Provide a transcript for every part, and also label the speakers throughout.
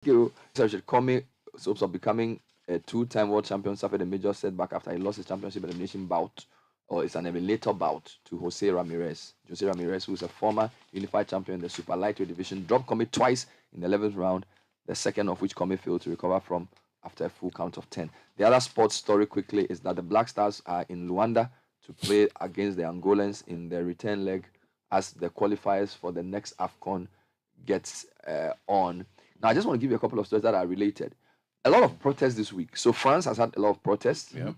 Speaker 1: Richard Comey hopes of becoming a two-time world champion suffered a major setback after he lost his championship elimination bout, or it's an eliminator bout, to Jose Ramirez. Jose Ramirez, who is a former unified champion in the super lightweight division, dropped Comey twice in the 11th round, the second of which Comey failed to recover from after a full count of 10. The other sports story quickly is that the Black Stars are in Luanda to play against the Angolans in their return leg as the qualifiers for the next AFCON gets on. Now, I just want to give you a couple of stories that are related. A lot of protests this week. So France has had a lot of protests.
Speaker 2: Yeah.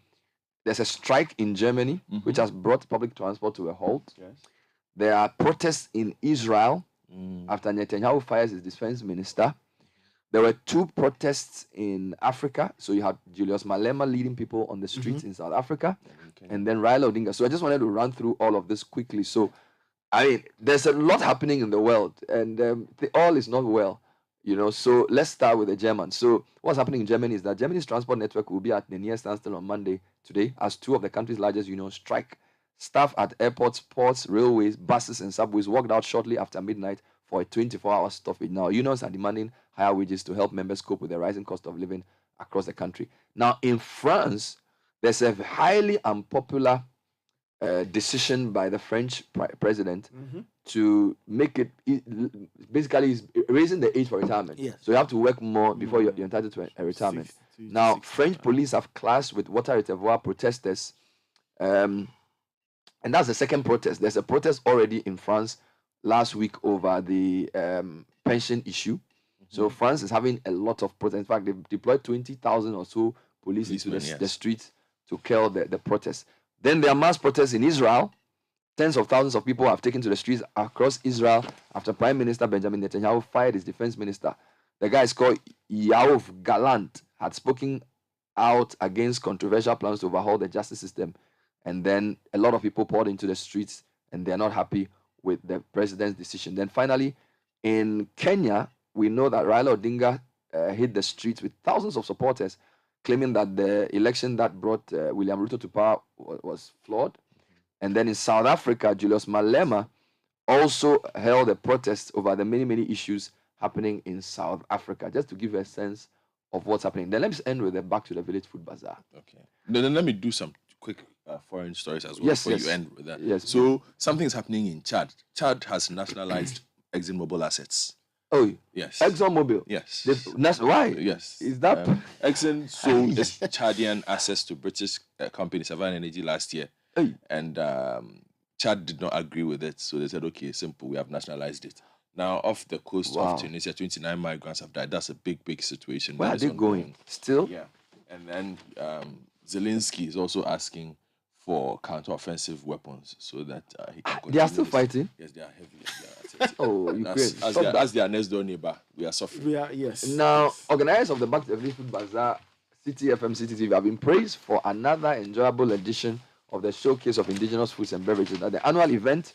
Speaker 1: There's a strike in Germany, which has brought public transport to a halt.
Speaker 2: Yes.
Speaker 1: There are protests in Israel after Netanyahu fires his defense minister. There were 2 protests in Africa. So you had Julius Malema leading people on the streets in South Africa, and then Raila Odinga. So I just wanted to run through all of this quickly. So, I mean, there's a lot happening in the world, and all is not well, you know. So let's start with the Germans. So what's happening in Germany is that Germany's transport network will be at the near standstill on Monday, today, as 2 of the country's largest unions strike. Staff at airports, ports, railways, buses, and subways walked out shortly after midnight for a 24-hour stoppage. Now, unions are demanding higher wages to help members cope with the rising cost of living across the country. Now, in France, there's a highly unpopular decision by the French president to make it, basically, is raising the age for retirement.
Speaker 3: Yes.
Speaker 1: So you have to work more before you're entitled to a retirement. Now, French police have clashed with water reservoir protesters, and that's the second protest. There's a protest already in France last week over the pension issue. So France is having a lot of protests. In fact, they've deployed 20,000 or so police into the streets to quell the protests. Then there are mass protests in Israel. Tens of thousands of people have taken to the streets across Israel after Prime Minister Benjamin Netanyahu fired his defense minister. The guy is called Yoav Gallant, had spoken out against controversial plans to overhaul the justice system. And then a lot of people poured into the streets, and they're not happy with the president's decision. Then finally, in Kenya, we know that Raila Odinga hit the streets with thousands of supporters, claiming that the election that brought William Ruto to power was flawed. And then in South Africa, Julius Malema also held a protest over the many, many issues happening in South Africa, just to give you a sense of what's happening. Then let's end with a back to the village food bazaar.
Speaker 2: Okay. Then let me do some quick foreign stories as well before you end with that.
Speaker 1: Yes.
Speaker 2: So something is happening in Chad. Chad has nationalized ExxonMobil assets.
Speaker 1: Oh,
Speaker 2: yes.
Speaker 1: ExxonMobil.
Speaker 2: Yes.
Speaker 1: Why?
Speaker 2: Yes.
Speaker 1: Is that
Speaker 2: Exxon sold its Chadian assets to British company Savannah Energy last year, and Chad did not agree with it, so they said, "Okay, simple. We have nationalized it." Now, off the coast of Tunisia, 29 migrants have died. That's a big situation.
Speaker 1: Where are they going? Still?
Speaker 2: Yeah. And then Zelensky is also asking for counter-offensive weapons so that he can continue.
Speaker 1: They are still fighting?
Speaker 2: Yes, they are heavily.
Speaker 1: Oh, Ukraine.
Speaker 2: As their next door neighbor, we are suffering.
Speaker 3: Yes.
Speaker 1: Now, organizers of the Back to the Village Food Bazaar, Citi FM, Citi TV, have been praised for another enjoyable edition of the Showcase of Indigenous Foods and Beverages. Now, the annual event,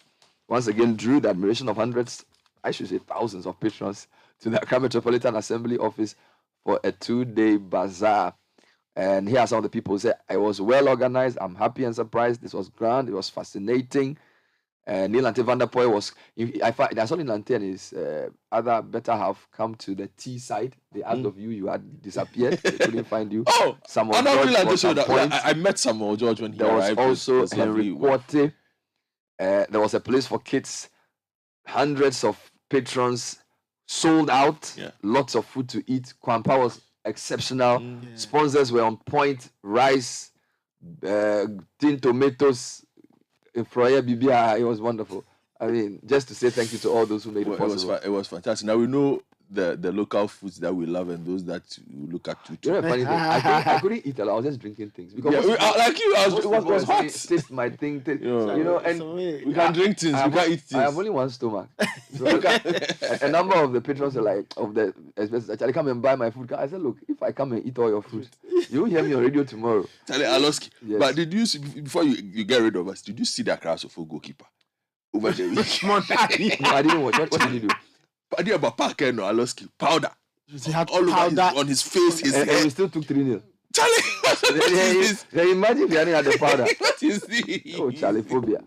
Speaker 1: once again, drew the admiration of hundreds, I should say thousands of patrons to the Accra Metropolitan Assembly office for a 2-day bazaar. And here are some of the people who say, "I was well organized. I'm happy and surprised. This was grand. It was fascinating." Neil Ante van der Poel was, I saw Neil Ante and his other better half come to the tea side. They asked of you, you had disappeared. They couldn't find you.
Speaker 2: Oh,
Speaker 1: Samuel
Speaker 2: George I met Samuel George when he arrived.
Speaker 1: There was also Henry Quarte. There was a place for kids. Hundreds of patrons, sold out. Yeah. Lots of food to eat. Kwampa was exceptional. Sponsors were on point. Rice, tin tomatoes, Froya Bibia. It was wonderful. I mean, just to say thank you to all those who made it possible.
Speaker 2: It was fantastic. Now we know the local foods that we love and those that we look at too.
Speaker 1: You know, funny thing, I couldn't eat a lot. I was just drinking things because
Speaker 2: like you, I was hot.
Speaker 1: Taste my thing, you know, and
Speaker 2: we can drink things. We can eat things.
Speaker 1: I have only one stomach. So a number of the patrons are like, of the expenses, actually come and buy my food. I said, look, if I come and eat all your food, you will hear me on radio tomorrow.
Speaker 2: Charlie Aloski. Yes. But did you see, before you get rid of us, did you see that Accra for goalkeeper over the week?
Speaker 1: No, I didn't watch. What did he do?
Speaker 2: Paddy about Parker no Aloski powder.
Speaker 3: He had
Speaker 2: all
Speaker 3: powder
Speaker 2: over on his face.
Speaker 1: And we still took 3-0.
Speaker 2: Charlie,
Speaker 1: imagine if he hadn't had the powder.
Speaker 2: What is this?
Speaker 1: Oh, Charlie phobia.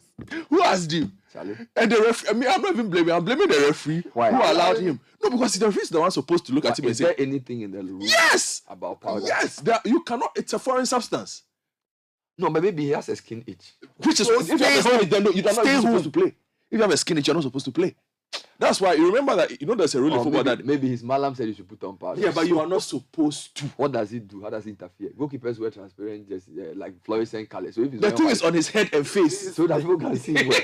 Speaker 2: Who asked you?
Speaker 1: Charlie.
Speaker 2: And the referee, I mean, I'm not even blaming. I'm blaming the referee
Speaker 1: Why?
Speaker 2: who allowed him. No, because the referee is the one supposed to look at him and
Speaker 1: Is
Speaker 2: say,
Speaker 1: there anything in the rule
Speaker 2: yes,
Speaker 1: about powder?
Speaker 2: yes, you cannot. It's a foreign substance.
Speaker 1: No, but maybe he has a skin itch.
Speaker 2: Which is if you have a skin itch, then you're not even supposed to play. If you have a skin itch, you're not supposed to play. That's why you remember that there's a rule in football that
Speaker 1: maybe his malam said you should put on powder.
Speaker 2: Yeah, but you are not supposed to.
Speaker 1: What does it do? How does it interfere? Goalkeepers wear transparent, just like fluorescent colors. So if
Speaker 2: the thing is on his head and face,
Speaker 1: so that people can see him well.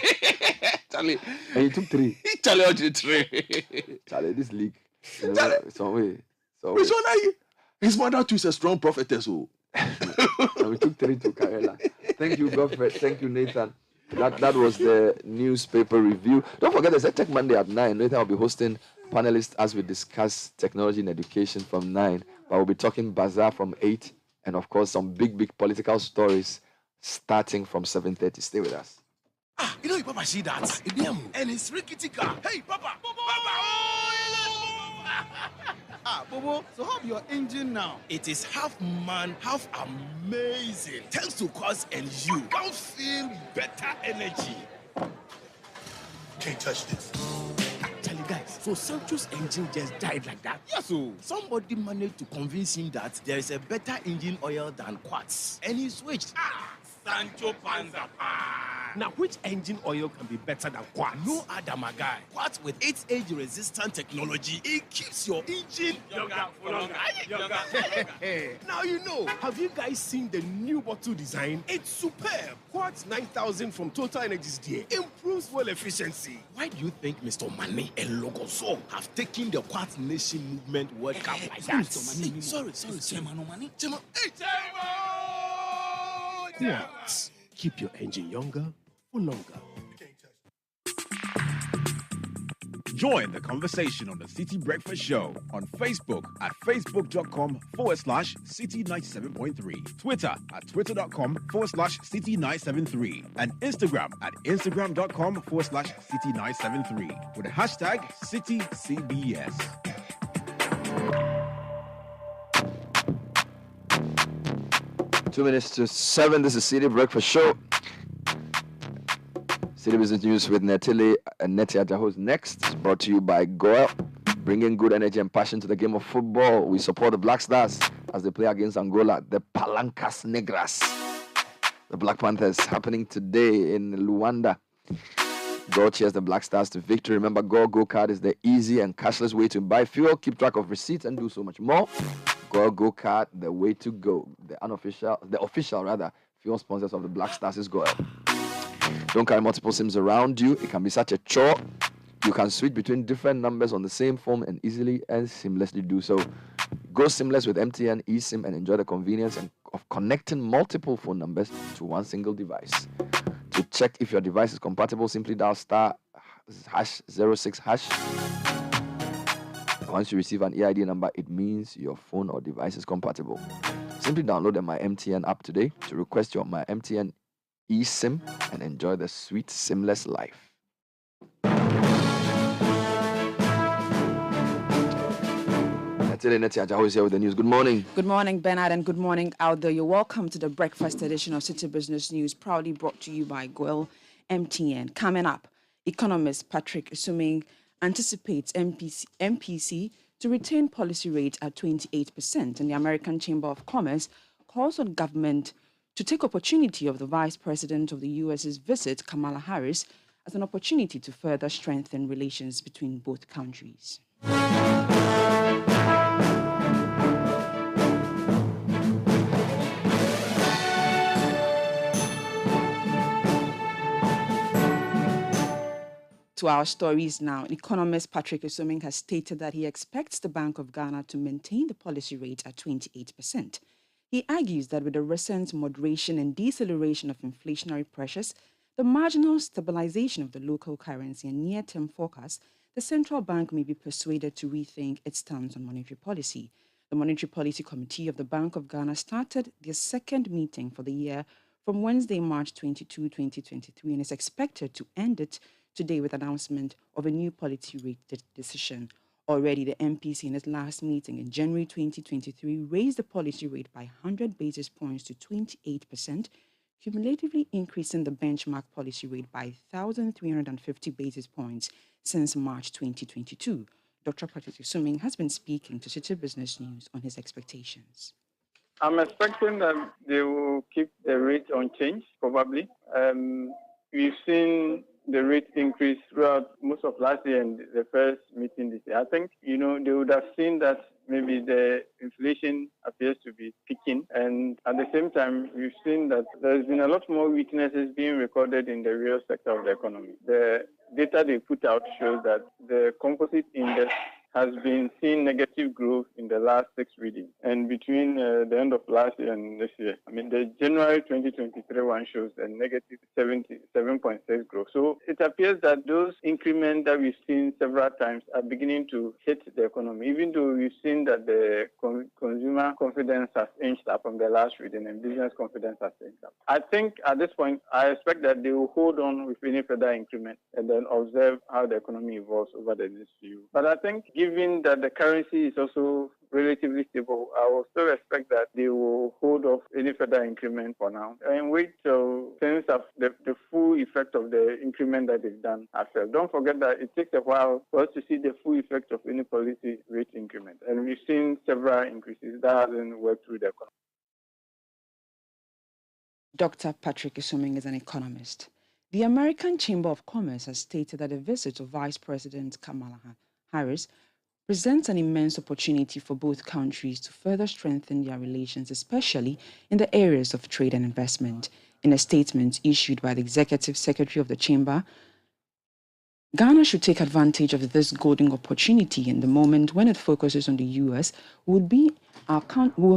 Speaker 2: Charlie,
Speaker 1: and he took 3.
Speaker 2: Charlie, what did 3?
Speaker 1: Charlie, this league. Some way.
Speaker 2: Which one are you? His mother too is a strong prophetess. Oh.
Speaker 1: And we took 3 to Karela. Thank you, Godfrey. Thank you, Nathan. That was the newspaper review. Don't forget, there's a Tech Monday at 9. Nathan will be hosting panelists as we discuss technology and education from 9. But we'll be talking bazaar from 8. And of course, some big political stories starting from 7:30. Stay with us.
Speaker 3: You Papa see that? And it's rickety car. Hey, Papa! Bobo, so how's your engine now? It is half man, half amazing. Thanks to Cause and you can feel better energy. Can't touch this. Tell you guys, so Sancho's engine just died like that? Yes, so somebody managed to convince him that there is a better engine oil than Quartz. And he switched. Sancho Panza. Now, which engine oil can be better than Quartz? No other, my guy. Quartz with its age-resistant technology, it keeps your engine younger for longer. Now you know. Have you guys seen the new bottle design? It's superb. Quartz 9000 from Total Energies there improves fuel efficiency. Why do you think Mr. Mane and Logoso have taken the Quartz Nation movement World Cup like that? Sorry. Chairman. Quartz. Keep your engine younger for longer.
Speaker 4: Join the conversation on the Citi Breakfast Show on Facebook at facebook.com/Citi97.3, Twitter at twitter.com/Citi973, and Instagram at instagram.com/Citi973 with the hashtag CitiCBS.
Speaker 1: Two minutes to 7. This is Citi Breakfast Show. Citi Business News with Netile and Netia Jaho's next. It's brought to you by Goel, bringing good energy and passion to the game of football. We support the Black Stars as they play against Angola, the Palancas Negras. The Black Panthers happening today in Luanda. Goal cheers the Black Stars to victory. Remember, Go Card is the easy and cashless way to buy fuel, keep track of receipts, and do so much more. Go Card, the way to go. The official fuel sponsors of the Black Stars is Goel. Don't carry multiple SIMs around you. It can be such a chore. You can switch between different numbers on the same phone and easily and seamlessly do so. Go seamless with MTN eSIM and enjoy the convenience of connecting multiple phone numbers to one single device. To check if your device is compatible, simply dial *#06#. Once you receive an EID number, it means your phone or device is compatible. Simply download the My MTN app today to request your My MTN eSIM and enjoy the sweet, seamless life. Netia Jaho is here with the news. Good morning.
Speaker 5: Good morning, Bernard, and good morning out there. You're welcome to the breakfast edition of Citi Business News, proudly brought to you by Goel MTN. Coming up, economist Patrick Isuming anticipates MPC to retain policy rate at 28%, and the American Chamber of Commerce calls on government to take opportunity of the Vice President of the U.S.'s visit, Kamala Harris, as an opportunity to further strengthen relations between both countries. To our stories now, economist Patrick Isuming has stated that he expects the Bank of Ghana to maintain the policy rate at 28%. He argues that with the recent moderation and deceleration of inflationary pressures, the marginal stabilization of the local currency and near-term forecasts, the central bank may be persuaded to rethink its stance on monetary policy. The Monetary Policy Committee of the Bank of Ghana started their second meeting for the year from Wednesday, March 22, 2023, and is expected to end it today with announcement of a new policy rate decision. Already, the MPC in its last meeting in January 2023 raised the policy rate by 100 basis points to 28% cumulatively increasing the benchmark policy rate by 1,350 basis points since March 2022. Dr. Patrick Isuming has been speaking to Citi Business News on his expectations.
Speaker 6: I'm expecting that they will keep the rate unchanged, probably. We've seen the rate increase throughout most of last year and the first meeting this year. I think, they would have seen that maybe the inflation appears to be peaking. And at the same time, we've seen that there's been a lot more weaknesses being recorded in the real sector of the economy. The data they put out shows that the composite index has been seeing negative growth in the last 6 readings. And between the end of last year and this year, the January 2023 one shows a negative 77.6 growth. So it appears that those increments that we've seen several times are beginning to hit the economy, even though we've seen that the consumer confidence has inched up from the last reading and business confidence has inched up. I think at this point, I expect that they will hold on with any further increment and then observe how the economy evolves over the next few. But I think given that the currency is also relatively stable, I will still expect that they will hold off any further increment for now and wait till things have the full effect of the increment that they've done after. Don't forget that it takes a while for us to see the full effect of any policy rate increment. And we've seen several increases that hasn't worked through the economy.
Speaker 5: Dr. Patrick Isuming is an economist. The American Chamber of Commerce has stated that a visit of Vice President Kamala Harris presents an immense opportunity for both countries to further strengthen their relations, especially in the areas of trade and investment. In a statement issued by the Executive Secretary of the Chamber, Ghana should take advantage of this golden opportunity in the moment when it focuses on the U.S. will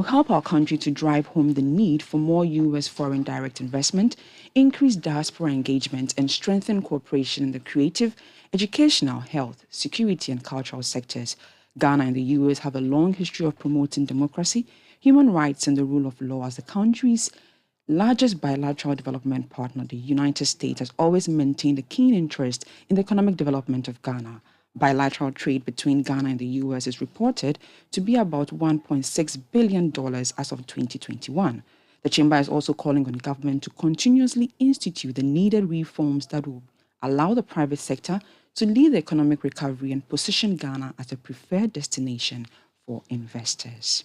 Speaker 5: help our country to drive home the need for more U.S. foreign direct investment, increase diaspora engagement, and strengthen cooperation in the creative, educational, health, security, and cultural sectors. Ghana and the U.S. have a long history of promoting democracy, human rights, and the rule of law. As the country's largest bilateral development partner, the United States has always maintained a keen interest in the economic development of Ghana. Bilateral trade between Ghana and the U.S. is reported to be about $1.6 billion as of 2021. The Chamber is also calling on government to continuously institute the needed reforms that will allow the private sector to lead the economic recovery and position Ghana as a preferred destination for investors.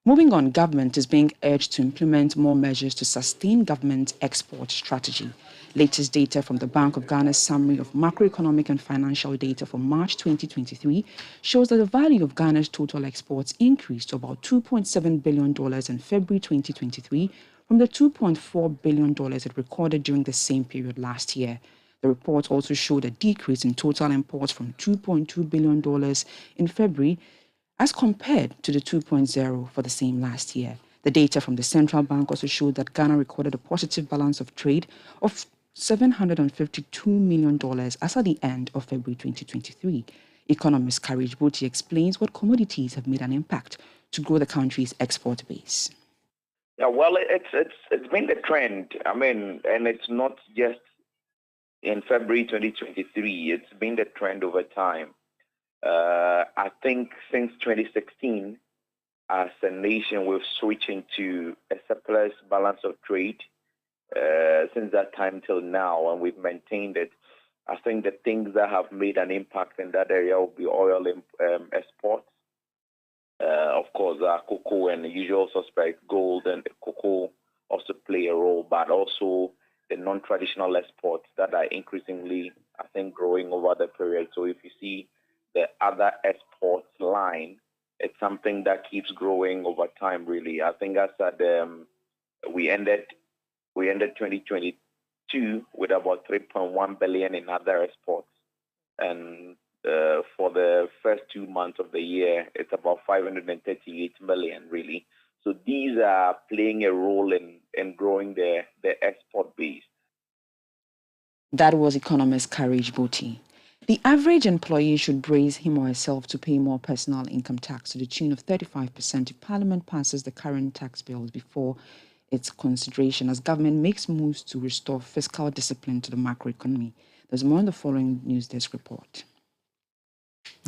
Speaker 5: Moving on, government is being urged to implement more measures to sustain government export strategy. Latest data from the Bank of Ghana's summary of macroeconomic and financial data for March 2023 shows that the value of Ghana's total exports increased to about $2.7 billion in February 2023 from the $2.4 billion it recorded during the same period last year. The report also showed a decrease in total imports from $2.2 billion in February as compared to the 2.0 for the same last year. The data from the central bank also showed that Ghana recorded a positive balance of trade of $752 million as at the end of February 2023. Economist Courage Boti explains what commodities have made an impact to grow the country's export base.
Speaker 7: Yeah, well, it's been the trend. And it's not just in February 2023. It's been the trend over time. I think since 2016, as a nation, we've switched into a surplus balance of trade. Since that time till now, and we've maintained it. I think the things that have made an impact in that area will be oil exports. Of course, cocoa and the usual suspect, gold and cocoa also play a role, but also the non-traditional exports that are increasingly, I think, growing over the period. So if you see the other exports line, it's something that keeps growing over time, really. I think as at we ended 2022 with about 3.1 billion in other exports. And for the first 2 months of the year, it's about 538 million, really. So these are playing a role in growing the export base.
Speaker 5: That was economist Courage Boti. The average employee should brace him or herself to pay more personal income tax to the tune of 35% if Parliament passes the current tax bills before its consideration as government makes moves to restore fiscal discipline to the macroeconomy. There's more in the following News Desk report.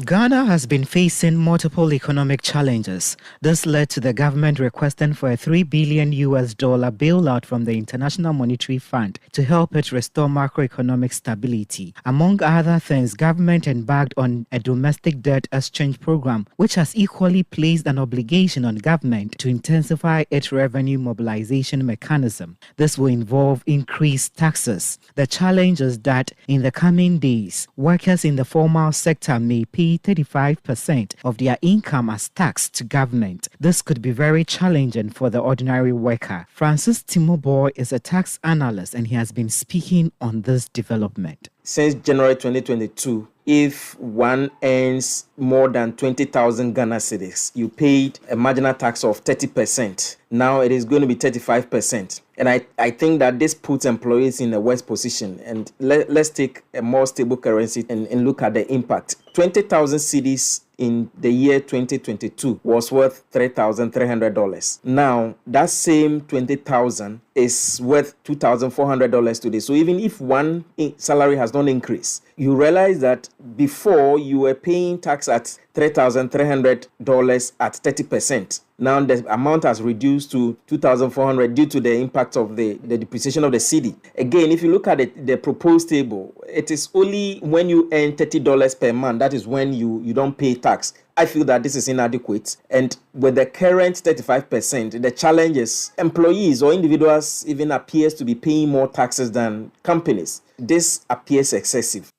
Speaker 8: Ghana has been facing multiple economic challenges. This led to the government requesting for a $3 billion bailout from the International Monetary Fund to help it restore macroeconomic stability. Among other things, government embarked on a domestic debt exchange program, which has equally placed an obligation on government to intensify its revenue mobilization mechanism. This will involve increased taxes. The challenge is that in the coming days, workers in the formal sector may pay 35% of their income as tax to government. This could be very challenging for the ordinary worker. Francis Timoboy is a tax analyst and he has been speaking on this development.
Speaker 9: Since January 2022, if one earns more than 20,000 Ghana cedis, you paid a marginal tax of 30%. Now it is going to be 35%. And I think that this puts employees in a worse position. And let's take a more stable currency and look at the impact. 20,000 cedis in the year 2022 was worth $3,300. Now, that same 20,000 is worth $2,400 today. So even if one salary has not increased, you realize that before you were paying tax at $3,300 at 30%. Now the amount has reduced to $2,400 due to the impact of the depreciation of the cedi. Again, if you look at the proposed table, it is only when you earn $30 per month, that is when you don't pay tax. I feel that this is inadequate. And with the current 35%, the challenge is employees or individuals even appears to be paying more taxes than companies. This appears excessive.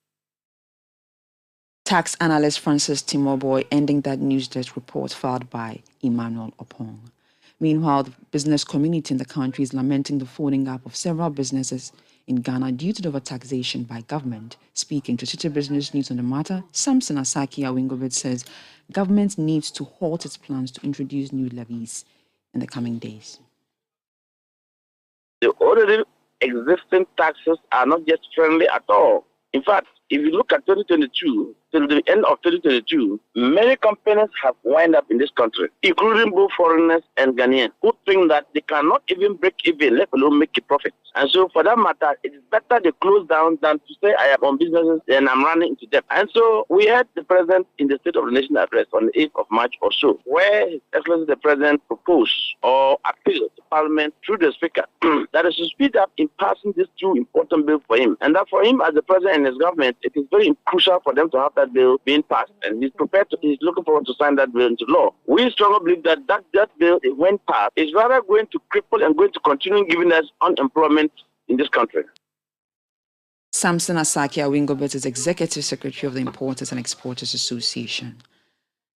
Speaker 5: Tax analyst Francis Timoboy ending that news desk report filed by Emmanuel Opong. Meanwhile, the business community in the country is lamenting the folding up of several businesses in Ghana due to the overtaxation by government. Speaking to Citi Business News on the matter, Samson Asaki Awingobit says government needs to halt its plans to introduce new levies in the coming days.
Speaker 10: The already existing taxes are not yet friendly at all. In fact, if you look at 2022, till the end of 2022, many companies have wound up in this country, including both foreigners and Ghanaians, who think that they cannot even break even, let alone make a profit. And so for that matter, it is better they close down than to say I am on businesses and I'm running into debt. And so we had the President in the State of the Nation address on the 8th of March or so, where His Excellency the President proposed or appealed to Parliament through the Speaker that is to speed up in passing this two important bill for him. And that for him as the President and his government, it is very crucial for them to have that bill being passed. And he's looking forward to sign that bill into law. We strongly believe that bill, when passed, is rather going to cripple and going to continue giving us unemployment in this country.
Speaker 5: Samson Asaki Awingobet is Executive Secretary of the Importers and Exporters Association.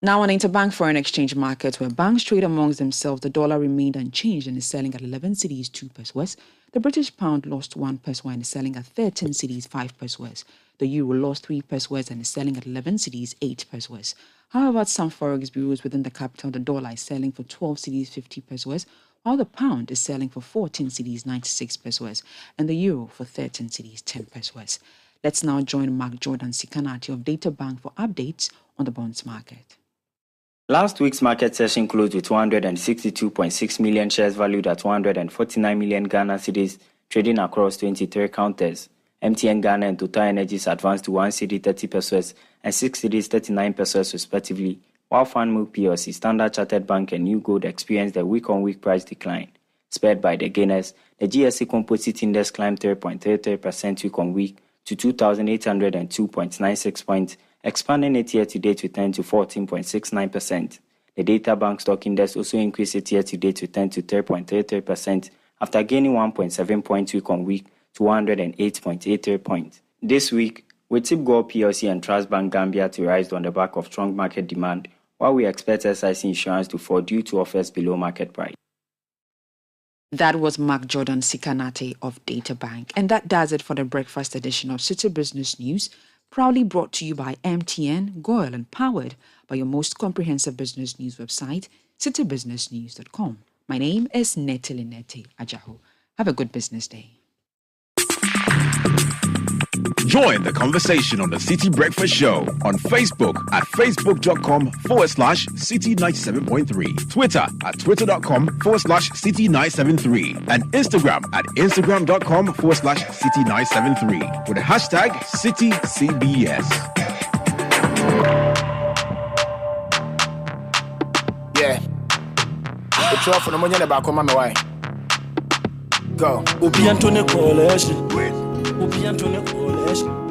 Speaker 5: Now on the interbank foreign exchange market, where banks trade amongst themselves, the dollar remained unchanged and is selling at 11 cedis 2 pesos. The British pound lost 1 peso and is selling at 13 cedis 5 pesos. The euro lost 3 pesos and is selling at 11 cedis 8 pesos. However, at some forex bureaus within the capital, the dollar is selling for 12 cedis 50 pesos, while the pound is selling for 14 cedis 96 pesos and the euro for 13 cedis 10 pesos. Let's now join Mark Jordan Sikanati of Data Bank for updates on the bonds market.
Speaker 11: Last week's market session closed with 262.6 million shares valued at 149 million Ghana cedis trading across 23 counters. MTN Ghana and Total Energies advanced to 1 cedi 30 pesos and 6 cedis 39 pesos respectively, while FanMilk PLC, Standard Chartered Bank and New Gold experienced a week-on-week price decline. Spurred by the gainers, the GSE Composite Index climbed 3.33% week-on-week to 2,802.96 points, expanding its year-to-date return to 14.69%. The Data Bank Stock Index also increased its year-to-date return to 3.33% after gaining 1.7 points week-on-week to 108.83 points. This week, we tip Gold PLC and Trust Bank Gambia to rise on the back of strong market demand, while we expect SIC Insurance to fall due to offers below market price.
Speaker 5: That was Mark Jordan Sikanate of Data Bank. And that does it for the breakfast edition of Citi Business News, proudly brought to you by MTN, Goil, and powered by your most comprehensive business news website, citibusinessnews.com. My name is Nete Ajaho. Have a good business day.
Speaker 4: Join the conversation on the Citi Breakfast Show on Facebook at facebook.com/Citi97.3, Twitter at twitter.com/Citi973, and Instagram at instagram.com/Citi973 with the hashtag CitiCBS.
Speaker 12: The 12 for the money back on my way. Go. Ubi Antonio Coalition. Ubi Antonio Coalition.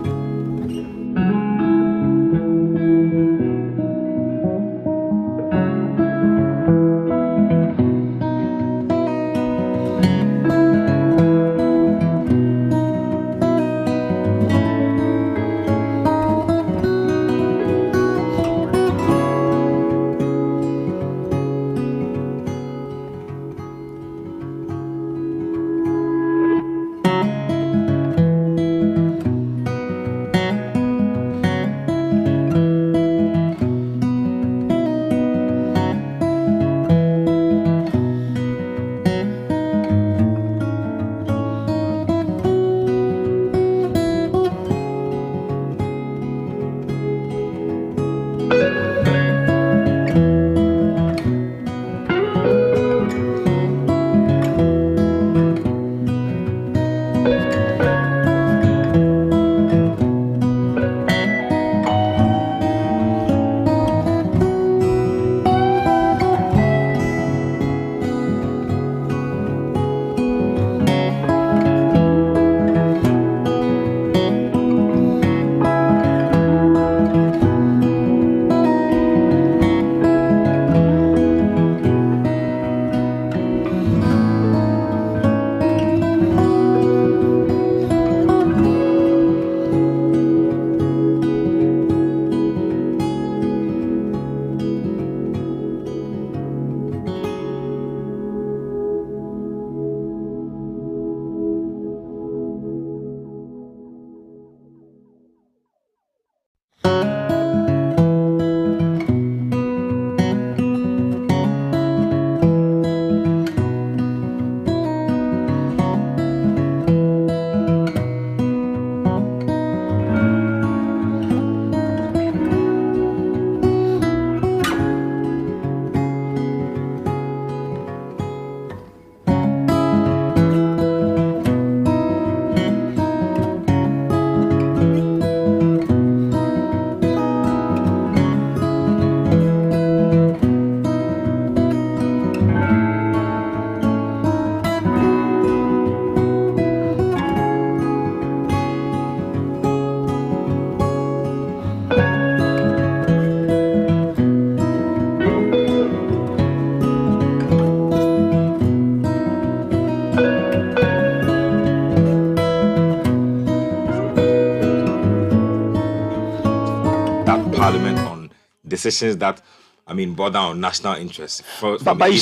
Speaker 13: decisions that, I mean, border on national interest.
Speaker 1: But you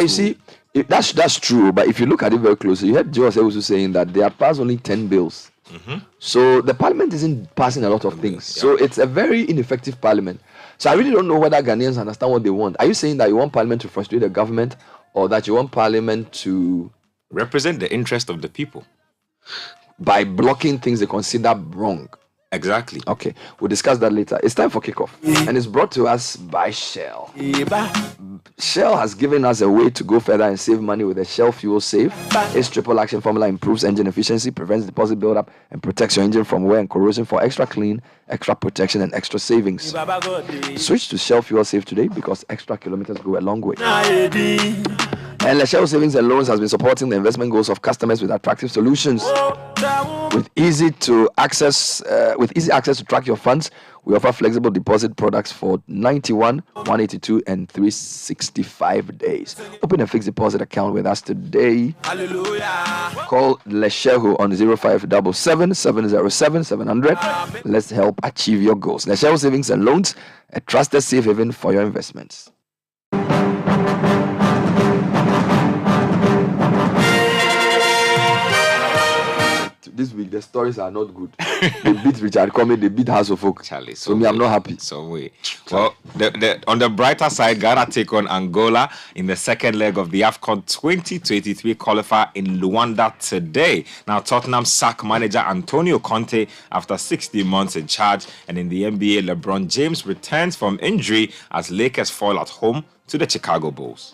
Speaker 1: see, that's true. But if you look at it very closely, you heard Joe also saying that they have passed only 10 bills. Mm-hmm. So the parliament isn't passing a lot of things. Yeah. So it's a very ineffective parliament. So I really don't know whether Ghanaians understand what they want. Are you saying that you want parliament to frustrate the government, or that you want parliament to
Speaker 13: represent the interest of the people
Speaker 1: by blocking things they consider wrong?
Speaker 13: Exactly.
Speaker 1: Okay, we'll discuss that later. It's time for kickoff, and it's brought to us by Shell. Shell has given us a way to go further and save money with the Shell Fuel Save. Its triple action formula improves engine efficiency, prevents deposit buildup, and protects your engine from wear and corrosion for extra clean, extra protection, and extra savings. Switch to Shell Fuel Save today because extra kilometers go a long way. And the Shell Savings and Loans has been supporting the investment goals of customers with attractive solutions. With easy access to track your funds, we offer flexible deposit products for 91, 182, and 365 days. Open a fixed deposit account with us today. Call Lesheho on 0577 707 700. Let's help achieve your goals. Lesheho Savings and Loans, a trusted safe haven for your investments. This week the stories are not good. They beat Richard Comey, they beat House of Folk.
Speaker 13: Charlie,
Speaker 1: so me, I'm not happy.
Speaker 13: Some way. Well, on the brighter side, Ghana take on Angola in the second leg of the AFCON 2023 qualifier in Luanda today. Now, Tottenham sack manager Antonio Conte after 60 months in charge, and in the NBA, LeBron James returns from injury as Lakers fall at home to the Chicago Bulls.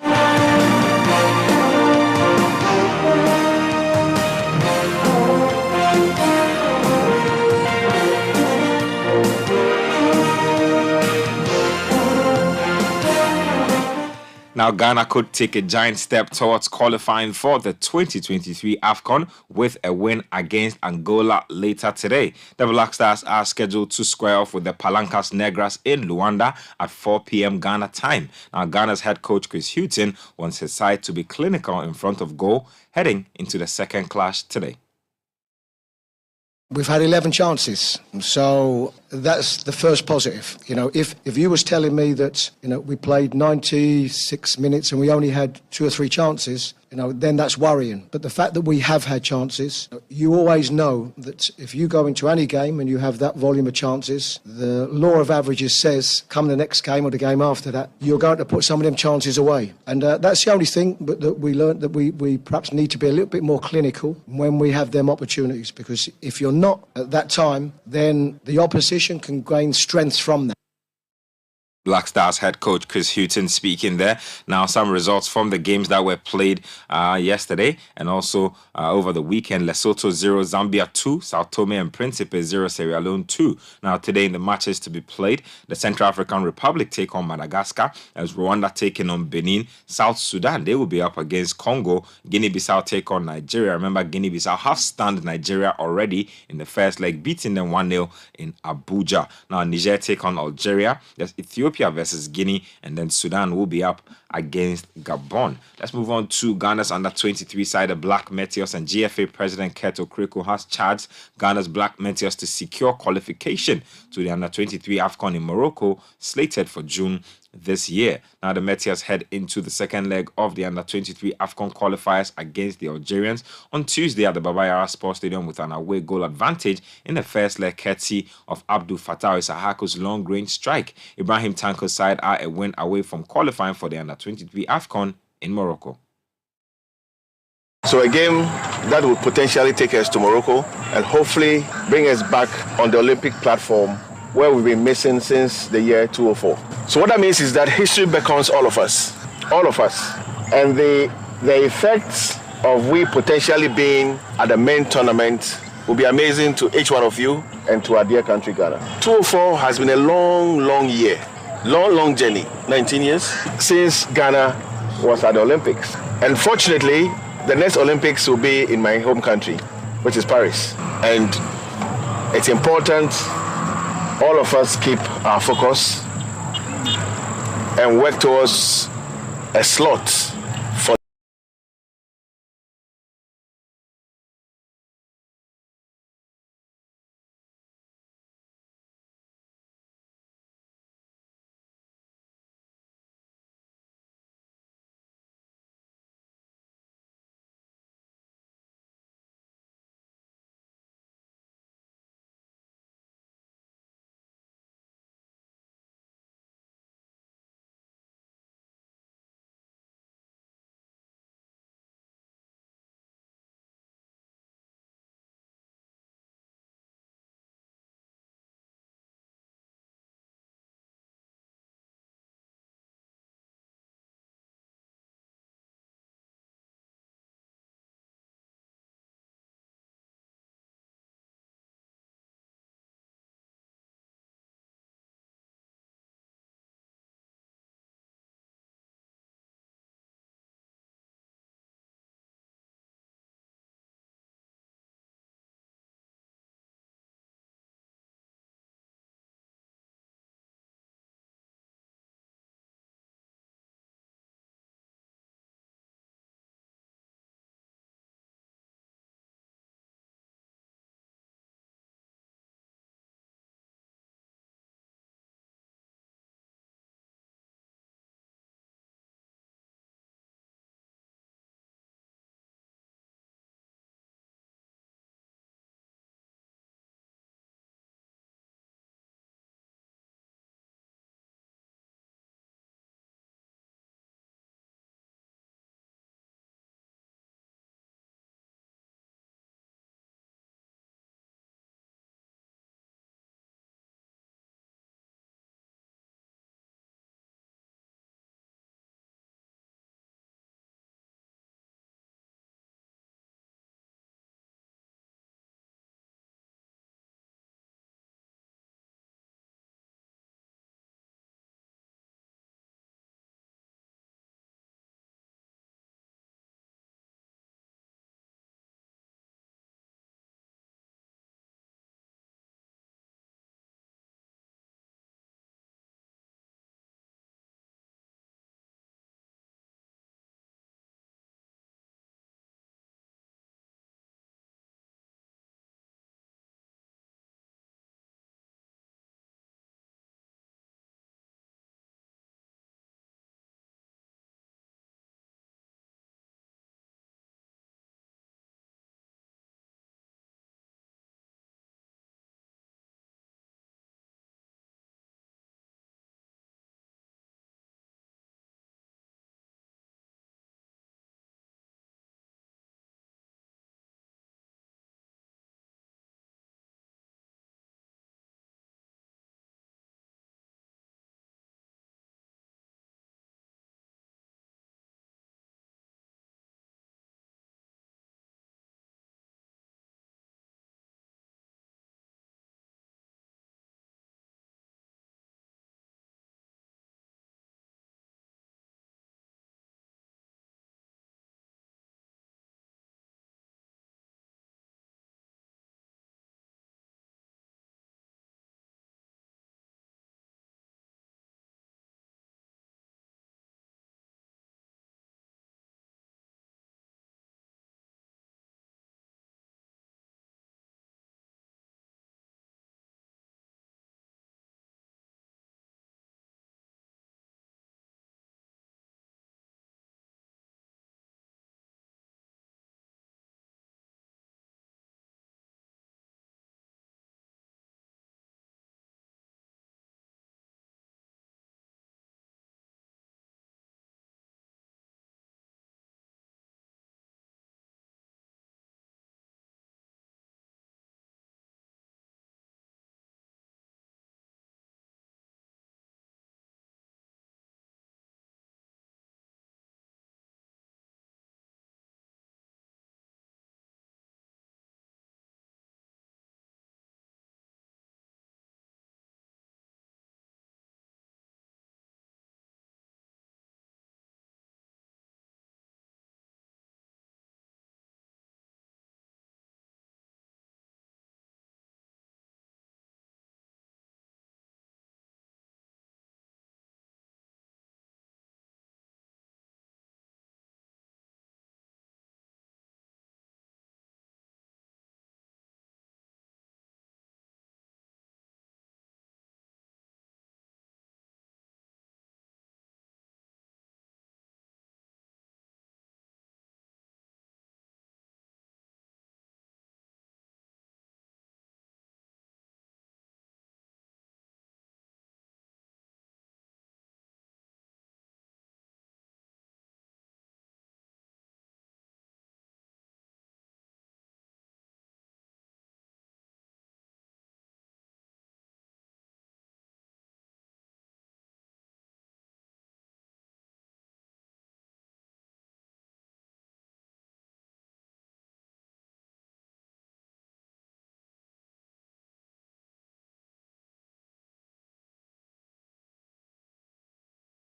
Speaker 13: Now, Ghana could take a giant step towards qualifying for the 2023 AFCON with a win against Angola later today. The Black Stars are scheduled to square off with the Palancas Negras in Luanda at 4 p.m. Ghana time. Now, Ghana's head coach Chris Hughton wants his side to be clinical in front of goal heading into the second clash today.
Speaker 14: We've had 11 chances, so that's the first positive. You know, if you was telling me that, you know, we played 96 minutes and we only had 2 or 3 chances, you know, then that's worrying. But the fact that we have had chances, you always know that if you go into any game and you have that volume of chances, the law of averages says come the next game or the game after that, you're going to put some of them chances away. And that's the only thing that we learned, that we perhaps need to be a little bit more clinical when we have them opportunities, because if you're not at that time, then the opposition can gain strength from that.
Speaker 13: Black Stars head coach Chris Hughton speaking there. Now, some results from the games that were played yesterday and also over the weekend. Lesotho 0, Zambia 2, Sao Tome and Principe 0, Sierra Leone 2. Now, today in the matches to be played, the Central African Republic take on Madagascar as Rwanda taking on Benin. South Sudan, they will be up against Congo. Guinea-Bissau take on Nigeria. Remember, Guinea-Bissau have stunned Nigeria already in the first leg, beating them 1-0 in Abuja. Now, Niger take on Algeria. There's Ethiopia versus Guinea, and then Sudan will be up against Gabon. Let's move on to Ghana's under-23 side, the Black Meteors, and GFA President Keto Kriko has charged Ghana's Black Meteors to secure qualification to the under-23 AFCON in Morocco, slated for June this year. Now, the Meteors head into the second leg of the under-23 AFCON qualifiers against the Algerians on Tuesday at the Baba Yara Sports Stadium with an away goal advantage in the first leg, courtesy of Abdul Fattah Isahako's long-range strike. Ibrahim Tanko's side are a win away from qualifying for the under-23 AFCON in Morocco.
Speaker 15: So a game that will potentially take us to Morocco and hopefully bring us back on the Olympic platform where we've been missing since the year 2004. So what that means is that history beckons all of us. And the effects of we potentially being at the main tournament will be amazing to each one of you and to our dear country, Ghana. 2004 has been a long year, long journey, 19 years, since Ghana was at the Olympics. And fortunately, the next Olympics will be in my home country, which is Paris. And it's important all of us keep our focus and work towards a slot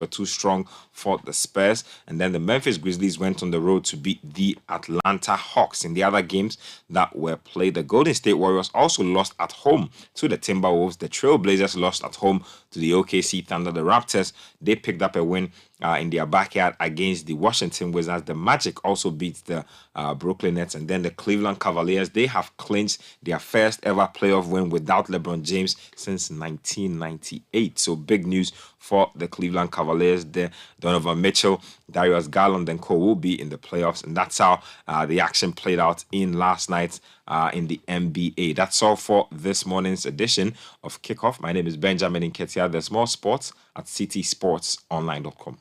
Speaker 13: were too strong for the Spurs. And then the Memphis Grizzlies went on the road to beat the Atlanta Hawks. In the other games that were played, the Golden State Warriors also lost at home to the Timberwolves. The Trailblazers lost at home to the OKC Thunder. The Raptors, they picked up a win in their backyard against the Washington Wizards. The Magic also beat the Brooklyn Nets. And then the Cleveland Cavaliers, they have clinched their first ever playoff win without LeBron James since 1998. So big news for the Cleveland Cavaliers there. Donovan Mitchell, Darius Garland and co will be in the playoffs. And that's how the action played out in last night in the NBA. That's all for this morning's edition of Kickoff. My name is Benjamin Nketia. There's more sports at citysportsonline.com.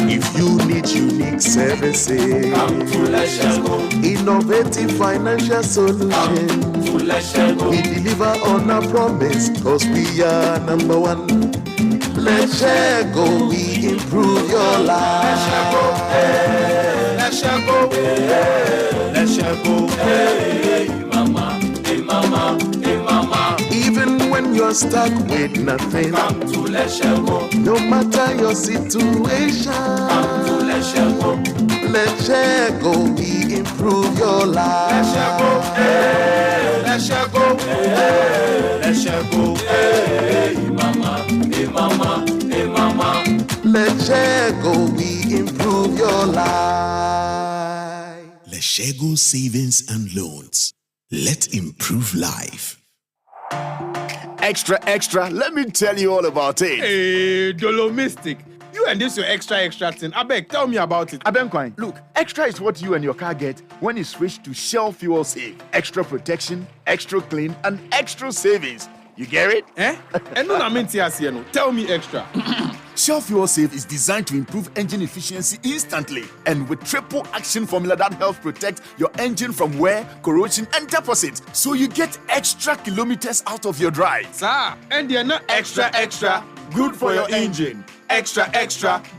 Speaker 16: If you need unique services, innovative financial solutions, we deliver on our promise, cause we are number one. Let's go, we improve your life. Let's go, let's go, hey mama, hey mama, hey mama. Even when you're stuck with nothing, come to Let's go. No matter your situation, come to Let's go. Let's go, we improve your life. Let's go, hey, let's go, hey, let's go, hey mama, hey mama, hey mama. Let's go, we improve your life.
Speaker 17: Leshego Savings and Loans. Let's improve life.
Speaker 18: Extra, extra, let me tell you all about it.
Speaker 3: Hey, Dolomistic. You and this your extra thing. I beg, tell me about it.
Speaker 18: Abenquine, look, extra is what you and your car get when you switch to Shell Fuel Save. Extra protection, extra clean, and extra savings. You get it?
Speaker 3: Tell me extra.
Speaker 18: Shell Fuel Save is designed to improve engine efficiency instantly and with triple action formula that helps protect your engine from wear, corrosion, and deposit. So you get extra kilometers out of your drive.
Speaker 3: Sir, and you're not extra, good for your engine. Extra,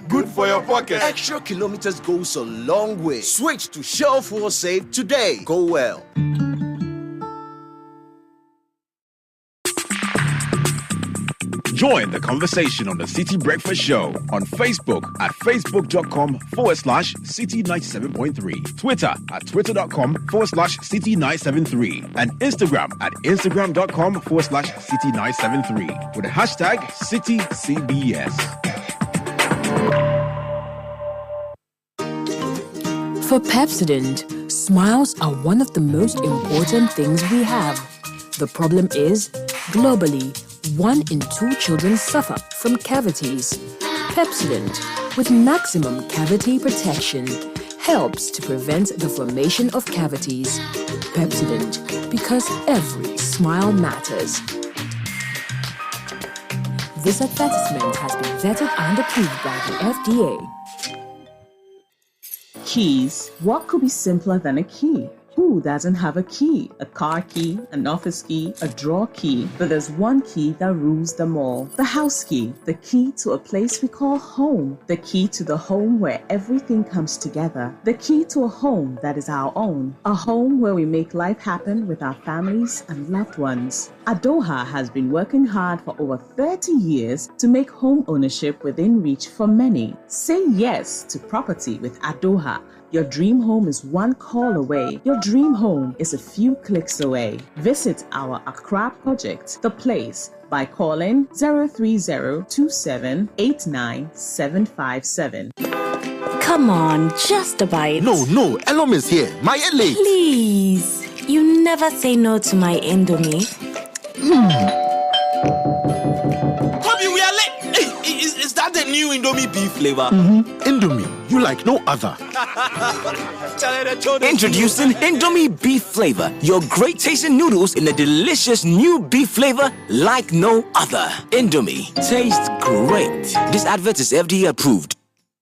Speaker 3: good for your pocket.
Speaker 19: Extra kilometers goes a long way. Switch to Shell Fuel Save today. Go well.
Speaker 4: Join the conversation on the Citi Breakfast Show on Facebook at facebook.com/Citi97.3, Twitter at twitter.com/Citi973, and Instagram at instagram.com/Citi973 with the hashtag CityCBS.
Speaker 20: For Pepsodent, smiles are one of the most important things we have. The problem is, globally, 1 in 2 children suffer from cavities. Pepsodent, with maximum cavity protection, helps to prevent the formation of cavities. Pepsodent, because every smile matters. This advertisement has been vetted and approved by the FDA.
Speaker 21: Keys. What could be simpler than a key? Who doesn't have a key? A car key, an office key, a drawer key. But there's one key that rules them all. The house key. The key to a place we call home. The key to the home where everything comes together. The key to a home that is our own. A home where we make life happen with our families and loved ones. Adoha has been working hard for over 30 years to make home ownership within reach for many. Say yes to property with Adoha. Your dream home is one call away. Your dream home is a few clicks away. Visit our Accra project, The Place, by calling 030-2789-757.
Speaker 22: Come on, just a bite.
Speaker 19: No, Elom is here. My late.
Speaker 22: Please, you never say no to my Indomie.
Speaker 12: Bobby, we are late. Hey, is that the new Indomie beef flavor?
Speaker 19: Indomie, you like no other.
Speaker 12: Introducing Indomie beef flavor. Your great tasting noodles in a delicious new beef flavor like no other. Indomie tastes great. This advert is FDA approved.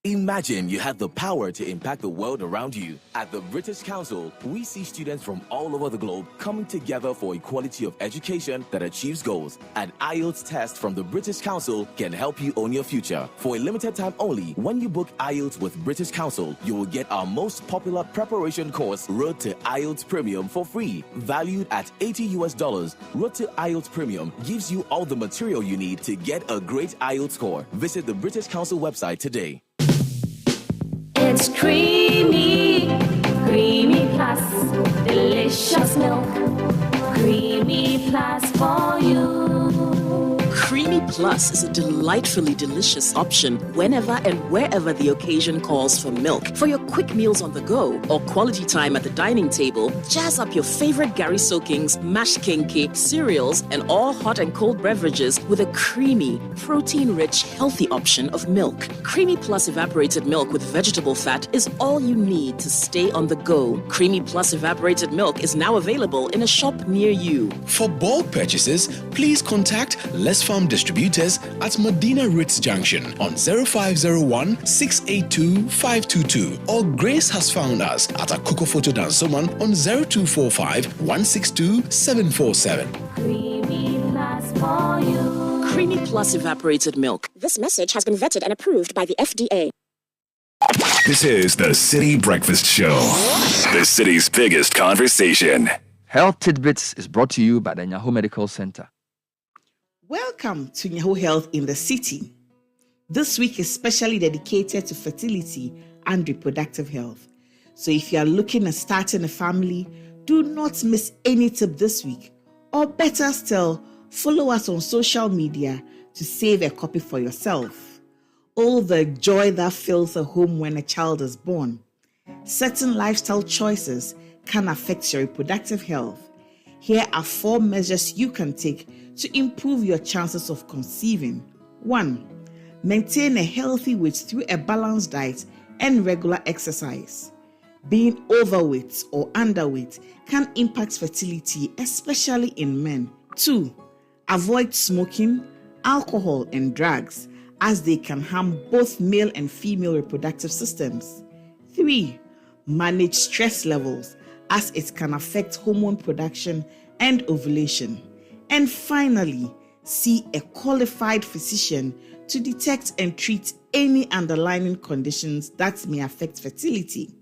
Speaker 2: Imagine you had the power to impact the world around you. At the British Council, we see students from all over the globe coming together for equality of education that achieves goals. An IELTS test from the British Council can help you own your future. For a limited time only, when you book IELTS with British Council, you will get our most popular preparation course, Road to IELTS Premium, for free. Valued at $80, Road to IELTS Premium gives you all the material you need to get a great IELTS score. Visit the British Council website today.
Speaker 22: It's creamy, creamy plus, delicious milk. Creamy plus for you.
Speaker 21: Creamy Plus is a delightfully delicious option whenever and wherever the occasion calls for milk. For your quick meals on the go or quality time at the dining table, jazz up your favorite Gary soakings, mashed kenke, cereals, and all hot and cold beverages with a creamy, protein-rich, healthy option of milk. Creamy Plus evaporated milk with vegetable fat is all you need to stay on the go. Creamy Plus evaporated milk is now available in a shop near you.
Speaker 6: For bulk purchases, please contact Les Farm Distributors at Medina Ritz Junction on 0501 682 522, or Grace has found us at Akoko Photo Dansoman on 0245 162 747.
Speaker 22: Creamy plus for you.
Speaker 21: Creamy Plus evaporated milk.
Speaker 23: This message has been vetted and approved by the FDA.
Speaker 17: This is the Citi Breakfast Show, the city's biggest conversation.
Speaker 1: Health Tidbits is brought to you by the Nyaho Medical Center.
Speaker 24: Welcome to Nyaho Health in the City. This week is specially dedicated to fertility and reproductive health. So if you are looking at starting a family, do not miss any tip this week. Or better still, follow us on social media to save a copy for yourself. All the joy that fills a home when a child is born. Certain lifestyle choices can affect your reproductive health. Here are 4 measures you can take to improve your chances of conceiving. 1. Maintain a healthy weight through a balanced diet and regular exercise. Being overweight or underweight can impact fertility, especially in men. 2. Avoid smoking, alcohol, and drugs, as they can harm both male and female reproductive systems. 3. Manage stress levels, as it can affect hormone production and ovulation. And finally, see a qualified physician to detect and treat any underlying conditions that may affect fertility.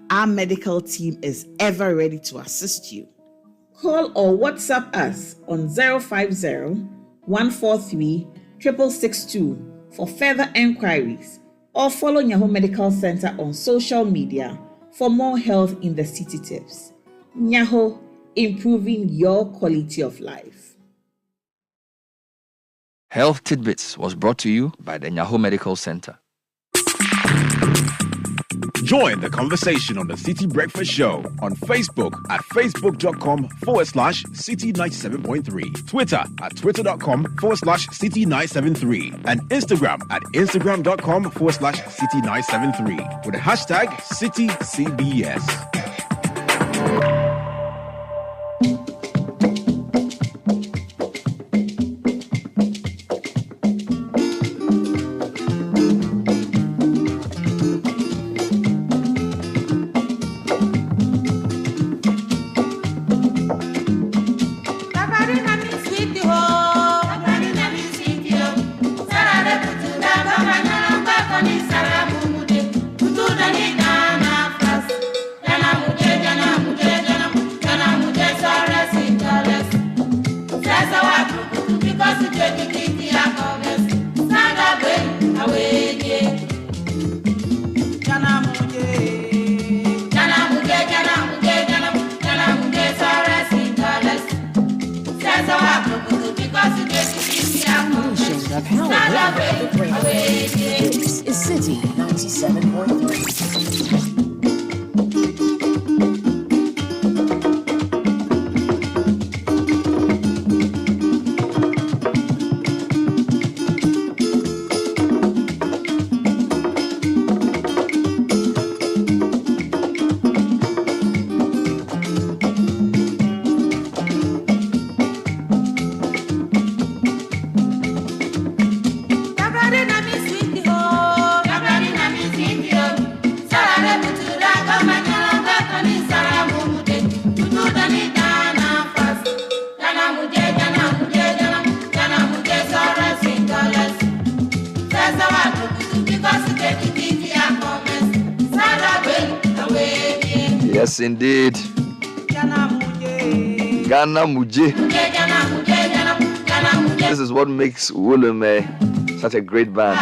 Speaker 24: Our medical team is ever ready to assist you. Call or WhatsApp us on 050-143-6662 for further enquiries, or follow Nyaho Medical Center on social media for more health in the city tips. Nyaho, improving your quality of life.
Speaker 1: Health Tidbits was brought to you by the Nyaho Medical Center.
Speaker 4: Join the conversation on the Citi Breakfast Show on Facebook at facebook.com/Citi97.3, Twitter at twitter.com/Citi973, and Instagram at instagram.com/Citi973 with the hashtag CitiCBS.
Speaker 20: This is Citi 97.3.
Speaker 22: Kabari na mi sweetie ho, kabari na mi
Speaker 1: Yes, indeed. Ghana Muje. This is what makes Wolume such a great band.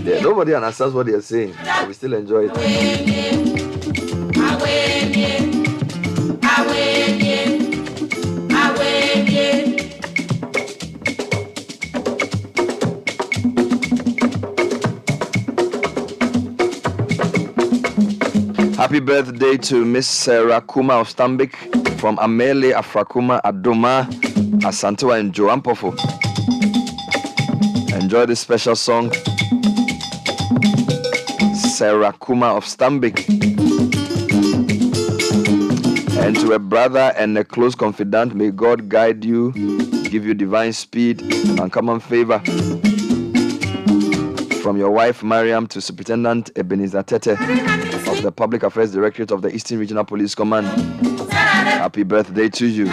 Speaker 1: Yeah, nobody understands what they're saying, but we still enjoy it. Happy birthday to Miss Sarah Kuma of Stambik from Amele Afrakuma Adoma Asantewa and Joampofo. Enjoy this special song. Sarah Kuma of Stambik. And to a brother and a close confidant, may God guide you, give you divine speed and uncommon favor. From your wife Mariam to Superintendent Ebenezer Tete of the Public Affairs Directorate of the Eastern Regional Police Command. Happy birthday to you.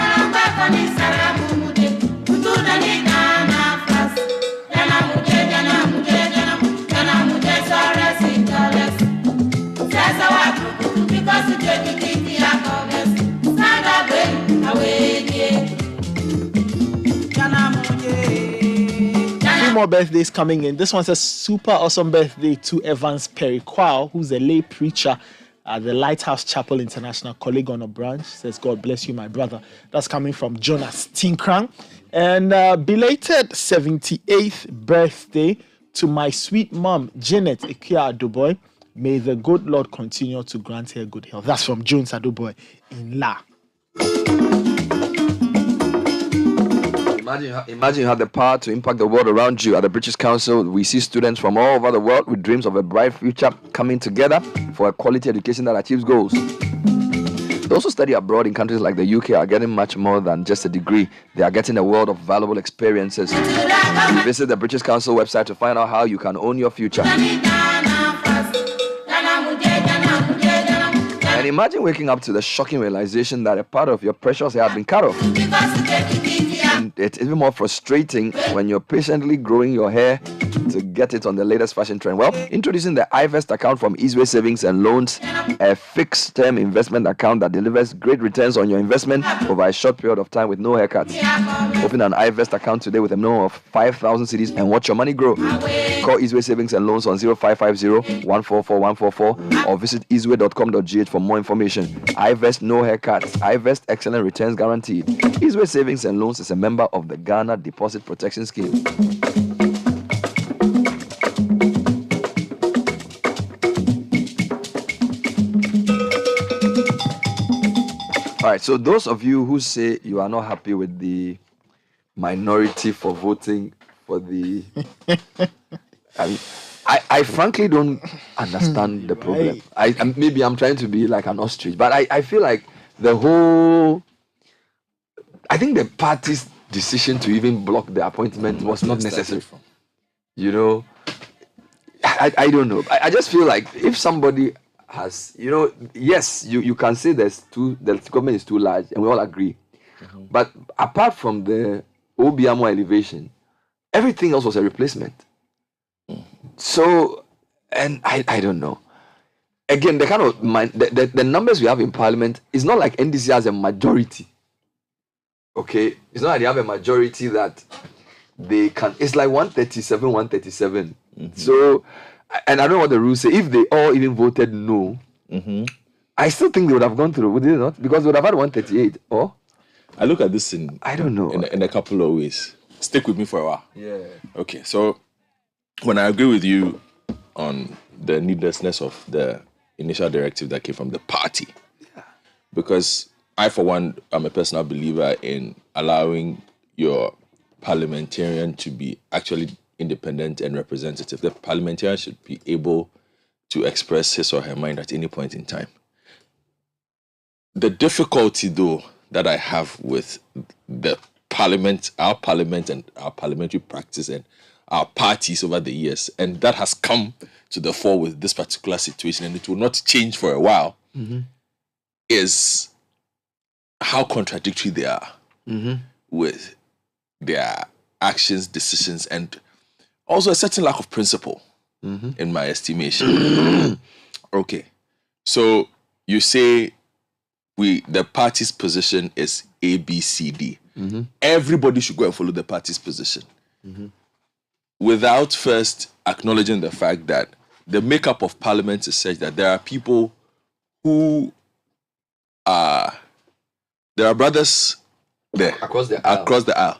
Speaker 7: More birthdays coming in. This one's a super awesome birthday to Evans Periqual, who's a lay preacher at the Lighthouse Chapel International, colleague on a branch. Says, God bless you, my brother. That's coming from Jonas Tinkrang. And belated 78th birthday to my sweet mom, Janet Ikia Aduboy. May the good Lord continue to grant her good health. That's from Jones Aduboy in La.
Speaker 1: Imagine you have the power to impact the world around you. At the British Council, we see students from all over the world with dreams of a bright future coming together for a quality education that achieves goals. Those who study abroad in countries like the UK are getting much more than just a degree. They are getting a world of valuable experiences. Visit the British Council website to find out how you can own your future. And imagine waking up to the shocking realization that a part of your precious hair had been cut off. And it's even more frustrating when you're patiently growing your hair to get it on the latest fashion trend. Well, introducing the iVest account from Easyway Savings and Loans, a fixed-term investment account that delivers great returns on your investment over a short period of time with no haircuts. Open an iVest account today with a minimum of 5,000 cedis and watch your money grow. Call Easyway Savings and Loans on 0550-144-144 or visit easyway.com.gh for more information. iVest, no haircuts. iVest, excellent returns guaranteed. Easyway Savings and Loans is a member of the Ghana Deposit Protection Scheme. All right, so those of you who say you are not happy with the minority for voting for the... I frankly don't understand the problem. Maybe I'm trying to be like an ostrich, but I feel like the whole... I think the party's decision to even block the appointment was not necessary. You know, I don't know. I just feel like if somebody has, you know, yes, you can say the government is too large, and we all agree. But apart from the Obiamo elevation, everything else was a replacement. So, and I don't know. Again, the kind of the numbers we have in Parliament is not like NDC has a majority. Okay, it's not like they have a majority that they can. It's like 137, 137. So, and I don't know what the rules say. If they all even voted no, I still think they would have gone through, would they not? Because they would have had 138. Or
Speaker 8: I look at this in
Speaker 1: I don't know
Speaker 8: in a couple of ways. Stick with me for a while.
Speaker 1: Yeah.
Speaker 8: Okay, so when I agree with you on the needlessness of the initial directive that came from the party, because I, for one, am a personal believer in allowing your parliamentarian to be actually independent and representative. The parliamentarian should be able to express his or her mind at any point in time. The difficulty, though, that I have with the parliament, our parliament and our parliamentary practice and our parties over the years, and that has come to the fore with this particular situation, and it will not change for a while, is how contradictory they are with their actions, decisions, and also a certain lack of principle, in my estimation. Okay, so you say the party's position is A, B, C, D. Everybody should go and follow the party's position. Without first acknowledging the fact that the makeup of parliament is such that there are people who are, there are brothers there across the aisle.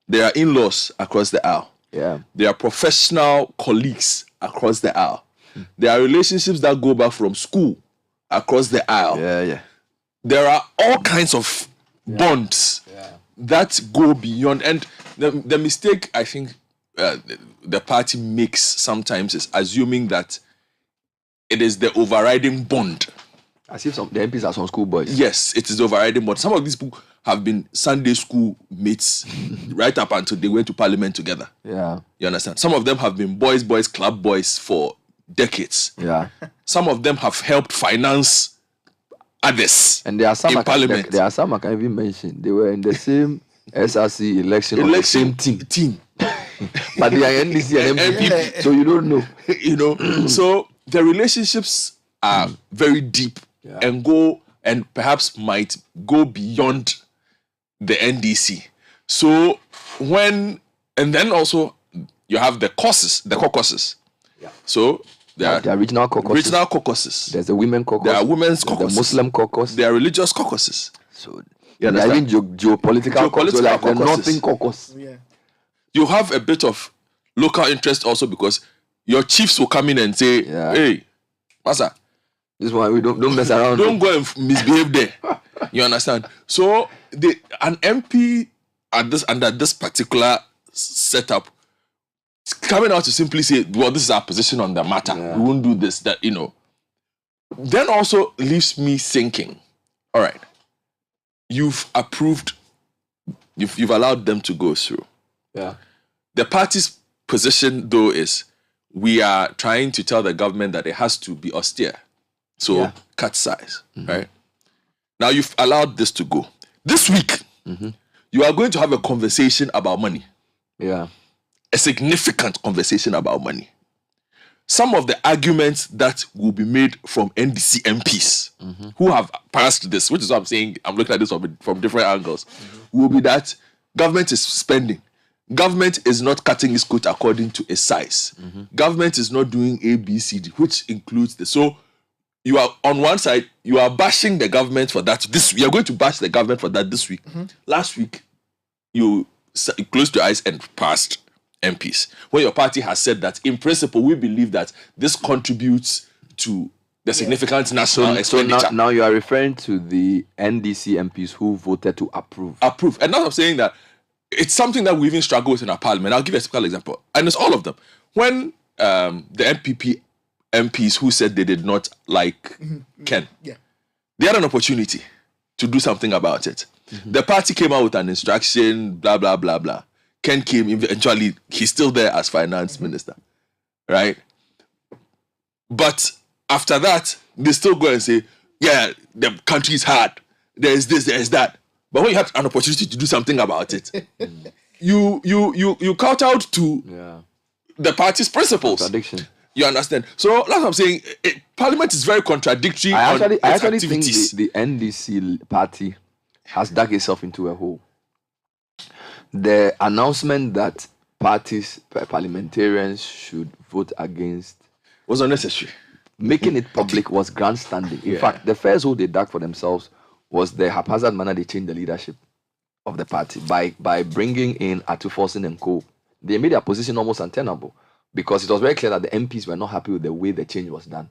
Speaker 8: There are in-laws across the aisle.
Speaker 1: Yeah.
Speaker 8: There are professional colleagues across the aisle. There are relationships that go back from school across the aisle. There are all kinds of bonds that go beyond. And the mistake I think the party makes sometimes is assuming that it is the overriding bond.
Speaker 1: As if the MPs are some schoolboys.
Speaker 8: Yes, it is the overriding bond. Some of these people have been Sunday school mates right up until they went to parliament together.
Speaker 1: Yeah.
Speaker 8: You understand? Some of them have been boys, club boys for decades.
Speaker 1: Yeah.
Speaker 8: Some of them have helped finance others.
Speaker 1: And there are some
Speaker 8: in parliament.
Speaker 1: There are some I can even mention. They were in the same SRC election on the same team. But they are NDC and MPP, so you don't know.
Speaker 8: You know, so the relationships are very deep and go and perhaps might go beyond the NDC. So and then also you have the caucuses. Yeah. So there are
Speaker 1: regional
Speaker 8: caucuses.
Speaker 1: There's a women caucus.
Speaker 8: There are women's caucuses.
Speaker 1: The Muslim caucus.
Speaker 8: There are religious caucuses.
Speaker 1: So there are even geopolitical caucus. So like the Northern caucus.
Speaker 8: Yeah. You have a bit of local interest also because your chiefs will come in and say, hey, Master,
Speaker 1: this one we don't mess around.
Speaker 8: Don't go and misbehave there. You understand? So an MP under this particular setup coming out to simply say, well, this is our position on the matter. We won't do this, that, then also leaves me thinking, all right, you've approved, you've allowed them to go through.
Speaker 1: Yeah.
Speaker 8: The party's position, though, is we are trying to tell the government that it has to be austere. So cut size, right? Now you've allowed this to go. This week, you are going to have a conversation about money.
Speaker 1: Yeah.
Speaker 8: A significant conversation about money. Some of the arguments that will be made from NDC MPs who have passed this, which is what I'm saying, I'm looking at this from different angles, will be that government is spending. Government is not cutting its coat according to its size. Government is not doing A, B, C, D, which includes this. So you are on one side, you are bashing the government for that. You are going to bash the government for that this week. Last week, you closed your eyes and passed MPs. When your party has said that, in principle, we believe that this contributes to the significant national expenditure.
Speaker 1: So now you are referring to the NDC MPs who voted to approve.
Speaker 8: And now I'm saying that it's something that we even struggle with in our parliament. I'll give you a typical example. And it's all of them. When the MPP MPs who said they did not like Ken, they had an opportunity to do something about it. The party came out with an instruction, blah, blah, blah, blah. Ken came, eventually, he's still there as finance minister, right? But after that, they still go and say, yeah, the country is hard. There's this, there's that. But when you have an opportunity to do something about it, you cut out to the party's principles.
Speaker 1: Contradiction.
Speaker 8: You understand? So that's what I'm saying. Parliament is very contradictory.
Speaker 1: I actually think the NDC party has dug itself into a hole. The announcement that parliamentarians should vote against
Speaker 8: was unnecessary.
Speaker 1: Making it public was grandstanding. In fact, the first hole they dug for themselves was the haphazard manner they changed the leadership of the party by bringing in Atuforsen and co. They made their position almost untenable because it was very clear that the MPs were not happy with the way the change was done.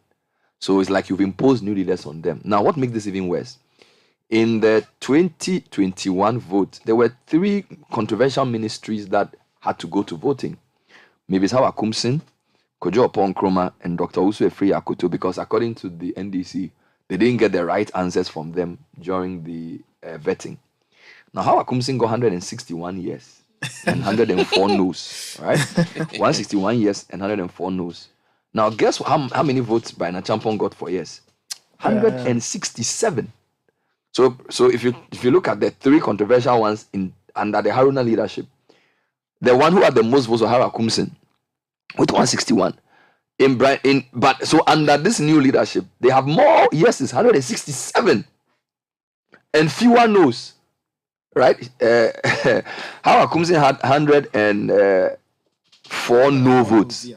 Speaker 1: So it's like you've imposed new leaders on them. Now, what makes this even worse? In the 2021 vote, there were 3 controversial ministries that had to go to voting. Maybe it's Hawa Kumsin, Kojo Opon Kroma, and Dr. Usu Efri Akoto, because according to the NDC, they didn't get the right answers from them during the vetting. Now, Hawa Kumsin got 161 yes and 104 no's, right? 161 yes and 104 no's. Now, guess how many votes Brian Champon got for yes? 167. So if you look at the 3 controversial ones under the Haruna leadership, the one who had the most votes was Hawa Kumsin with 161. But so under this new leadership, they have more yeses, 167, and fewer no's. Right? How Akumsin had 104 no votes.
Speaker 7: Yeah.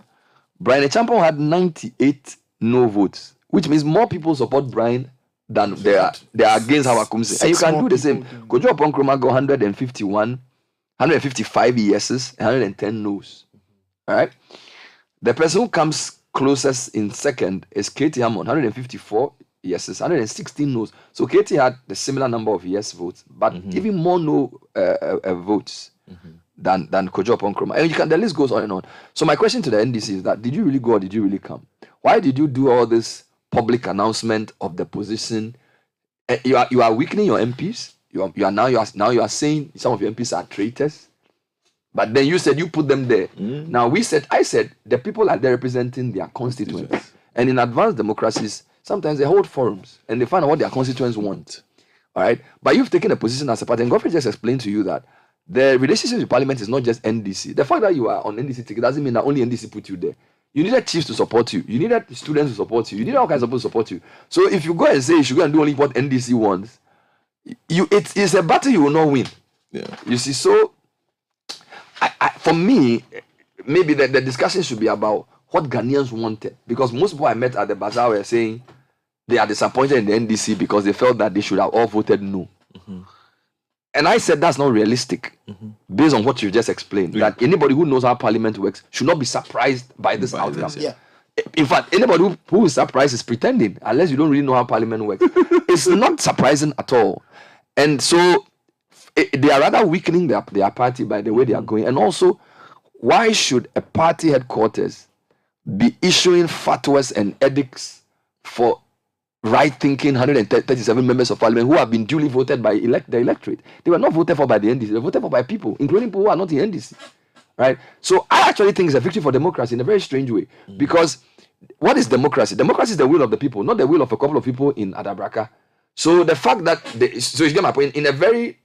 Speaker 1: Brian Echampong had 98 no votes, which means more people support Brian than they are against How Akumsin. And you can do the same. Kojo Nkrumah got 155 yeses, 110 no's. All right. The person who comes closest in second is Katie Hammond, 154 yeses, 116 no's. So Katie had the similar number of yes votes, but even more no votes than Kojo Nkrumah. And the list goes on and on. So my question to the NDC is that, did you really go or did you really come? Why did you do all this public announcement of the position? You are weakening your MPs. You are saying some of your MPs are traitors. But then you said you put them there. Now I said the people are there representing their constituents. And in advanced democracies, sometimes they hold forums and they find out what their constituents want. All right. But you've taken a position as a party, and Godfrey just explained to you that the relationship with Parliament is not just NDC. The fact that you are on NDC ticket doesn't mean that only NDC put you there. You needed chiefs to support you. You needed students to support you. You needed all kinds of people to support you. So if you go and say you should go and do only what NDC wants, it's a battle you will not win.
Speaker 8: Yeah.
Speaker 1: You see, so for me, maybe the discussion should be about what Ghanaians wanted. Because most people I met at the bazaar were saying they are disappointed in the NDC because they felt that they should have all voted no. And I said that's not realistic, based on what you just explained. That anybody who knows how Parliament works should not be surprised by this outcome.
Speaker 7: Yeah.
Speaker 1: In fact, anybody who is surprised is pretending, unless you don't really know how Parliament works. It's not surprising at all. And so they are rather weakening their party by the way they are going. And also, why should a party headquarters be issuing fatwas and edicts for right-thinking 137 members of Parliament who have been duly voted by the electorate? They were not voted for by the NDC. They were voted for by people, including people who are not in NDC. Right? So I actually think it's a victory for democracy in a very strange way. Because what is democracy? Democracy is the will of the people, not the will of a couple of people in Adabraka. So the fact that, so you get my point, in a very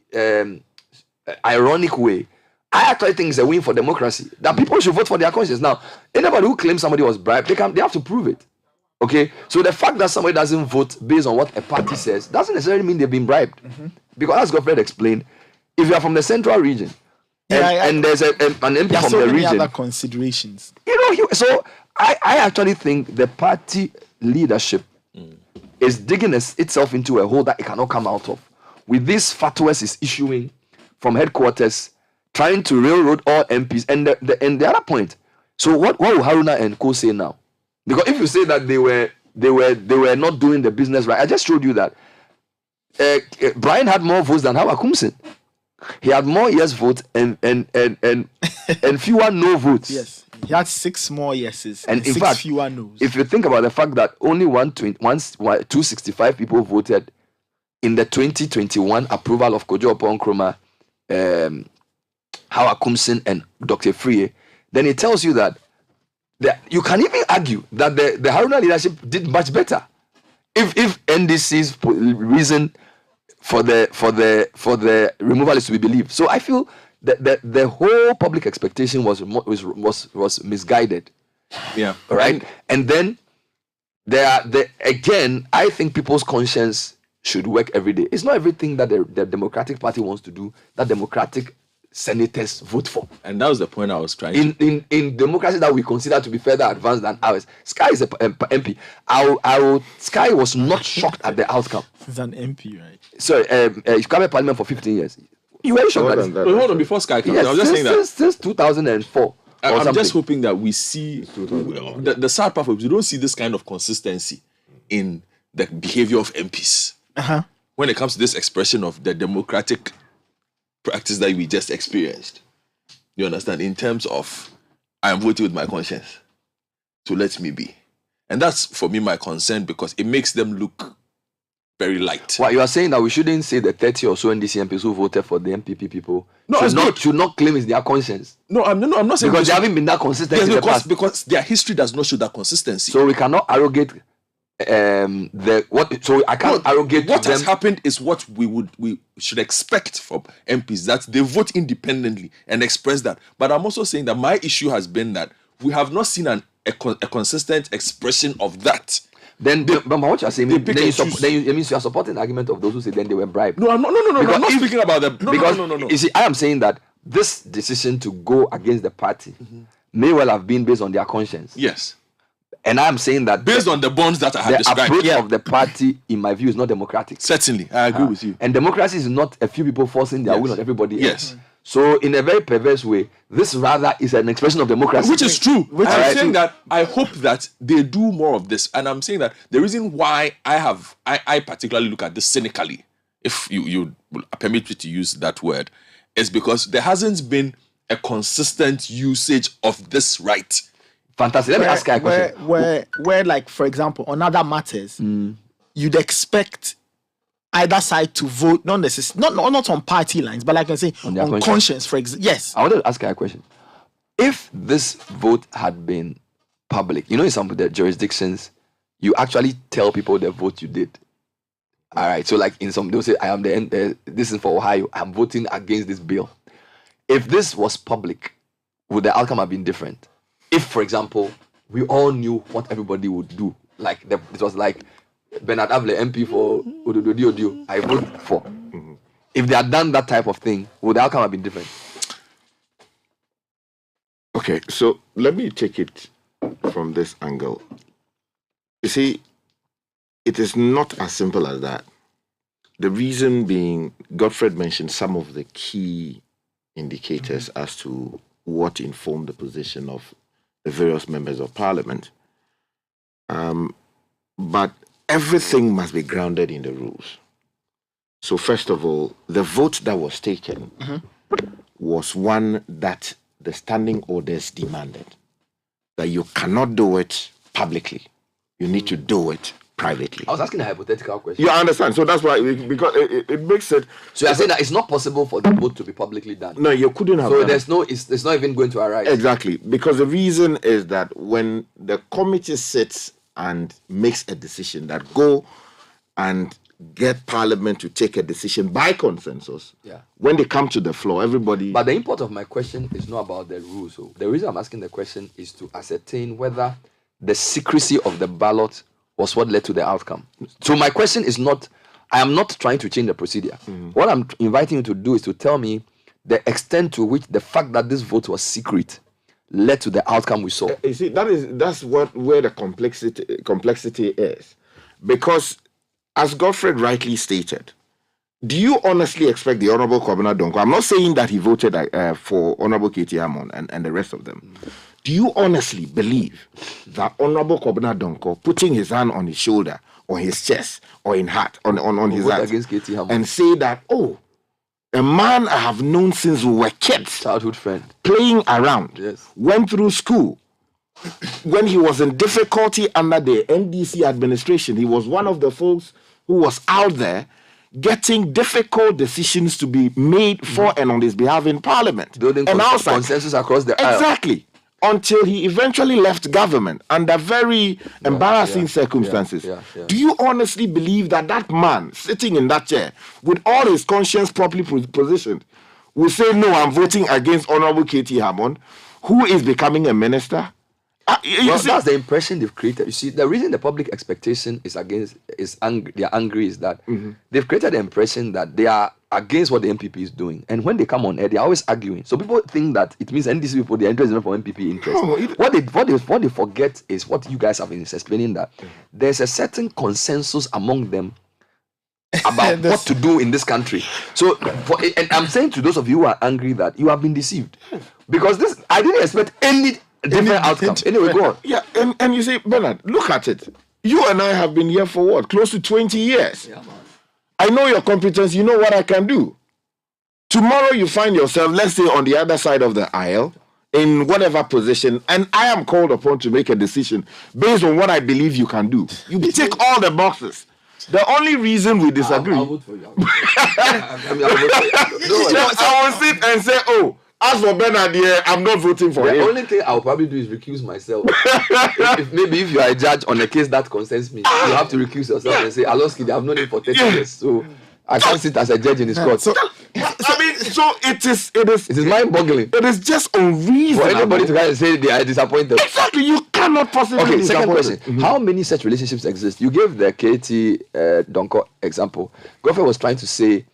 Speaker 1: ironic way, I actually think it's a win for democracy. That people should vote for their conscience. Now, anybody who claims somebody was bribed, they have to prove it. Okay? So the fact that somebody doesn't vote based on what a party says doesn't necessarily mean they've been bribed. Because as Godfrey explained, if you are from the central region, and there's an MP from the region,
Speaker 7: other considerations.
Speaker 1: So I actually think the party leadership is digging itself into a hole that it cannot come out of. With these fatwas is issuing from headquarters, trying to railroad all MPs. And the other point, so what will Haruna and Co say now? Because if you say that they were not doing the business right, I just showed you that Brian had more votes than How Akumsin. He had more yes votes and fewer no votes.
Speaker 7: Yes, he had 6 more yeses
Speaker 1: and in
Speaker 7: 6
Speaker 1: fact,
Speaker 7: fewer no's.
Speaker 1: If you think about the fact that only 265 people voted in the 2021 approval of Kojo Nkrumah, How Akumsin, and Dr. Free, then it tells you that you can even argue that the Haruna leadership did much better. If NDC's reason for the removal is to be believed. So I feel that the whole public expectation was misguided.
Speaker 8: Yeah.
Speaker 1: Right. And then again, I think people's conscience should work every day. It's not everything that the Democratic Party wants to do that Democratic senators vote for.
Speaker 8: And that was the point I was trying
Speaker 1: to. In democracy that we consider to be further advanced than ours, Sky is a MP. Sky was not shocked at the outcome.
Speaker 7: He's an MP, right?
Speaker 1: Sorry, he's come in Parliament for 15 years. You were shocked at
Speaker 8: that. Hold on, before Sky comes,
Speaker 1: yes,
Speaker 8: I was just saying that
Speaker 1: since 2004.
Speaker 8: I'm just hoping that we see the sad part of it, we don't see this kind of consistency in the behavior of MPs when it comes to this expression of the democratic practice that we just experienced. You understand? In terms of, I am voting with my conscience, so let me be. And that's, for me, my concern, because it makes them look very light.
Speaker 1: Well, you are saying that we shouldn't say the 30 or so NDC MPs who voted for the MPP people should not claim it's their conscience.
Speaker 8: No, I'm not saying
Speaker 1: because they haven't been that consistent in the past.
Speaker 8: Because their history does not show that consistency.
Speaker 1: So we cannot arrogate arrogate
Speaker 8: what has happened is what we should expect from MPs, that they vote independently and express that. But I'm also saying that my issue has been that we have not seen an a consistent expression of that.
Speaker 1: Then, but what you are saying, then you means you are supporting the argument of those who say then they were bribed.
Speaker 8: No, I'm not. No. I'm not speaking about them. No.
Speaker 1: You see, I am saying that this decision to go against the party may well have been based on their conscience.
Speaker 8: Yes.
Speaker 1: And I am saying that
Speaker 8: based on the bonds that I have described,
Speaker 1: the approach of the party, in my view, is not democratic.
Speaker 8: Certainly, I agree with you.
Speaker 1: And democracy is not a few people forcing their will on everybody else.
Speaker 8: Yes.
Speaker 1: So, in a very perverse way, this rather is an expression of democracy.
Speaker 8: Which is true. I'm saying that I hope that they do more of this. And I'm saying that the reason why I particularly look at this cynically, if you permit me to use that word, is because there hasn't been a consistent usage of this right.
Speaker 1: Fantastic. Let me ask you a question.
Speaker 7: Where, like, for example, on other matters, you'd expect either side to vote, not necessarily, not on party lines, but like I say, on conscience, for example. Yes.
Speaker 1: I wanted to ask you a question. If this vote had been public, in some of the jurisdictions, you actually tell people the vote you did. All right. So, like in some, they'll say, I am this is for Ohio. I'm voting against this bill. If this was public, would the outcome have been different? If, for example, we all knew what everybody would do, like it was like Bernard Avle, MP for Odio, I vote for. If they had done that type of thing, would the outcome have been different?
Speaker 15: Okay, so let me take it from this angle. You see, it is not as simple as that. The reason being, Godfred mentioned some of the key indicators as to what informed the position of the various members of parliament. But everything must be grounded in the rules. So first of all, the vote that was taken was one that the standing orders demanded. That you cannot do it publicly. You need to do it privately.
Speaker 1: I was asking a hypothetical question.
Speaker 15: You understand? So that's why, because it makes it...
Speaker 1: So you're saying that it's not possible for the vote to be publicly done?
Speaker 15: No, you couldn't have
Speaker 1: so
Speaker 15: done
Speaker 1: it's not even going to arise?
Speaker 15: Exactly. Because the reason is that when the committee sits and makes a decision that go and get Parliament to take a decision by consensus, when they come to the floor, everybody...
Speaker 1: But the import of my question is not about the rules. So the reason I'm asking the question is to ascertain whether the secrecy of the ballot was what led to the outcome. So my question is not, I am not trying to change the procedure. What I'm inviting you to do is to tell me the extent to which the fact that this vote was secret led to the outcome we saw.
Speaker 15: You see, that's where the complexity is. Because, as Godfred rightly stated, do you honestly expect the Honorable Kwabena Donko, I'm not saying that he voted for Honorable Katie Hammond and the rest of them, do you honestly believe that Honorable Kwabena Donko putting his hand on his shoulder, or his chest, or in heart, on his heart, and say that, oh, a man I have known since we were kids,
Speaker 1: childhood friend,
Speaker 15: playing around, went through school, when he was in difficulty under the NDC administration, he was one of the folks who was out there getting difficult decisions to be made for and on his behalf in Parliament.
Speaker 1: Building consensus across the aisle.
Speaker 15: Exactly. Until he eventually left government under very embarrassing circumstances. Do you honestly believe that that man sitting in that chair, with all his conscience properly positioned, will say, no, I'm voting against Honorable Katie Hammond, who is becoming a minister?
Speaker 1: That's the impression they've created. You see, the reason the public expectation is they're angry is that they've created the impression that they are against what the MPP is doing. And when they come on air, they're always arguing. So people think that it means NDC people, they're interested in for MPP interest. What they forget is what you guys have been explaining, that there's a certain consensus among them about what to do in this country. So, and I'm saying to those of you who are angry that you have been deceived. Because I didn't expect any different outcome. Anyway, go on.
Speaker 15: Yeah, and you say, Bernard, look at it. You and I have been here for what? Close to 20 years. Yeah, I know your competence. You know what I can do. Tomorrow you find yourself, let's say, on the other side of the aisle, in whatever position, and I am called upon to make a decision based on what I believe you can do. You tick all the boxes. The only reason we disagree... I'll vote for you. I will sit and say, oh, as for Bernard, I'm not voting for him.
Speaker 1: The only thing I'll probably do is recuse myself. if you are a judge on a case that concerns me, you have to recuse yourself and say, Aloski, I've known him for 30 years, so I can't sit as a judge in his court.
Speaker 15: So it is
Speaker 1: mind-boggling.
Speaker 15: It is just unreasonable
Speaker 1: for anybody to kind of say they are disappointed.
Speaker 15: Exactly, you cannot
Speaker 5: cannot possibly.
Speaker 1: Okay,
Speaker 5: be
Speaker 1: second question.
Speaker 5: supported.
Speaker 1: How many such relationships exist? You gave the KT Donko example. Godfrey was trying to say,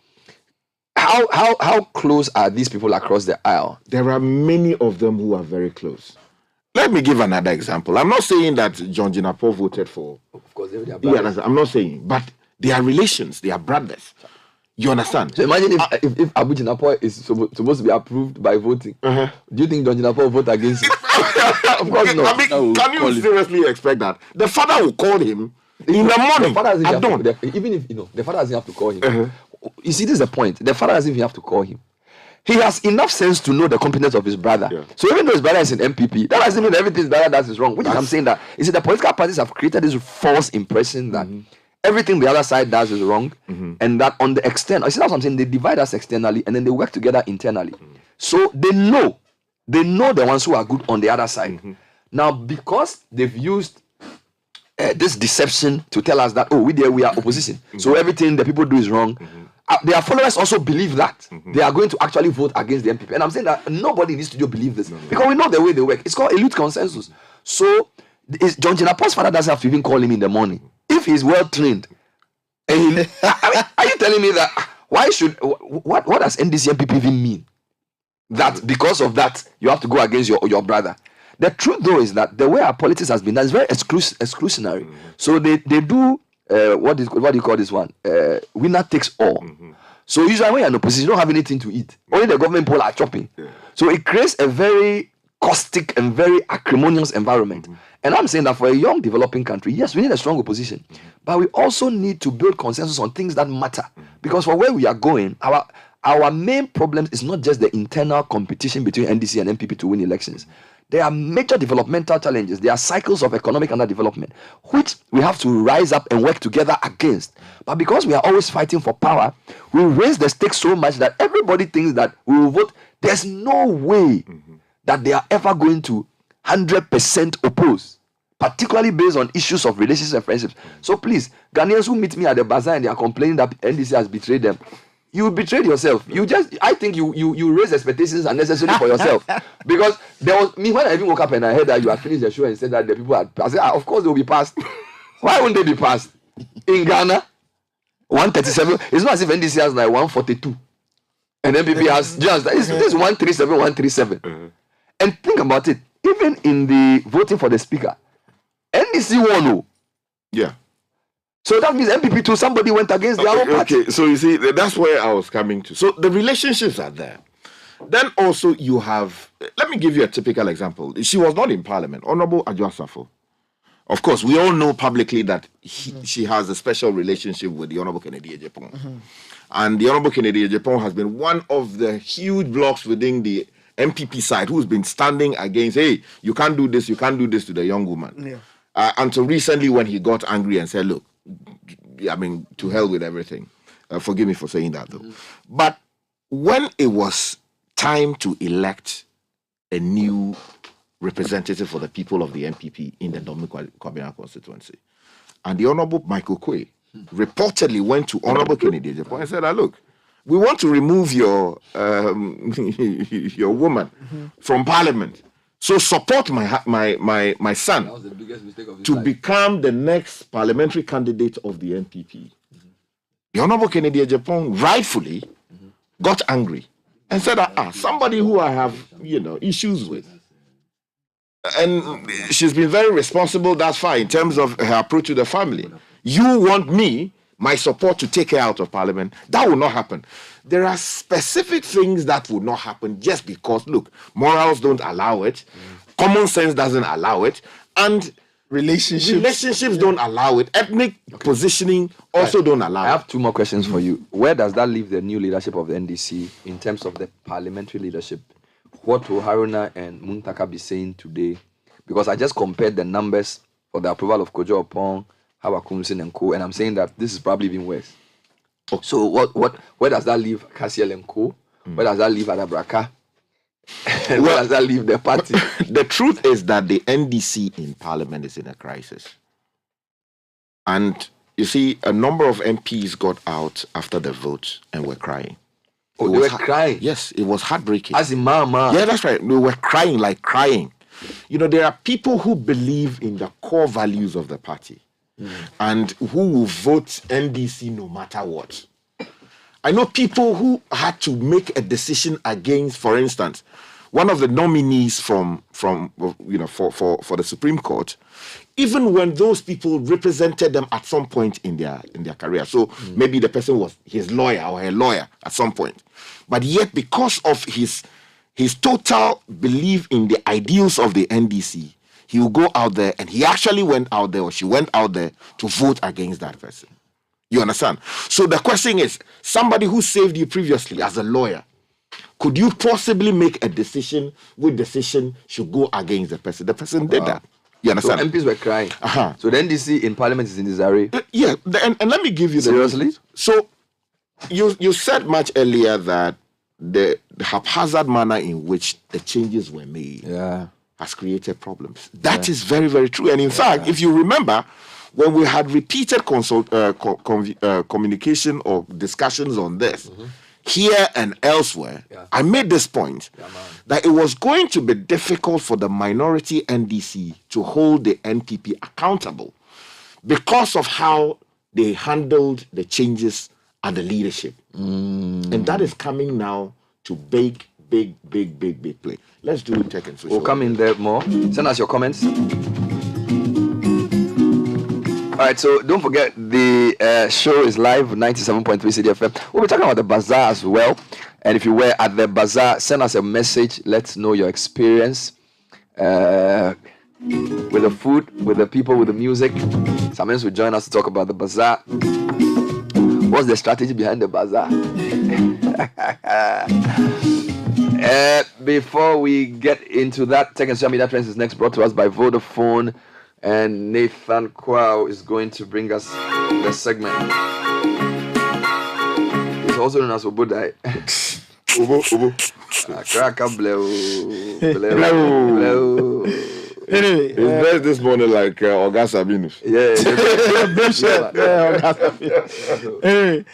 Speaker 1: how close are these people across the aisle?
Speaker 5: There are many of them who are very close. Let me give another example. I'm not saying that John Jinapor voted for.
Speaker 1: Of course, they are
Speaker 5: Yeah,
Speaker 1: brothers.
Speaker 5: I'm not saying, but they are relations. They are brothers. You understand?
Speaker 1: So imagine if Abu Jinapor is supposed to be approved by voting. Do you think John Jinapor will vote against him? Of course not.
Speaker 5: I mean, can you seriously expect that? The father will call him in the morning.
Speaker 1: The father doesn't
Speaker 5: at
Speaker 1: have
Speaker 5: dawn.
Speaker 1: to, even if the father doesn't have to call him. You see, this is the point. The father doesn't even have to call him. He has enough sense to know the competence of his brother. So even though his brother is in MPP, that doesn't mean everything his brother does is wrong. Which is I'm saying that you see, the political parties have created this false impression that everything the other side does is wrong, and that on the extent, you see, that's what I'm saying. They divide us externally and then they work together internally. So they know the ones who are good on the other side. Now, because they've used this deception to tell us that we are opposition, so everything the people do is wrong. Their followers also believe that they are going to actually vote against the MPP, and I'm saying that nobody in this studio believe this because we know the way they work. It's called elite consensus. So John Jinapor's father doesn't have to even call him in the morning if he's well trained. Are you telling me that? Why should what does NDC MPP even mean? That because of that you have to go against your brother. The truth though is that the way our politics has been done is very exclusionary. So they do what do you call this one? Winner takes all. So usually when you're in opposition, you don't have anything to eat. Only the government people are chopping. So it creates a very caustic and very acrimonious environment. And I'm saying that for a young developing country, yes, we need a strong opposition, but we also need to build consensus on things that matter. Because for where we are going, our main problem is not just the internal competition between NDC and MPP to win elections. There are major developmental challenges. There are cycles of economic underdevelopment, which we have to rise up and work together against. But because we are always fighting for power, we raise the stakes so much that everybody thinks that we will vote. There's no way that they are ever going to 100% oppose, particularly based on issues of relationships and friendships. So please, Ghanaians who meet me at the bazaar and they are complaining that NDC has betrayed them, you betrayed yourself. I think you raise expectations unnecessarily for yourself. Because there was me when I even woke up and I heard that you had finished the show and said that the people had passed. I said, of course they will be passed. Why wouldn't they be passed? In Ghana, 137. It's not as if NDC has like 142. And MPP has just this is 137, 137. And think about it. Even in the voting for the speaker, NDC won.
Speaker 5: Yeah.
Speaker 1: So that means MPP too, somebody went against their own party.
Speaker 5: Okay, so you see, that's where I was coming to. So the relationships are there. Then also you have, let me give you a typical example. She was not in parliament, Honorable Adjo Asafo. Of course, we all know publicly that she has a special relationship with the Honorable Kennedy Ejepong. And the Honorable Kennedy Ejepong has been one of the huge blocks within the MPP side who's been standing against, hey, you can't do this to the young woman. Until recently when he got angry and said, look, I mean, to hell with everything. Forgive me for saying that, though. But when it was time to elect a new representative for the people of the MPP in the Dominica constituency, and the Honorable Michael Quay reportedly went to Honorable Kennedy Ejepong and said, look, we want to remove your woman from Parliament. So support my son to become the next parliamentary candidate of the NPP. The Honorable Kennedy Ejepong rightfully got angry and said, somebody who I have, issues with. And she's been very responsible thus far in terms of her approach to the family. You want me, my support, to take her out of Parliament? That will not happen. There are specific things that will not happen just because, look, morals don't allow it, common sense doesn't allow it, and relationships don't allow it. Ethnic positioning also don't allow it.
Speaker 1: I have two more questions for you. Where does that leave the new leadership of the NDC in terms of the parliamentary leadership? What will Haruna and Muntaka be saying today? Because I just compared the numbers for the approval of Kojo Opong, Hawa Kumsin and Co. And I'm saying that this is probably even worse. So where does that leave Cassiel and Co? Where does that leave Adabraka? And where does that leave the party?
Speaker 5: The truth is that the NDC in Parliament is in a crisis. And you see, a number of MPs got out after the vote and were crying.
Speaker 1: Oh, they were crying?
Speaker 5: Yes, it was heartbreaking.
Speaker 1: As in mama.
Speaker 5: Yeah, that's right. They were crying. there are people who believe in the core values of the party and who will vote NDC no matter what. I know people who had to make a decision against, for instance, one of the nominees from for the Supreme Court, even when those people represented them at some point in their career. So maybe the person was his lawyer or her lawyer at some point. But yet, because of his total belief in the ideals of the NDC, he will go out there, and he actually went out there, or she went out there to vote against that person. You understand? So the question is, somebody who saved you previously as a lawyer, could you possibly make a decision which decision should go against the person? The person did that. You understand?
Speaker 1: So MPs were crying. So the NDC in Parliament is in disarray.
Speaker 5: And let me give you
Speaker 1: seriously.
Speaker 5: So you said much earlier that the haphazard manner in which the changes were made has created problems. That is very, very true. And in fact, if you remember, when we had repeated communication or discussions on this, here and elsewhere, I made this point that it was going to be difficult for the minority NDC to hold the NPP accountable because of how they handled the changes at the leadership. And that is coming now to big play. Let's do tech and social.
Speaker 1: We'll come in there more. Send us your comments. All right, so don't forget the show is live, 97.3 Citi FM. We'll be talking about the bazaar as well. And if you were at the bazaar, send us a message. Let's know your experience with the food, with the people, with the music. Sometimes will join us to talk about the bazaar. What's the strategy behind the bazaar? Before we get into that, Tech and Social Media Trends is next, brought to us by Vodafone. And Nathan Kwao is going to bring us the segment. He's also known as Obodai. Obo.
Speaker 5: Anyway, his best this morning like Oga Sabinus.
Speaker 7: Anyway,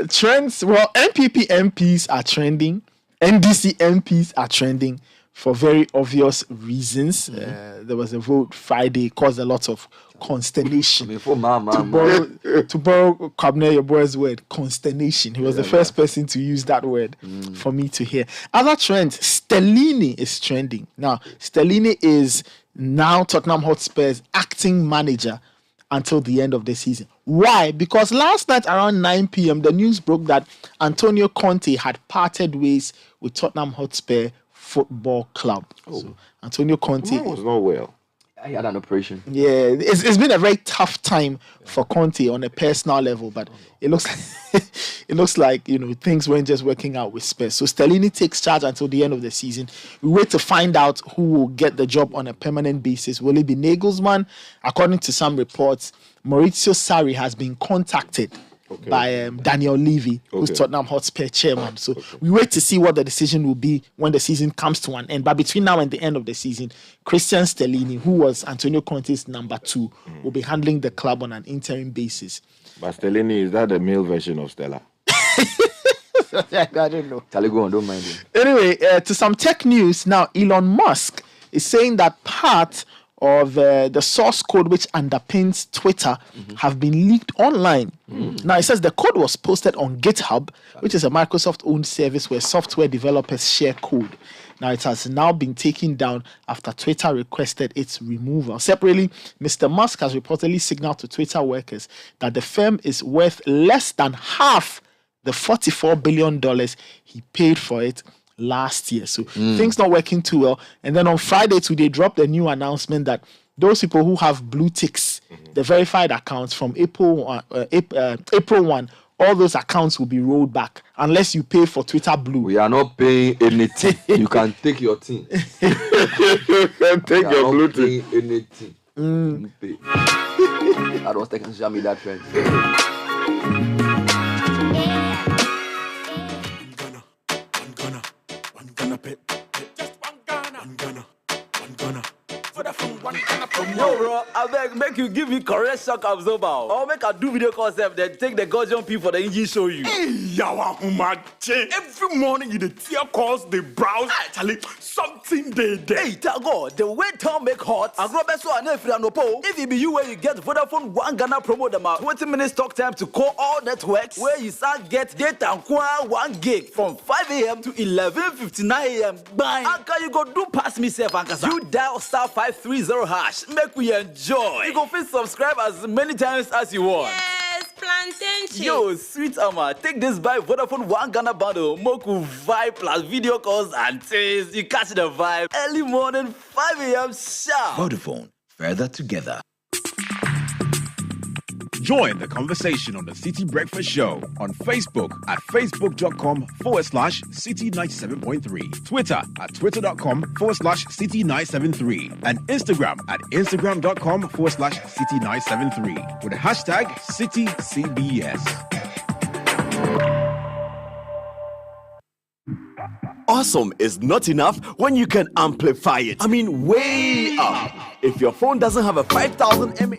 Speaker 7: trends. Well, MPP MPs are trending. NDC MPs are trending for very obvious reasons. There was a vote Friday, caused a lot of consternation. To borrow Kabne, your boy's word, consternation. He was the first person to use that word for me to hear. Other trends, Stellini is trending. Now, Stellini is now Tottenham Hotspur's acting manager until the end of the season. Why? Because last night around 9 p.m, the news broke that Antonio Conte had parted ways with Tottenham Hotspur Football Club. So Antonio Conte
Speaker 5: was not well.
Speaker 1: He had an operation.
Speaker 7: Yeah, it's been a very tough time for Conte on a personal level, but it looks like things weren't just working out with Spurs. So Stellini takes charge until the end of the season. We wait to find out who will get the job on a permanent basis. Will it be Nagelsmann? According to some reports, Maurizio Sarri has been contacted by Daniel Levy, who's Tottenham Hotspur chairman. So we wait to see what the decision will be when the season comes to an end. But between now and the end of the season, Christian Stellini, who was Antonio Conte's number 2, will be handling the club on an interim basis.
Speaker 5: But Stellini, is that the male version of Stella?
Speaker 7: I don't know.
Speaker 1: Go on, don't mind him.
Speaker 7: Anyway, to some tech news now, Elon Musk is saying that part of the source code which underpins Twitter have been leaked online. Now, it says the code was posted on GitHub, which is a Microsoft-owned service where software developers share code. Now, it has now been taken down after Twitter requested its removal. Separately, Mr. Musk has reportedly signaled to Twitter workers that the firm is worth less than half the $44 billion he paid for it last year. So things not working too well. And then on Friday too, they dropped a new announcement that those people who have blue ticks, the verified accounts from April 1, all those accounts will be rolled back unless you pay for Twitter Blue.
Speaker 1: We are not paying anything. You can take your thing.
Speaker 5: You can take your blue tick.
Speaker 1: Anything. Pay. That was taking social media trends.
Speaker 9: Yo, bro, I beg beg, make you give me correct shock absorber. Or make I do video concept, then take the Gaussian P for the engine show you.
Speaker 18: Hey, yawa humache. Every morning you the tear calls, they browse. Actually, something they there.
Speaker 9: Hey, Tago, the way town make hot. I grow best one if it be you where you get Vodafone 1 Ghana promo them out. 20 minutes talk time to call all networks. Where you start get data and 1 gig from 5 a.m. to 11:59 a.m. Bye. Anka you go do pass me safe, Ankasa. You dial star 530 hash. Make we enjoy. You go fit subscribe as many times as you want.
Speaker 10: Yes, plantain chips.
Speaker 9: Yo, sweet Ama, take this by Vodafone 1 Ghana bundle. Moku vibe plus video calls and taste. You catch the vibe. Early morning, 5 a.m. sharp.
Speaker 11: Vodafone, further together.
Speaker 4: Join the conversation on the Citi Breakfast Show on Facebook at facebook.com/Citi97.3, Twitter at twitter.com/Citi973, and Instagram at instagram.com/Citi973 with the hashtag CitiCBS.
Speaker 14: Awesome is not enough when you can amplify it. I mean, way up. If your phone doesn't have a 5,000 mAh.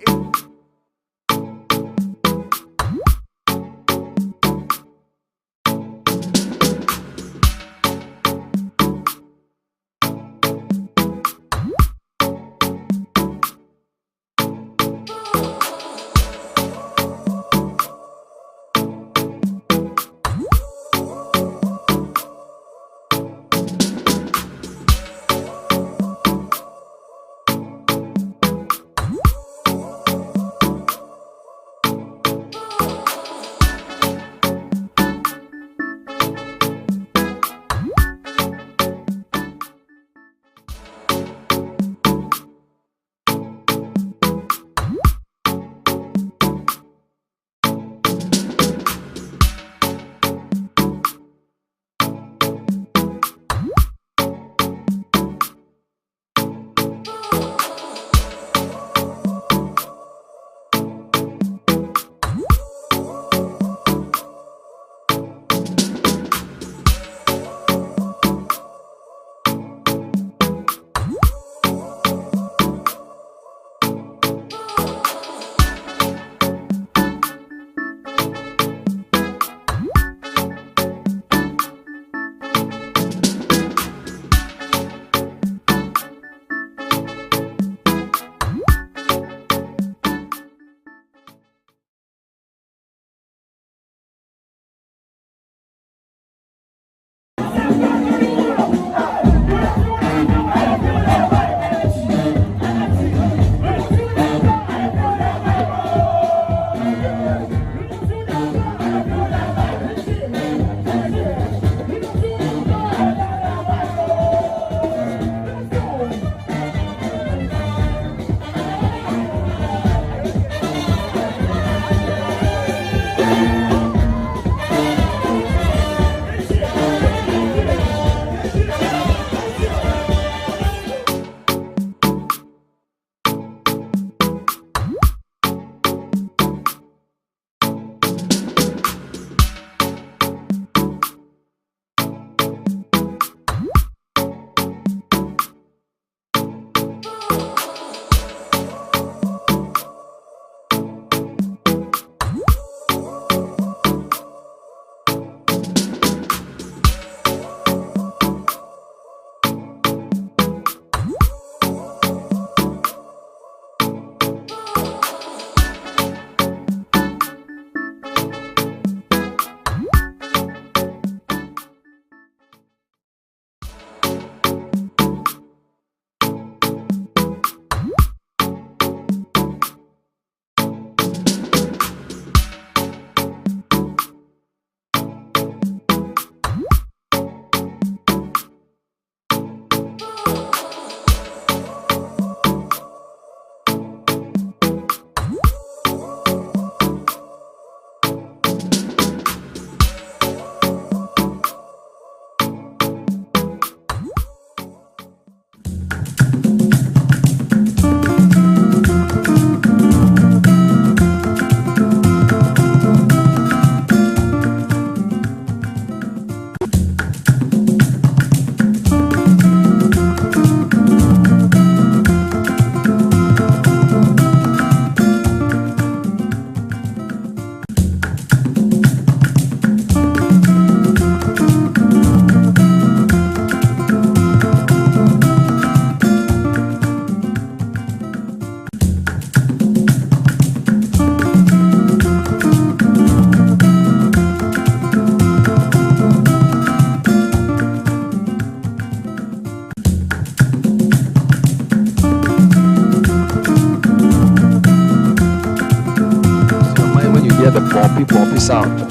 Speaker 1: hear the poppy sound.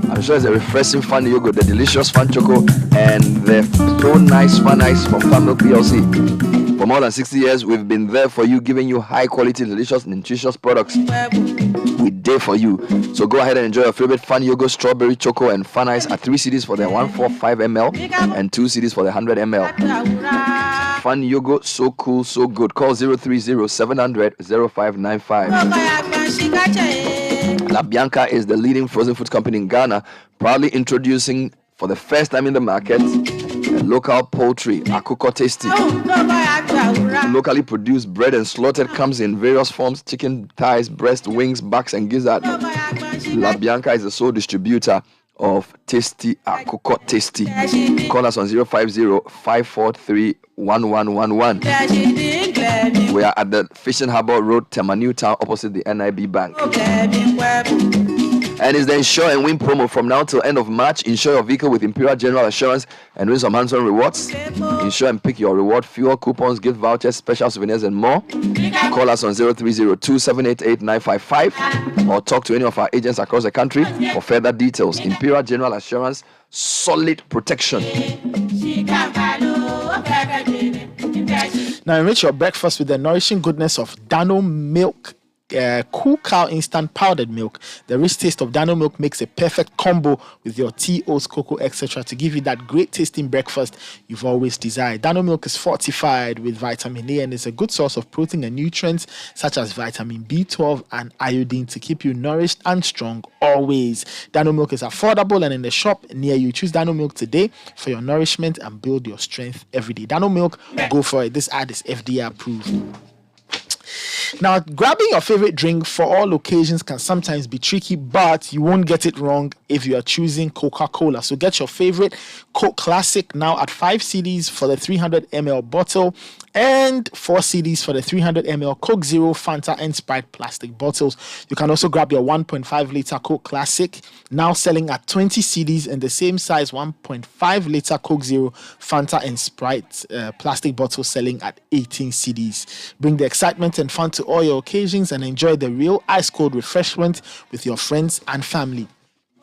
Speaker 1: I'm sure it's a refreshing Fun Yogo, the delicious Fun Choco, and the so nice Fun Ice from Farm Milk PLC. For more than 60 years, we've been there for you, giving you high quality, delicious, nutritious products. We're there for you. So go ahead and enjoy your favorite Fun Yogo, Strawberry Choco, and Fun Ice at 3 CDs for the 145 ml and 2 CDs for the 100 ml. Fun Yogo, so cool, so good. Call 030-700-0595. La Bianca is the leading frozen food company in Ghana, proudly introducing for the first time in the market a local poultry, Akoko Tasty. Locally produced bread and slaughtered comes in various forms: chicken thighs, breast, wings, backs, and gizzard. La Bianca is the sole distributor of Tasty Akoko Tasty. Call us on 050-543-1111. We are at the Fishing Harbour Road, Temanu Town, opposite the NIB Bank. And it's the Insure and Win promo from now till end of March. Insure your vehicle with Imperial General Assurance and win some hands-on rewards. Insure and pick your reward: fuel, coupons, gift vouchers, special souvenirs, and more. Call us on 030-2788-955 or talk to any of our agents across the country for further details. Imperial General Assurance, solid protection.
Speaker 7: Now enrich your breakfast with the nourishing goodness of Dano Milk. Cool Cow Instant Powdered Milk. The rich taste of Dano Milk makes a perfect combo with your tea, oats, cocoa, etc. to give you that great tasting breakfast you've always desired. Dano Milk is fortified with vitamin A and is a good source of protein and nutrients such as vitamin B12 and iodine to keep you nourished and strong always. Dano Milk is affordable and in the shop near you. Choose Dano Milk today for your nourishment and build your strength every day. Dano Milk, go for it. This ad is FDA approved. Now, grabbing your favorite drink for all occasions can sometimes be tricky, but you won't get it wrong if you are choosing Coca-Cola. So get your favorite Coke Classic now at 5 CDs for the 300 ml bottle and 4 CDs for the 300 ml Coke Zero, Fanta, and Sprite plastic bottles. You can also grab your 1.5 liter Coke Classic, now selling at 20 CDs, in the same size 1.5 liter Coke Zero, Fanta, and Sprite plastic bottles selling at 18 CDs. Bring the excitement and fun to all your occasions and enjoy the real ice cold refreshment with your friends and family.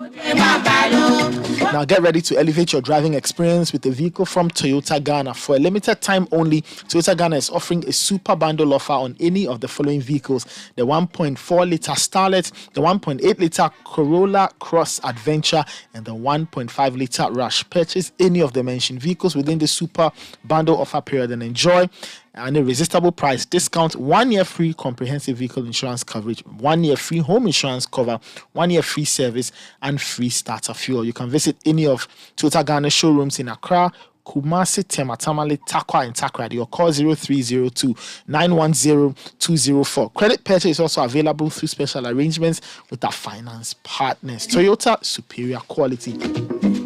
Speaker 7: Now get ready to elevate your driving experience with a vehicle from Toyota Ghana. For a limited time only, Toyota Ghana is offering a super bundle offer on any of the following vehicles: the 1.4 liter Starlet, the 1.8 liter Corolla Cross Adventure, and the 1.5 liter Rush. Purchase any of the mentioned vehicles within the super bundle offer period and enjoy an irresistible price discount, 1 year free comprehensive vehicle insurance coverage, 1 year free home insurance cover, 1 year free service, and free starter fuel. You can visit any of Toyota Ghana showrooms in Accra, Kumasi, Tematamale, Takwa, and Takrady, or call 0302-910-204. Credit purchase is also available through special arrangements with our finance partners. Toyota, superior quality.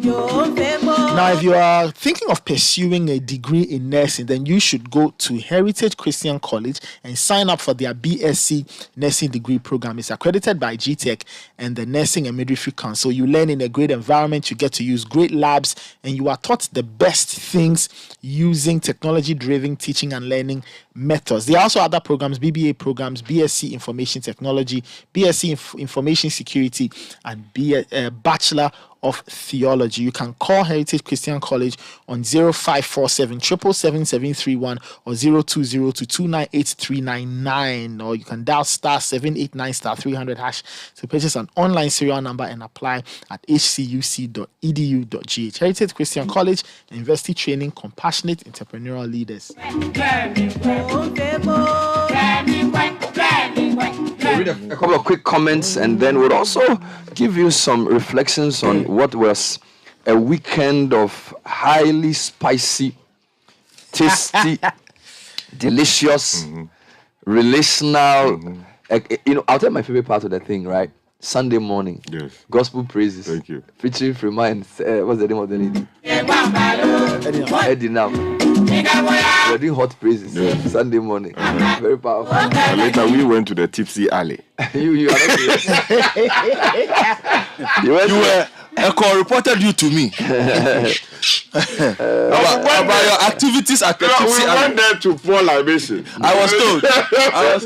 Speaker 7: Now, if you are thinking of pursuing a degree in nursing, then you should go to Heritage Christian College and sign up for their BSc Nursing Degree Program. It's accredited by GTech and the Nursing and Midwifery Council. You learn in a great environment, you get to use great labs, and you are taught the best things using technology-driven teaching and learning methods. There are also other programs, BBA programs, BSc Information Technology, BSc Information Security, and Bachelor of Theology. You can call Heritage Christian College on 0547 777 or 0202298399, or you can dial *789*300# to purchase an online serial number and apply at hcuc.edu.gh. Heritage Christian College, university training compassionate entrepreneurial leaders.
Speaker 1: We'll read a couple of quick comments and then we'll also give you some reflections on what was a weekend of highly spicy, tasty, delicious, relational. I'll tell you my favorite part of the thing, right? Sunday morning.
Speaker 5: Yes.
Speaker 1: Gospel praises.
Speaker 5: Thank you.
Speaker 1: Featuring Frima and what's the name of the lady? Eddie now. We're doing hot praises. Yes. Sunday morning. Very powerful.
Speaker 5: And later we went to the Tipsy Alley.
Speaker 1: you are not
Speaker 12: you were Echo reported you to me.
Speaker 8: About your activities at the
Speaker 5: we went there to pour libation.
Speaker 8: I was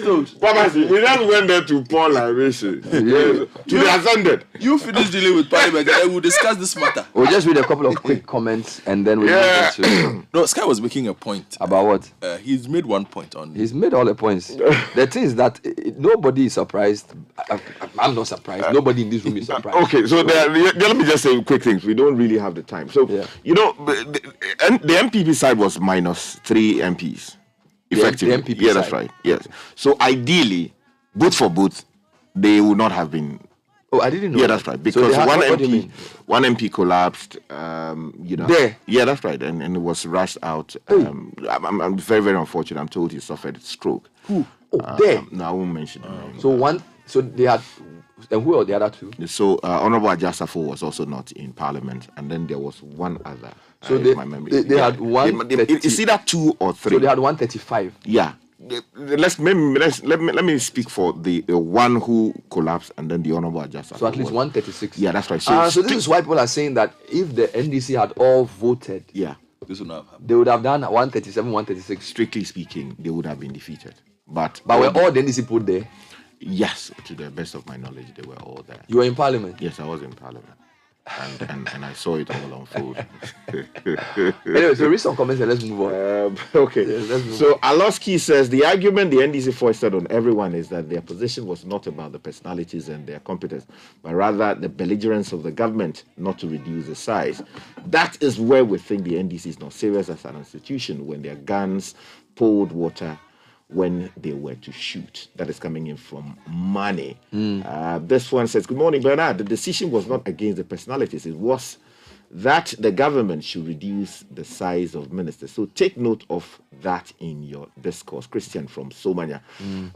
Speaker 8: told.
Speaker 5: Papa, we just went there to pour libation. To be ascended.
Speaker 8: You finish dealing with Parliament and then we'll discuss this matter.
Speaker 1: We'll just read a couple of quick comments and then we'll move on to...
Speaker 8: No, Sky was making a point.
Speaker 1: About what?
Speaker 8: He's made one point on...
Speaker 1: He's made all the points. The thing is that nobody is surprised. I'm not surprised. Nobody in this room is surprised.
Speaker 5: Okay, so let me just say quick things. We don't really have the time. So, the MPP side was minus 3 MPs. Effectively.
Speaker 1: The MPP
Speaker 5: yeah,
Speaker 1: side.
Speaker 5: That's right. Yes. So ideally, both for both, they would not have been.
Speaker 1: Oh, I didn't know.
Speaker 5: Yeah, that's right. Because
Speaker 1: so
Speaker 5: one MP collapsed.
Speaker 1: There.
Speaker 5: Yeah, that's right, and it was rushed out. I'm very, very unfortunate. I'm told he suffered stroke.
Speaker 1: Who? Oh, there.
Speaker 5: No, I won't mention the name.
Speaker 1: So they had. And who are the other two?
Speaker 5: So Honorable Ajasafo was also not in Parliament, and then there was one other.
Speaker 1: So
Speaker 5: my memory.
Speaker 1: They had one.
Speaker 5: It's either 2 or 3.
Speaker 1: So they had 135.
Speaker 5: Yeah. Let me speak for the one who collapsed and then the Honorable Ajasafo.
Speaker 1: So at least 136.
Speaker 5: Yeah, that's right.
Speaker 1: So this is why people are saying that if the NDC had all voted,
Speaker 8: this would not have happened.
Speaker 1: They would have done 137, 136.
Speaker 5: Strictly speaking, they would have been defeated. But
Speaker 1: were all the NDC put there?
Speaker 5: Yes, to the best of my knowledge, they were all there.
Speaker 1: You were in Parliament?
Speaker 5: Yes, I was in Parliament. And I saw it all unfold.
Speaker 1: Anyway, so read some comments and let's move on.
Speaker 5: Okay.
Speaker 1: Yeah, let's move
Speaker 5: so Aloski says the argument the NDC foisted on everyone is that their position was not about the personalities and their competence, but rather the belligerence of the government not to reduce the size. That is where we think the NDC is not serious as an institution when their guns poured water when they were to shoot. That is coming in from money. This one says, good morning, Bernard. The decision was not against the personalities. It was that the government should reduce the size of ministers. So take note of that in your discourse. Christian from Somania.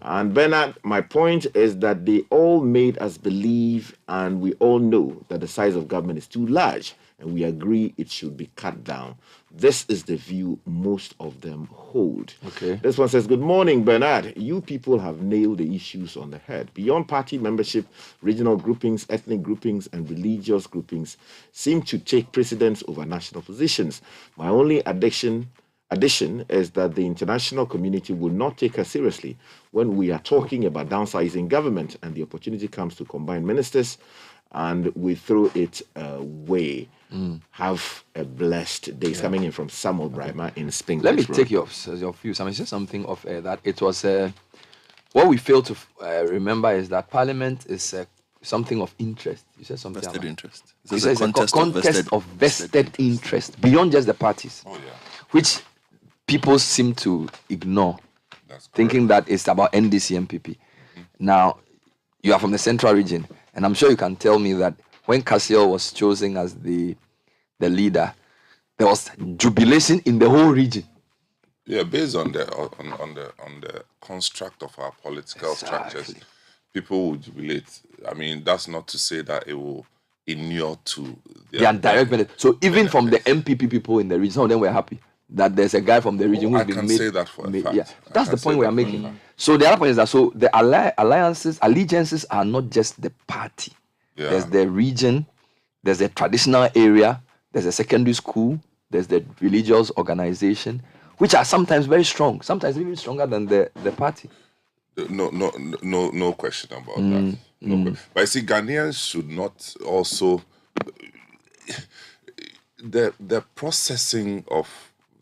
Speaker 5: And Bernard, my point is that they all made us believe, and we all know that the size of government is too large, and we agree it should be cut down. This is the view most of them hold.
Speaker 1: Okay.
Speaker 5: This one says, good morning, Bernard. You people have nailed the issues on the head. Beyond party membership, regional groupings, ethnic groupings, and religious groupings seem to take precedence over national positions. My only addition is that the international community will not take us seriously when we are talking about downsizing government and the opportunity comes to combine ministers and we throw it away. Have a blessed day. It's coming in from Samuel Brimer in Spring.
Speaker 1: Let me take your views. I mean, say something of that. It was what we fail to remember is that Parliament is something of interest. You said something.
Speaker 8: Vested interest.
Speaker 1: It's a contest of vested interest beyond just the parties, which people seem to ignore, thinking that it's about NDC MPP. Now, you are from the central region, and I'm sure you can tell me that when Cassiel was chosen as the leader, there was jubilation in the whole region.
Speaker 3: Yeah, based on the construct of our political structures, people will jubilate. I mean, that's not to say that it will inure to
Speaker 1: their direct benefit. So even from the MPP people in the region, some of them were happy that there's a guy from the region who's been made. I can
Speaker 3: say that for a fact.
Speaker 1: Yeah, that's the point we are making. So the other point is that the allegiances are not just the party. Yeah. There's the region, there's the traditional area, there's a secondary school, there's the religious organization, which are sometimes very strong, sometimes even stronger than the party.
Speaker 3: No question about that. But I see, Ghanaians should not also the processing of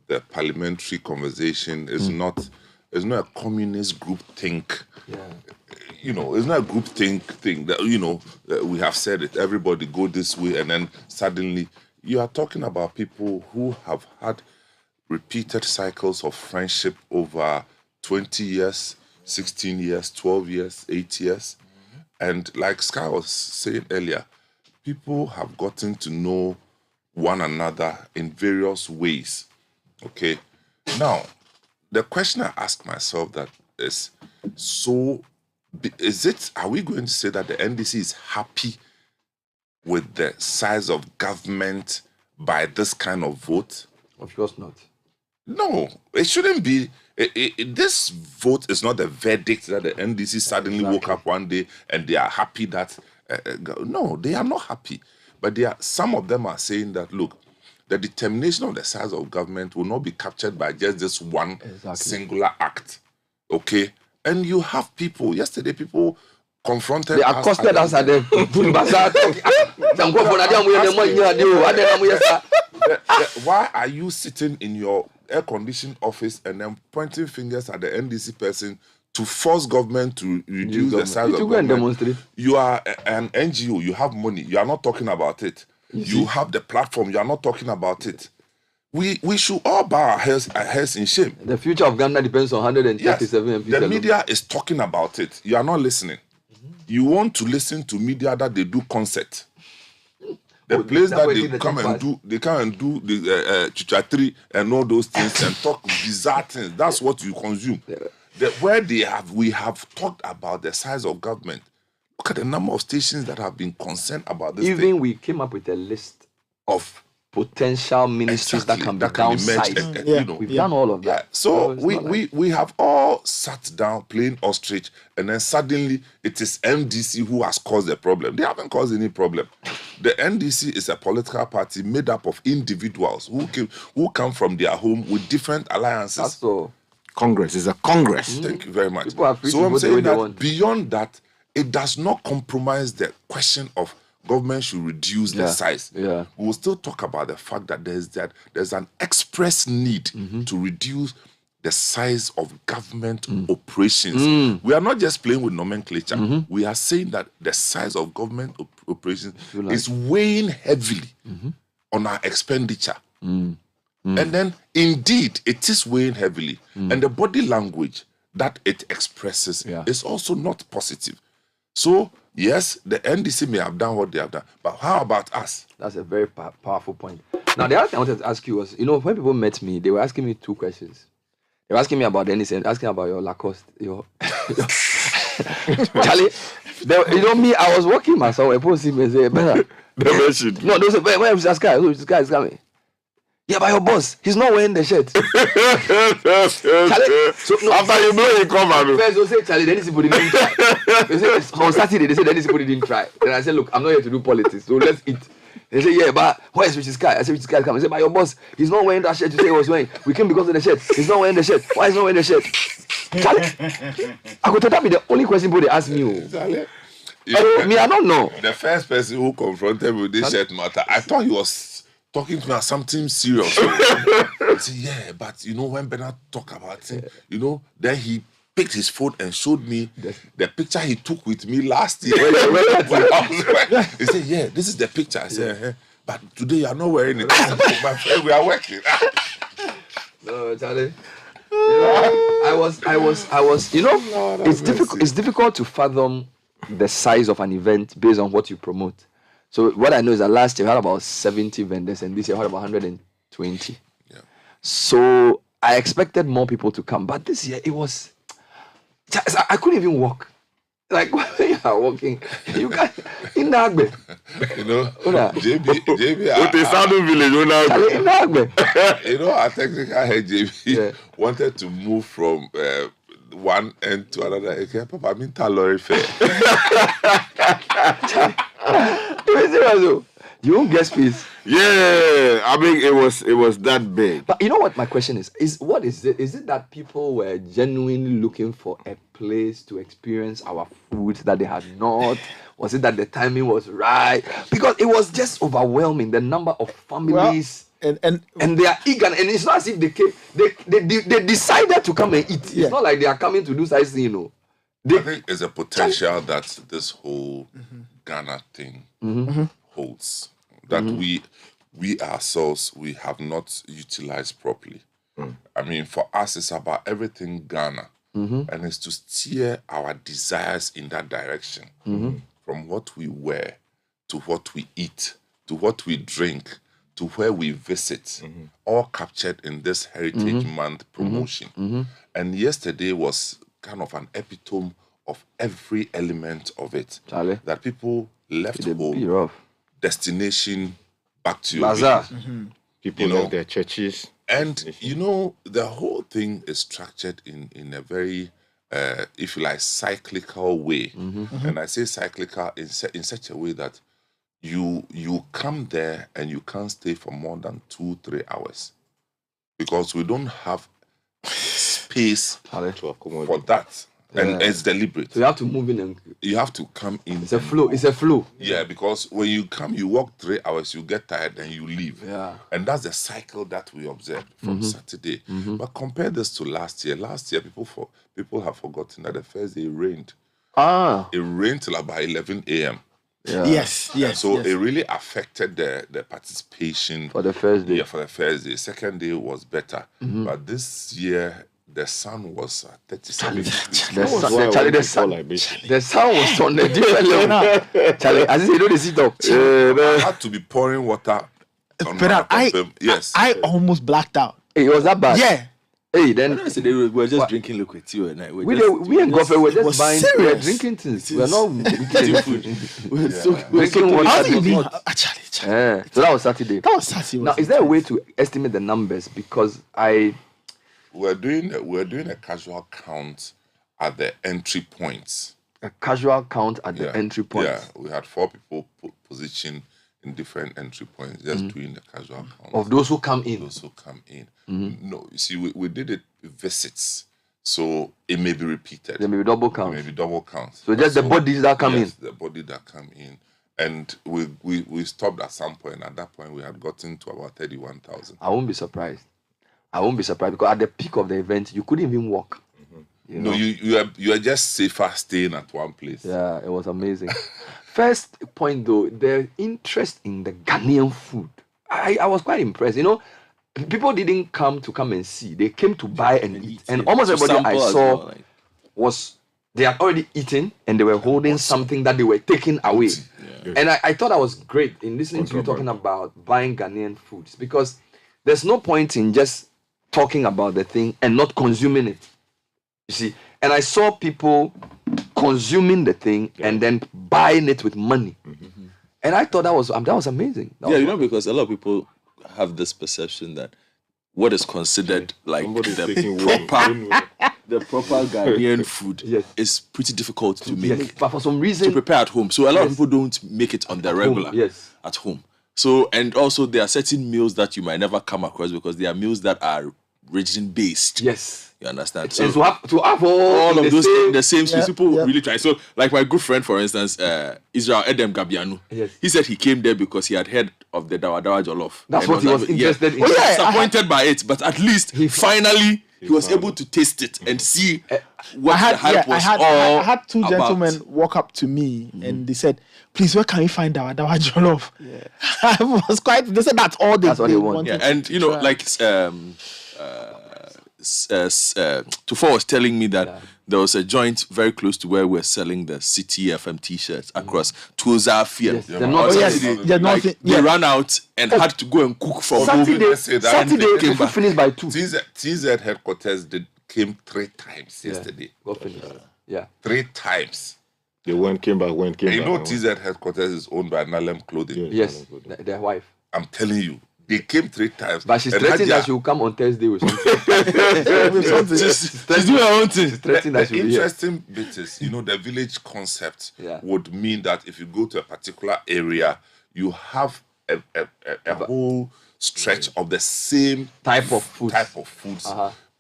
Speaker 3: the parliamentary conversation is not a communist group think. Yeah. It's not a group thing that, we have said it, everybody go this way, and then suddenly you are talking about people who have had repeated cycles of friendship over 20 years, 16 years, 12 years, 8 years. And like Sky was saying earlier, people have gotten to know one another in various ways. Okay. Now, the question I ask myself that is, are we going to say that the NDC is happy with the size of government by this kind of vote?
Speaker 1: Of course not.
Speaker 3: No, it shouldn't be. This vote is not a verdict that the NDC suddenly woke up one day and they are happy that... no, they are not happy. But some of them are saying that, look, the determination of the size of government will not be captured by just this one singular act. Okay? And you have people, yesterday people confronted
Speaker 1: they accosted us at the
Speaker 3: why are you sitting in your air-conditioned office and then pointing fingers at the NDC person to force government to reduce the size of government?
Speaker 1: Demonstrate.
Speaker 3: You are an NGO, you have money, you are not talking about it. You have the platform, you are not talking about it. We should all bow our heads in shame.
Speaker 1: The future of Ghana depends on 137 MPs.
Speaker 3: The media is talking about it. You are not listening. You want to listen to media that they do concert. The place that they come and do the chichatri and all those things and talk bizarre things. That's what you consume. We have talked about the size of government. Look at the number of stations that have been concerned about this.
Speaker 1: Even we came up with a list of potential ministries that can be downsized. We've done all of that.
Speaker 3: Yeah. So we have all sat down playing ostrich, and then suddenly it is MDC who has caused the problem. They haven't caused any problem. The NDC is a political party made up of individuals who come from their home with different alliances.
Speaker 1: That's so.
Speaker 5: Congress is a Congress.
Speaker 3: Thank you very much. So I'm saying that beyond that, it does not compromise the question of government should reduce the size.
Speaker 1: Yeah.
Speaker 3: We will still talk about the fact that there's an express need to reduce the size of government operations. We are not just playing with nomenclature. We are saying that the size of government operations is weighing heavily on our expenditure. And then, indeed, it is weighing heavily. And the body language that it expresses is also not positive. So, yes, the NDC may have done what they have done, but how about us?
Speaker 1: That's a very powerful point. Now, the other thing I wanted to ask you was, when people met me, they were asking me two questions. They were asking me about the NDC and asking about your Lacoste. Charlie, me, I was walking myself. People see me and say, Bernard. No, they say, where is this guy? Who is this guy is coming? Yeah, but your boss, he's not wearing the shirt. Charlie,
Speaker 5: after you blow, you come out.
Speaker 1: First, they'll say, Charlie, the NDC didn't try. They say, on Saturday, they say, the NDC didn't try. Then I said, look, I'm not here to do politics, so let's eat. They say, yeah, but where is Rich's guy? I said, Rich's guy is coming. They say, but your boss, he's not wearing that shirt you say he was wearing. We came because of the shirt. He's not wearing the shirt. Why is he not wearing the shirt? Charlie, I could tell that be the only question people they ask me.
Speaker 3: Charlie,
Speaker 1: me, I don't know.
Speaker 3: The first person who confronted me with this shirt matter, I thought he was talking to me about something serious. I said, yeah, but when Bernard talk about it, then he picked his phone and showed me the picture he took with me last year. He said, yeah, this is the picture. I said, but today you are not wearing it. I said, my friend, we are working.
Speaker 1: No, Charlie. I was. It's difficult to fathom the size of an event based on what you promote. So what I know is that last year we had about 70 vendors and this year we had about 120.
Speaker 3: Yeah.
Speaker 1: So I expected more people to come, but this year it was. I couldn't even walk. Like when you are walking, you can't. In Nagbe.
Speaker 3: JB.
Speaker 5: With the Southern Village,
Speaker 3: our technical head JB wanted to move from one end to another. Okay, Papa, I mean, Talori fair.
Speaker 1: You won't get space.
Speaker 5: Yeah, I mean it was that big.
Speaker 1: But you know what my question is what is it? Is it that people were genuinely looking for a place to experience our food that they had not? Was it that the timing was right? Because it was just overwhelming, the number of families. And they are eager, and it's not as if they came. They decided to come and eat. It's not like they are coming to do sightseeing.
Speaker 3: I think there's a potential that this whole Ghana thing holds. That we ourselves, we have not utilized properly. I mean, for us, it's about everything Ghana. And it's to steer our desires in that direction. From what we wear, to what we eat, to what we drink, to where we visit, all captured in this Heritage Month promotion. And yesterday was kind of an epitome of every element of it.
Speaker 1: Charlie.
Speaker 3: That people left home, destination, back to your
Speaker 1: bazaar.
Speaker 5: People left their churches.
Speaker 3: And, the whole thing is structured in a very, if you like, cyclical way. And I say cyclical in such a way that you come there and you can't stay for more than 2-3 hours because we don't have space for that. And it's deliberate.
Speaker 1: So you have to move in and
Speaker 3: you have to come in.
Speaker 1: It's a flow. It's a flow.
Speaker 3: Yeah, because when you come, you walk 3 hours, you get tired, and you leave.
Speaker 1: Yeah.
Speaker 3: And that's the cycle that we observed from Saturday. But compare this to last year. Last year, people have forgotten that the first day it rained. It rained till about 11 a.m.
Speaker 7: Yeah. Yes.
Speaker 3: So it really affected the participation
Speaker 1: for the first day.
Speaker 3: Yeah, for the first day. Second day was better. But this year, the sun was 37 degrees.
Speaker 1: The sun was on a different level. Charlie, as you know, the sit up.
Speaker 3: I had to be pouring water.
Speaker 7: But I almost blacked out.
Speaker 1: It was that bad.
Speaker 7: Yeah.
Speaker 1: Hey, then
Speaker 8: we were just drinking liquid tea at night.
Speaker 1: We and Godfrey were just buying. We were drinking things. We were not eating food. We were drinking water. So that was Saturday. Now, is there a way to estimate the numbers? Because
Speaker 3: we're doing a casual count at the entry points.
Speaker 1: A casual count at the entry points.
Speaker 3: Yeah, we had 4 people positioned in different entry points, just doing the casual count.
Speaker 1: Of those who come in.
Speaker 3: Those who come in. No, you see, we did it with visits, so it may be repeated.
Speaker 1: There may be double count.
Speaker 3: So
Speaker 1: just the bodies that come in.
Speaker 3: The body that come in. And we stopped at some point. At that point, we had gotten to about 31,000.
Speaker 1: I won't be surprised because at the peak of the event, you couldn't even walk.
Speaker 3: You are just safer staying at one place.
Speaker 1: Yeah, it was amazing. First point though, the interest in the Ghanaian food. I was quite impressed. You know, people didn't come and see. They came to buy and eat. And almost everybody I saw was they had already eaten and they were holding something that they were taking away. Yeah. And I thought that was great in listening to you talking about buying Ghanaian foods because there's no point in just talking about the thing and not consuming it. You see, and I saw people consuming the thing and then buying it with money, and I thought that was amazing.
Speaker 8: Because a lot of people have this perception that what is considered like the proper Ghanaian food is pretty difficult to make.
Speaker 1: But for some reason,
Speaker 8: to prepare at home, so a lot of people don't make it on the regular at home. So and also there are certain meals that you might never come across because they are meals that are region based.
Speaker 1: Yes.
Speaker 8: You understand?
Speaker 1: So to have all
Speaker 8: of those in the same space, people really try. So, like my good friend, for instance, Israel Edem Gabianu, he said he came there because he had heard of the Dawa Dawa Jollof.
Speaker 1: That's what he was interested in.
Speaker 8: He was disappointed by it, but at least he was able to taste it and see what the hype was all
Speaker 7: I had 2 gentlemen walk up to me and they said, "Please, where can we find Dawa Dawa Jollof?" I was they said that's all they wanted.
Speaker 8: Yeah, and you know, like Tufo was telling me that there was a joint very close to where we're selling the Citi FM t-shirts across Tuoza Field. They ran out and had to go and cook for
Speaker 1: Saturday came back. Finished by 2.
Speaker 3: TZ headquarters came 3 times yesterday.
Speaker 1: Yeah.
Speaker 3: 3 times.
Speaker 5: They came back.
Speaker 3: You know TZ headquarters is owned by Nalem Clothing.
Speaker 1: Yes, their wife.
Speaker 3: I'm telling you. They came 3 times.
Speaker 1: But she's threatening that she will come on Thursday with something.
Speaker 8: She's doing her own thing.
Speaker 1: She's threatening that she will be here.
Speaker 3: The interesting bit is, the village concept would mean that if you go to a particular area, you have a whole stretch of the same
Speaker 1: type of foods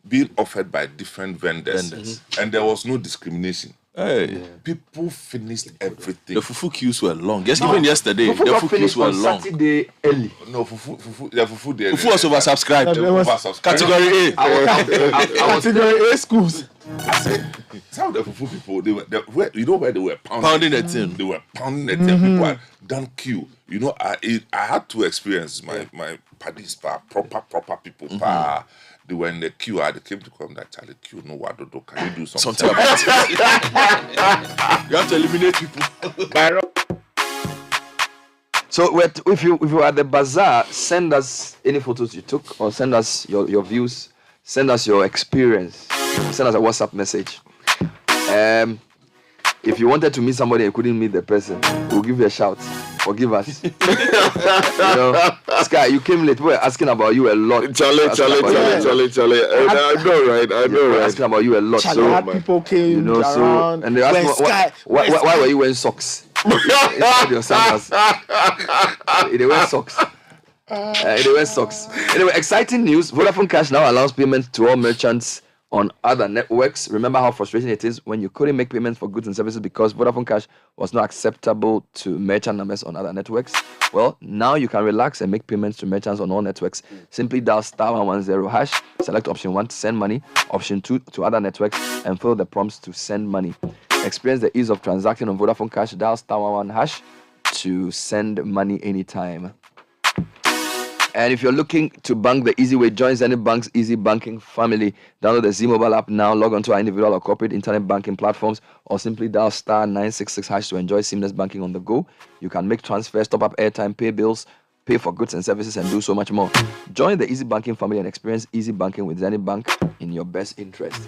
Speaker 3: being offered by different vendors. And there was no discrimination. People finished everything.
Speaker 8: The fufu queues were long. Even yesterday, the fufu queues were long.
Speaker 1: Saturday early.
Speaker 3: No, fufu
Speaker 8: was oversubscribed. Category A.
Speaker 7: Category A schools.
Speaker 3: I said, some of the fufu people, where they were
Speaker 8: pounding the tin.
Speaker 3: They were pounding the tin. People had done queue. I had to experience my paddies, proper people. They were in the queue. They came to come that Charlie queue. No, what do? Can you do something
Speaker 8: about it? You have to eliminate people.
Speaker 1: So, if you are at the bazaar, send us any photos you took, or send us your views. Send us your experience. Send us a WhatsApp message. If you wanted to meet somebody and couldn't meet the person, we'll give you a shout. Forgive us. Sky, you came late. We were asking about you a lot.
Speaker 5: Charlie. I know, right?
Speaker 1: Asking about you a lot.
Speaker 7: Charlie, people came around.
Speaker 1: And they asked why were you wearing socks? inside your sandals. They wear socks. Anyway, exciting news. Vodafone Cash now allows payments to all merchants on other networks. Remember how frustrating it is when you couldn't make payments for goods and services because Vodafone Cash was not acceptable to merchant numbers on other networks? Well, now you can relax and make payments to merchants on all networks. Simply dial *110#, select option 1 to send money, option 2 to other networks, and fill the prompts to send money. Experience the ease of transacting on Vodafone Cash. Dial *11# to send money anytime. And if you're looking to bank the easy way, join Zenith Bank's easy banking family. Download the Z mobile app now, log on to our individual or corporate internet banking platforms, or simply dial *966# to enjoy seamless banking on the go. You can make transfers, top up airtime, pay bills, pay for goods and services, and do so much more. Join the easy banking family and experience easy banking with Zenith Bank in your best interest.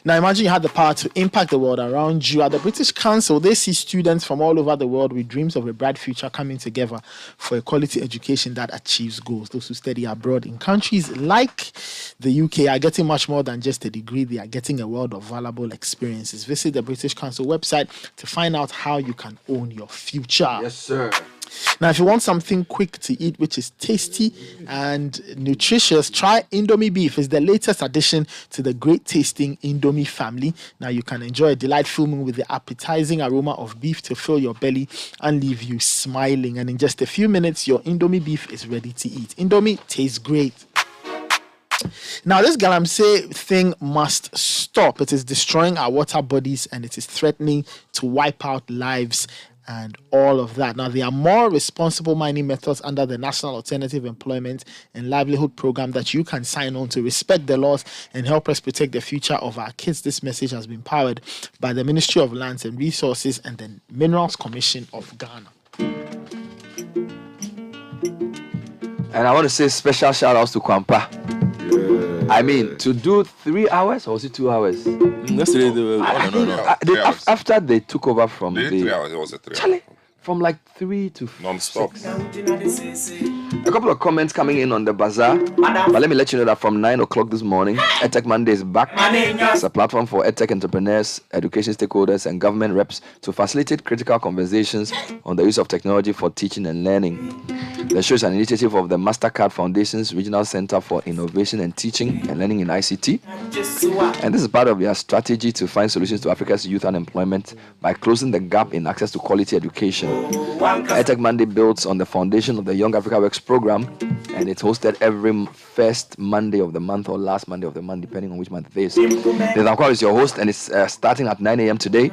Speaker 7: Now imagine you had the power to impact the world around you. At the British Council, they see students from all over the world with dreams of a bright future coming together for a quality education that achieves goals. Those who study abroad in countries like the UK are getting much more than just a degree. They are getting a world of valuable experiences. Visit the British Council website to find out how you can own your future.
Speaker 1: Yes, sir.
Speaker 7: Now, if you want something quick to eat, which is tasty and nutritious, try Indomie Beef. It's the latest addition to the great tasting Indomie family. Now, you can enjoy a delightful meal with the appetizing aroma of beef to fill your belly and leave you smiling. And in just a few minutes, your Indomie Beef is ready to eat. Indomie tastes great. Now, this Galamsey thing must stop. It is destroying our water bodies and it is threatening to wipe out lives and all of that. Now, there are more responsible mining methods under the National Alternative Employment and Livelihood Program that you can sign on to respect the laws and help us protect the future of our kids. This message has been powered by the Ministry of Lands and Resources and the Minerals Commission of Ghana.
Speaker 1: And I want to say special shout outs to Kwampa. I mean, to do 3 hours or was it 2 hours?
Speaker 8: Yesterday they were
Speaker 1: after they took over from the
Speaker 3: 3 hours, it was a 3 hours.
Speaker 1: From like 3 to
Speaker 3: non-stop.
Speaker 1: 6. A couple of comments coming in on the bazaar. But let me let you know that from 9 o'clock this morning, EdTech Monday is back. It's a platform for EdTech entrepreneurs, education stakeholders, and government reps to facilitate critical conversations on the use of technology for teaching and learning. The show is an initiative of the MasterCard Foundation's Regional Center for Innovation and Teaching and Learning in ICT. And this is part of their strategy to find solutions to Africa's youth unemployment by closing the gap in access to quality education. EdTech Monday builds on the foundation of the Young Africa Works program, and it's hosted every first Monday of the month or last Monday of the month, depending on which month it is. Dezankwa is your host, and it's starting at 9 a.m. today.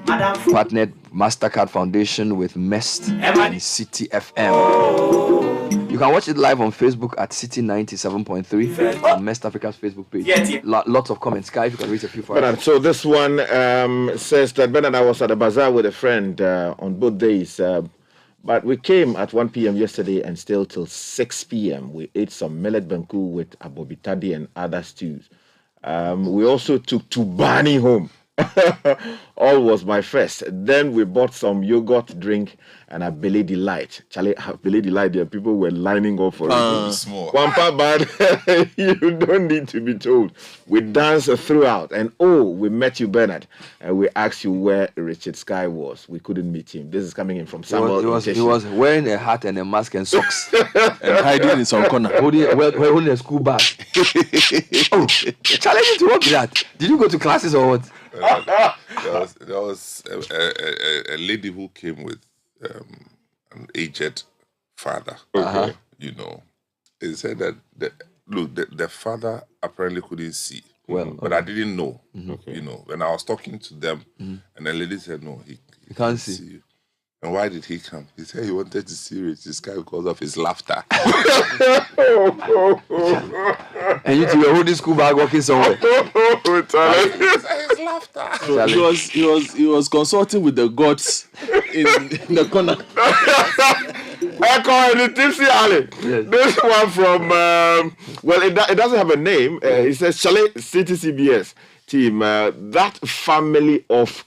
Speaker 1: Partnered MasterCard Foundation with MEST and Citi FM. You can watch it live on Facebook at Citi 97.3 on MEST Africa's Facebook page. Lots of comments. Sky, if you can read a few for us.
Speaker 5: So this one says that Bernard, I was at a bazaar with a friend on both days. But we came at 1 p.m. yesterday and still till 6 p.m. We ate some millet banku with abobitadi and other stews. We also took Tubani home. All was my first. Then we bought some yogurt drink and a Belly Delight. Charlie, Belly Delight, there people were lining up for it.
Speaker 3: Small.
Speaker 5: But you don't need to be told. We danced throughout, and we met you, Bernard, and we asked you where Richard Sky was. We couldn't meet him. This is coming in from Samuel.
Speaker 1: He was wearing a hat and a mask and socks
Speaker 8: and hiding in some corner,
Speaker 1: holding a school bag. Challenging to what be that? Did you go to classes or what?
Speaker 3: There was a lady who came with an aged father.
Speaker 5: Okay.
Speaker 3: You know, he said that the father apparently couldn't see. But I didn't know.
Speaker 5: Okay.
Speaker 3: You know, when I was talking to them, and the lady said, "No, he
Speaker 1: can't see
Speaker 3: you." And why did he come? He said he wanted to see this guy because of his laughter.
Speaker 1: And you two were holding school bag walking somewhere.
Speaker 3: His laughter.
Speaker 8: So he was consulting with the gods in the corner.
Speaker 5: I call it the Tipsy Alley. Yes. This one from it doesn't have a name. It says Chalet City CBS team. That family of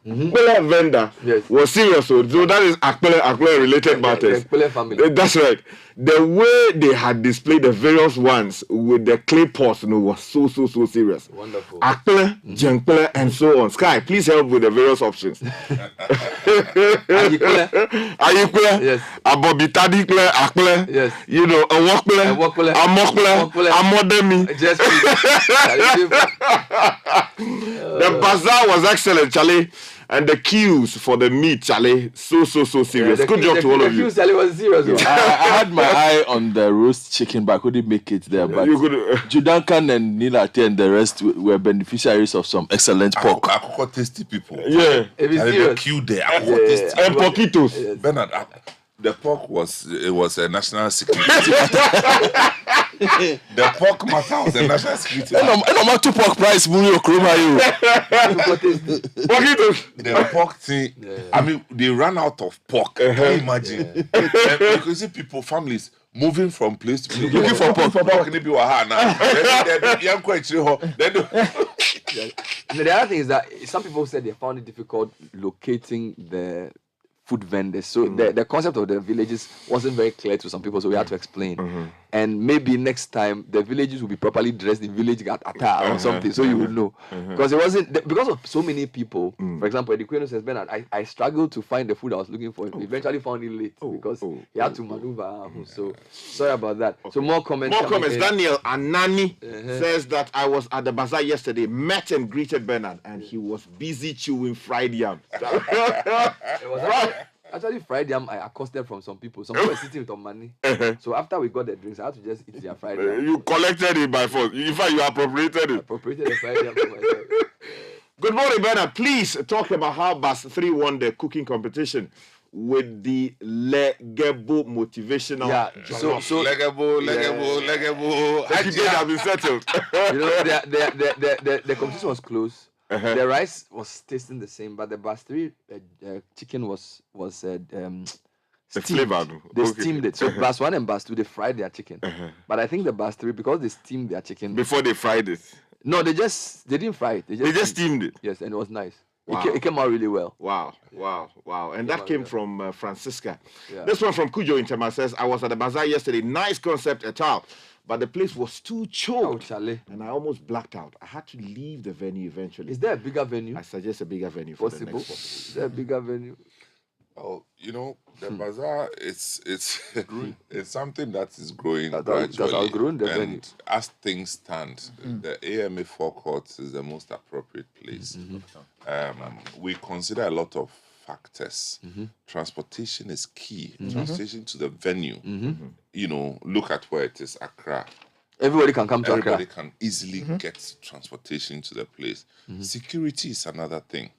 Speaker 5: Akpele vendor was serious. So that is Akpele related matters.
Speaker 1: Akpele family.
Speaker 5: That's right. The way they had displayed the various ones with the clay pots, was so serious.
Speaker 1: Wonderful.
Speaker 5: Akpele, Jenkpele, and so on. Sky, please help with the various options. Ayikpele,
Speaker 1: yes.
Speaker 5: Abobitadikle, Akpele,
Speaker 1: yes.
Speaker 5: Awokpele, Amokpele, Amodemi. The bazaar was excellent, Charlie. And the queues for the meat, Charlie, so serious. Good job to all of you.
Speaker 1: The queues, Charlie, was serious.
Speaker 8: I had my eye on the roast chicken, but I couldn't make it there. But Judankan and Nilate and the rest were beneficiaries of some excellent pork.
Speaker 3: Akoko tasty people.
Speaker 5: Yeah.
Speaker 3: The queue there. Akoko tasty.
Speaker 5: And porquitos.
Speaker 3: Yes. Bernard, the pork was a national security. The pork matter was a national security.
Speaker 8: And I'm not to pork price, Murio Kroma.
Speaker 3: The pork thing, I mean, they ran out of pork. Can you imagine? You can see people, families, moving from place to place, looking for pork.
Speaker 1: The other thing is that some people said they found it difficult locating the food vendors. So the concept of the villages wasn't very clear to some people, so we had to explain. And maybe next time the villages will be properly dressed in village attire or something, so you will know. Because it wasn't because of so many people. For example, the Queen says, Bernard, I struggled to find the food I was looking for. We eventually found it late because he had to maneuver. So sorry about that. So more comments.
Speaker 5: Daniel Anani says that I was at the bazaar yesterday, met and greeted Bernard, and he was busy chewing fried yam.
Speaker 1: Actually, fried yam, I accosted from some people. Some people were sitting with money. So after we got the drinks, I had to just eat their fried yam.
Speaker 5: You collected it by force. In fact, you appropriated it.
Speaker 1: Appropriated the fried yam for myself.
Speaker 5: Good morning, Bernard. Please talk about how Bas 3 won the cooking competition with the Legebo motivational.
Speaker 1: Yeah, so
Speaker 3: Legebo.
Speaker 5: The debate have been settled.
Speaker 1: The competition was close. The rice was tasting the same, but the Bas 3 chicken was steamed.
Speaker 5: Flavored.
Speaker 1: They steamed it. So Bas 1 and Bas 2 they fried their chicken, but I think the Bas 3, because they steamed their chicken
Speaker 5: before they fried it.
Speaker 1: No, they didn't fry it.
Speaker 5: They just steamed it.
Speaker 1: Yes, and it was nice.
Speaker 5: Wow.
Speaker 1: It came out really well.
Speaker 5: Wow. And that came from Francisca. Yeah. This one from Kujo in Tema says, I was at the bazaar yesterday. Nice concept at all. But the place was too choked. And I almost blacked out. I had to leave the venue eventually.
Speaker 1: Is there a bigger venue?
Speaker 5: I suggest a bigger venue for the next one.
Speaker 1: Is there a bigger venue?
Speaker 3: Oh, the bazaar, it's something that is growing gradually.
Speaker 1: Outgrown the venue.
Speaker 3: And as things stand, the AMA forecourt is the most appropriate place. We consider a lot of factors. Transportation is key. Transportation to the venue. Look at where it is, Accra.
Speaker 1: Everybody can come to Accra.
Speaker 3: Everybody can easily get transportation to the place. Security is another thing.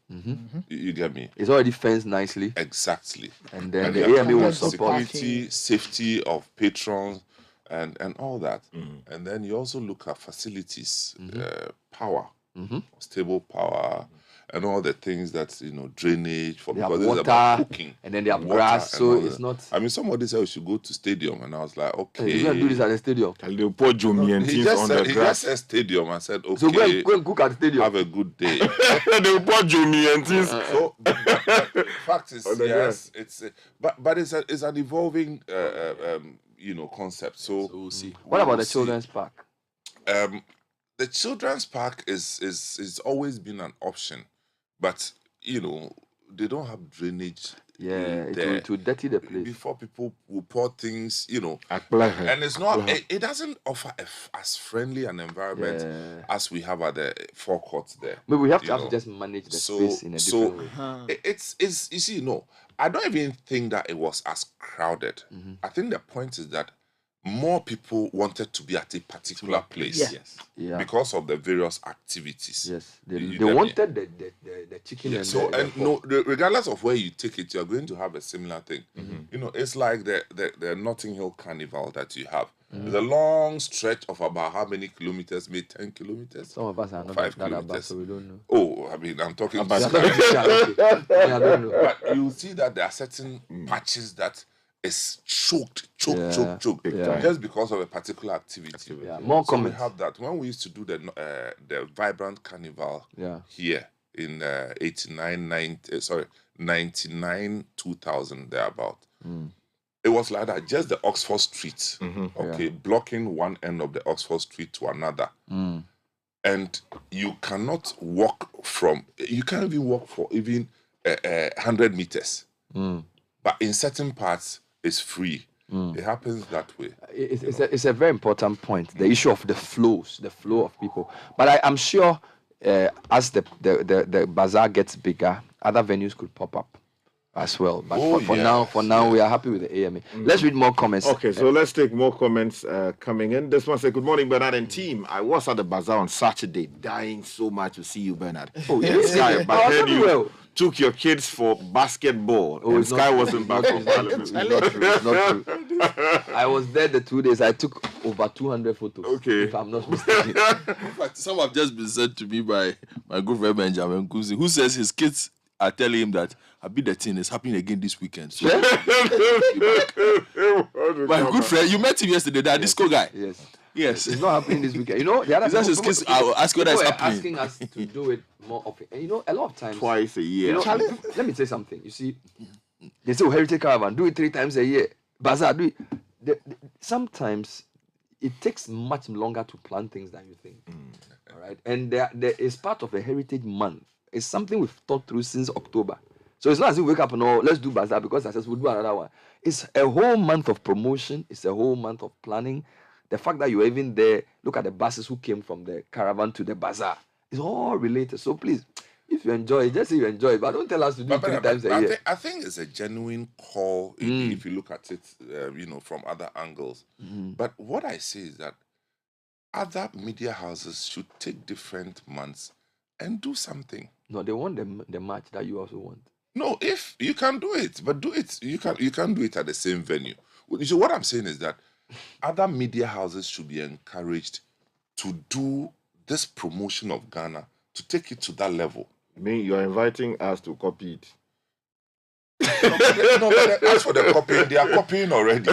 Speaker 3: You get me?
Speaker 1: It's already fenced nicely.
Speaker 3: Exactly.
Speaker 1: And then the AMA will support
Speaker 3: security, safety of patrons, and all that. And then you also look at facilities, power, stable power, and all the things that drainage for, because it's about cooking,
Speaker 1: and then they have grass, so it's not.
Speaker 3: I mean, somebody said we should go to stadium, and I was like, okay,
Speaker 1: you're gonna do this at the stadium.
Speaker 5: They'll put Jumi and things on the grass.
Speaker 3: He just said stadium. I said, okay,
Speaker 1: so go and cook at the stadium.
Speaker 3: Have a good day.
Speaker 5: They'll put Jumi and things.
Speaker 3: So the fact is, yes, it's but it's an evolving concept. So
Speaker 1: we'll see. What about the children's park?
Speaker 3: The children's park is always been an option. But, they don't have drainage.
Speaker 1: Yeah, it will dirty the place.
Speaker 3: Before people will pour things, and it's not, it doesn't offer as friendly an environment as we have at the forecourt there.
Speaker 1: But we have to just manage the space in a different way.
Speaker 3: It's you see, I don't even think that it was as crowded. I think the point is that more people wanted to be at a particular place because of the various activities.
Speaker 1: Yes, they wanted the chicken.
Speaker 3: Yeah, regardless of where you take it, you're going to have a similar thing. It's like the Notting Hill Carnival that you have. There's a long stretch of about how many kilometers? Maybe 10 kilometers.
Speaker 1: Some of us are not 5 kilometers, so we don't know.
Speaker 3: Oh, I mean, I'm talking about.
Speaker 1: I don't know.
Speaker 3: But you see that there are certain patches that is choked, just because of a particular activity.
Speaker 1: More
Speaker 3: so
Speaker 1: comments.
Speaker 3: We have that when we used to do the vibrant carnival here. in 99, 2000, thereabout. It was like that, just the Oxford Street, blocking one end of the Oxford Street to another. And you cannot walk you can't even walk for even 100 meters. But in certain parts, it's free. It happens that way.
Speaker 1: It's a very important point, the issue of the flow of people. But I'm sure as the bazaar gets bigger, other venues could pop up as well. But for now, we are happy with the AMA. Let's read more comments.
Speaker 5: Okay, so let's take more comments coming in. This one says, good morning, Bernard and team. I was at the bazaar on Saturday, dying so much to see you, Bernard. Sky, but heard you took your kids for basketball, and Sky wasn't back from Parliament.
Speaker 1: It's not true. I was there the 2 days. I took over 200 photos.
Speaker 5: Okay.
Speaker 1: If I'm not mistaken.
Speaker 8: In fact, some have just been said to me by my good friend Benjamin Kuzi, who says his kids are telling him that I beat the thing is happening again this weekend. So, my good friend, you met him yesterday, that disco guy. Yes.
Speaker 1: It's not happening this weekend. You know, the other
Speaker 8: his kids are asking whether it's happening.
Speaker 1: Asking us to do it more often. And you know, a lot of times.
Speaker 5: Twice a year.
Speaker 1: You know, let me say something. You see, they say, Heritage Caravan, do it 3 times a year. Bazaar, do it. Sometimes it takes much longer to plan things than you think. All right. And there is part of a Heritage Month. It's something we've thought through since October. So it's not as if we wake up and let's do bazaar because I said we'll do another one. It's a whole month of promotion. It's a whole month of planning. The fact that you're even there, look at the buses who came from the caravan to the bazaar. It's all related. So please, if you enjoy it, just say you enjoy it. But don't tell us to do it 3 times a year.
Speaker 3: I think it's a genuine call if you look at it, from other angles. But what I say is that other media houses should take different months and do something.
Speaker 1: No, they want the match that you also want.
Speaker 3: No, if you can do it, but do it. You can't do it at the same venue. So what I'm saying is that other media houses should be encouraged to do this promotion of Ghana, to take it to that level.
Speaker 5: You mean you're inviting us to copy it?
Speaker 3: No, but as for the copying, they are copying already.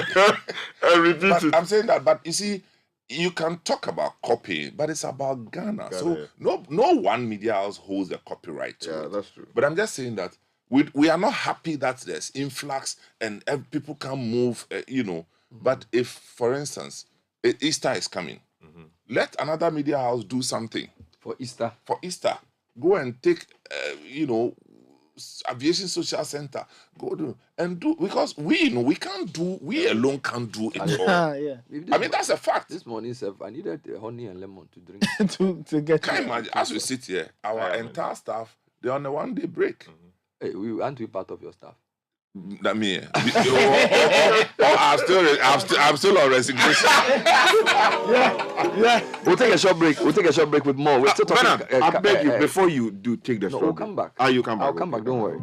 Speaker 5: I repeat it.
Speaker 3: I'm saying that, but you see, you can talk about copying, but it's about Ghana. So no one media house holds the copyright to it.
Speaker 5: That's true.
Speaker 3: But I'm just saying that we are not happy that there's influx and people can move, But if, for instance, Easter is coming, let another media house do something.
Speaker 1: For Easter?
Speaker 3: For Easter. Go and take, Aviation Social Center. Go do and do, because we alone can't do it all. I mean, that's a fact.
Speaker 1: This morning, I needed honey and lemon to drink.
Speaker 7: to get.
Speaker 3: Can you imagine? As we sit here, our entire staff, they're on a 1-day break.
Speaker 1: Hey, we want to be part of your staff.
Speaker 3: That me. I'm still on resignation.
Speaker 1: Yeah. We'll take a short break. With more. We're still talking.
Speaker 5: I beg you, before you do take the short
Speaker 1: we'll come back.
Speaker 5: You come back.
Speaker 1: I'll come back. Don't worry.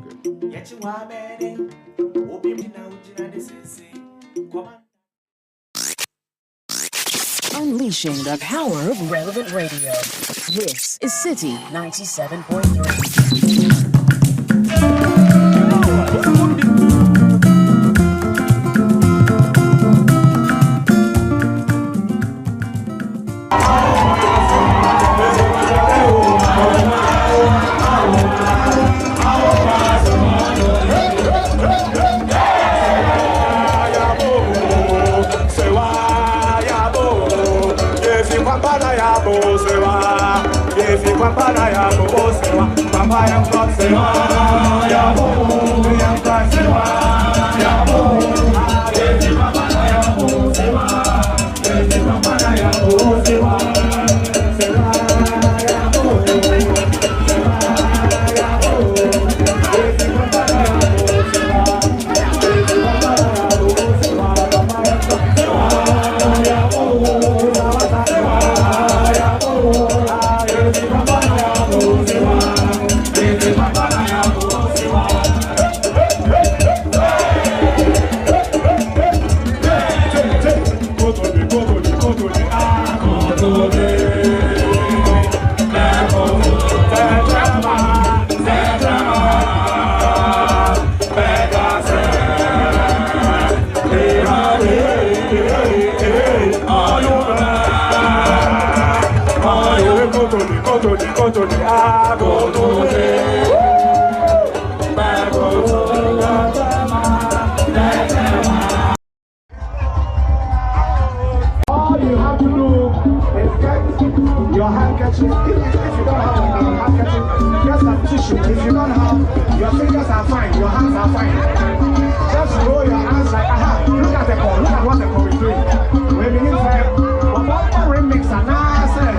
Speaker 20: Unleashing the power of relevant radio. This is Citi 97.3.
Speaker 2: All you have to do is get your handkerchief. If you don't have a handkerchief, get some tissue. If you don't have, your fingers are fine, your hands are fine. Just roll your hands like, aha, look at the call, look at what the call is doing. We begin to say, what remix and I say.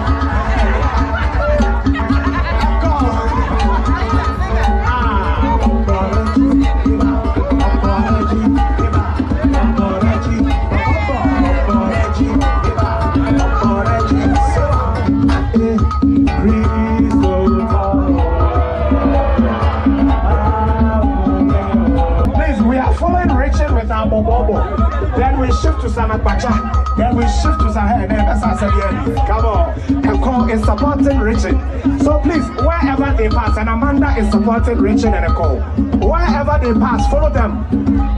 Speaker 2: Then we shift to Sanakbacha, then we shift to Sahel, that's I said here. Come on, the call is supporting Richard. So please, wherever they pass, and Amanda is supporting Richard and the call. Wherever they pass, follow them.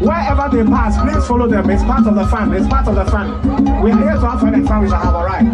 Speaker 2: Wherever they pass, please follow them. It's part of the fun. It's part of the fun. We are here to have fun and fun. We shall have a ride.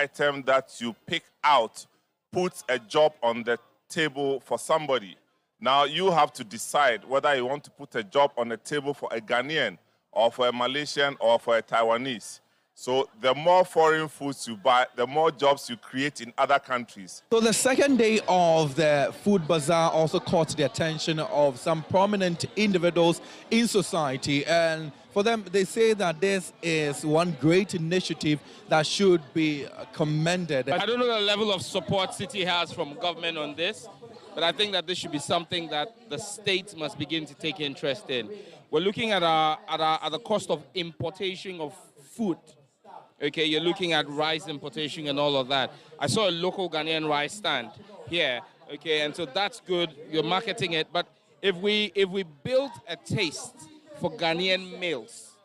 Speaker 3: item that you pick out puts a job on the table for somebody. Now you have to decide whether you want to put a job on the table for a Ghanaian or for a Malaysian or for a Taiwanese. So the more foreign foods you buy, the more jobs you create in other countries.
Speaker 6: So the second day of the food bazaar also caught the attention of some prominent individuals in society, and for them, they say that this is one great initiative that should be commended.
Speaker 13: I don't know the level of support Citi has from government on this, but I think that this should be something that the state must begin to take interest in. We're looking at the cost of importation of food. Okay, you're looking at rice importation and all of that. I saw a local Ghanaian rice stand here. Okay, and so that's good. You're marketing it, but if we build a taste for Ghanaian meals,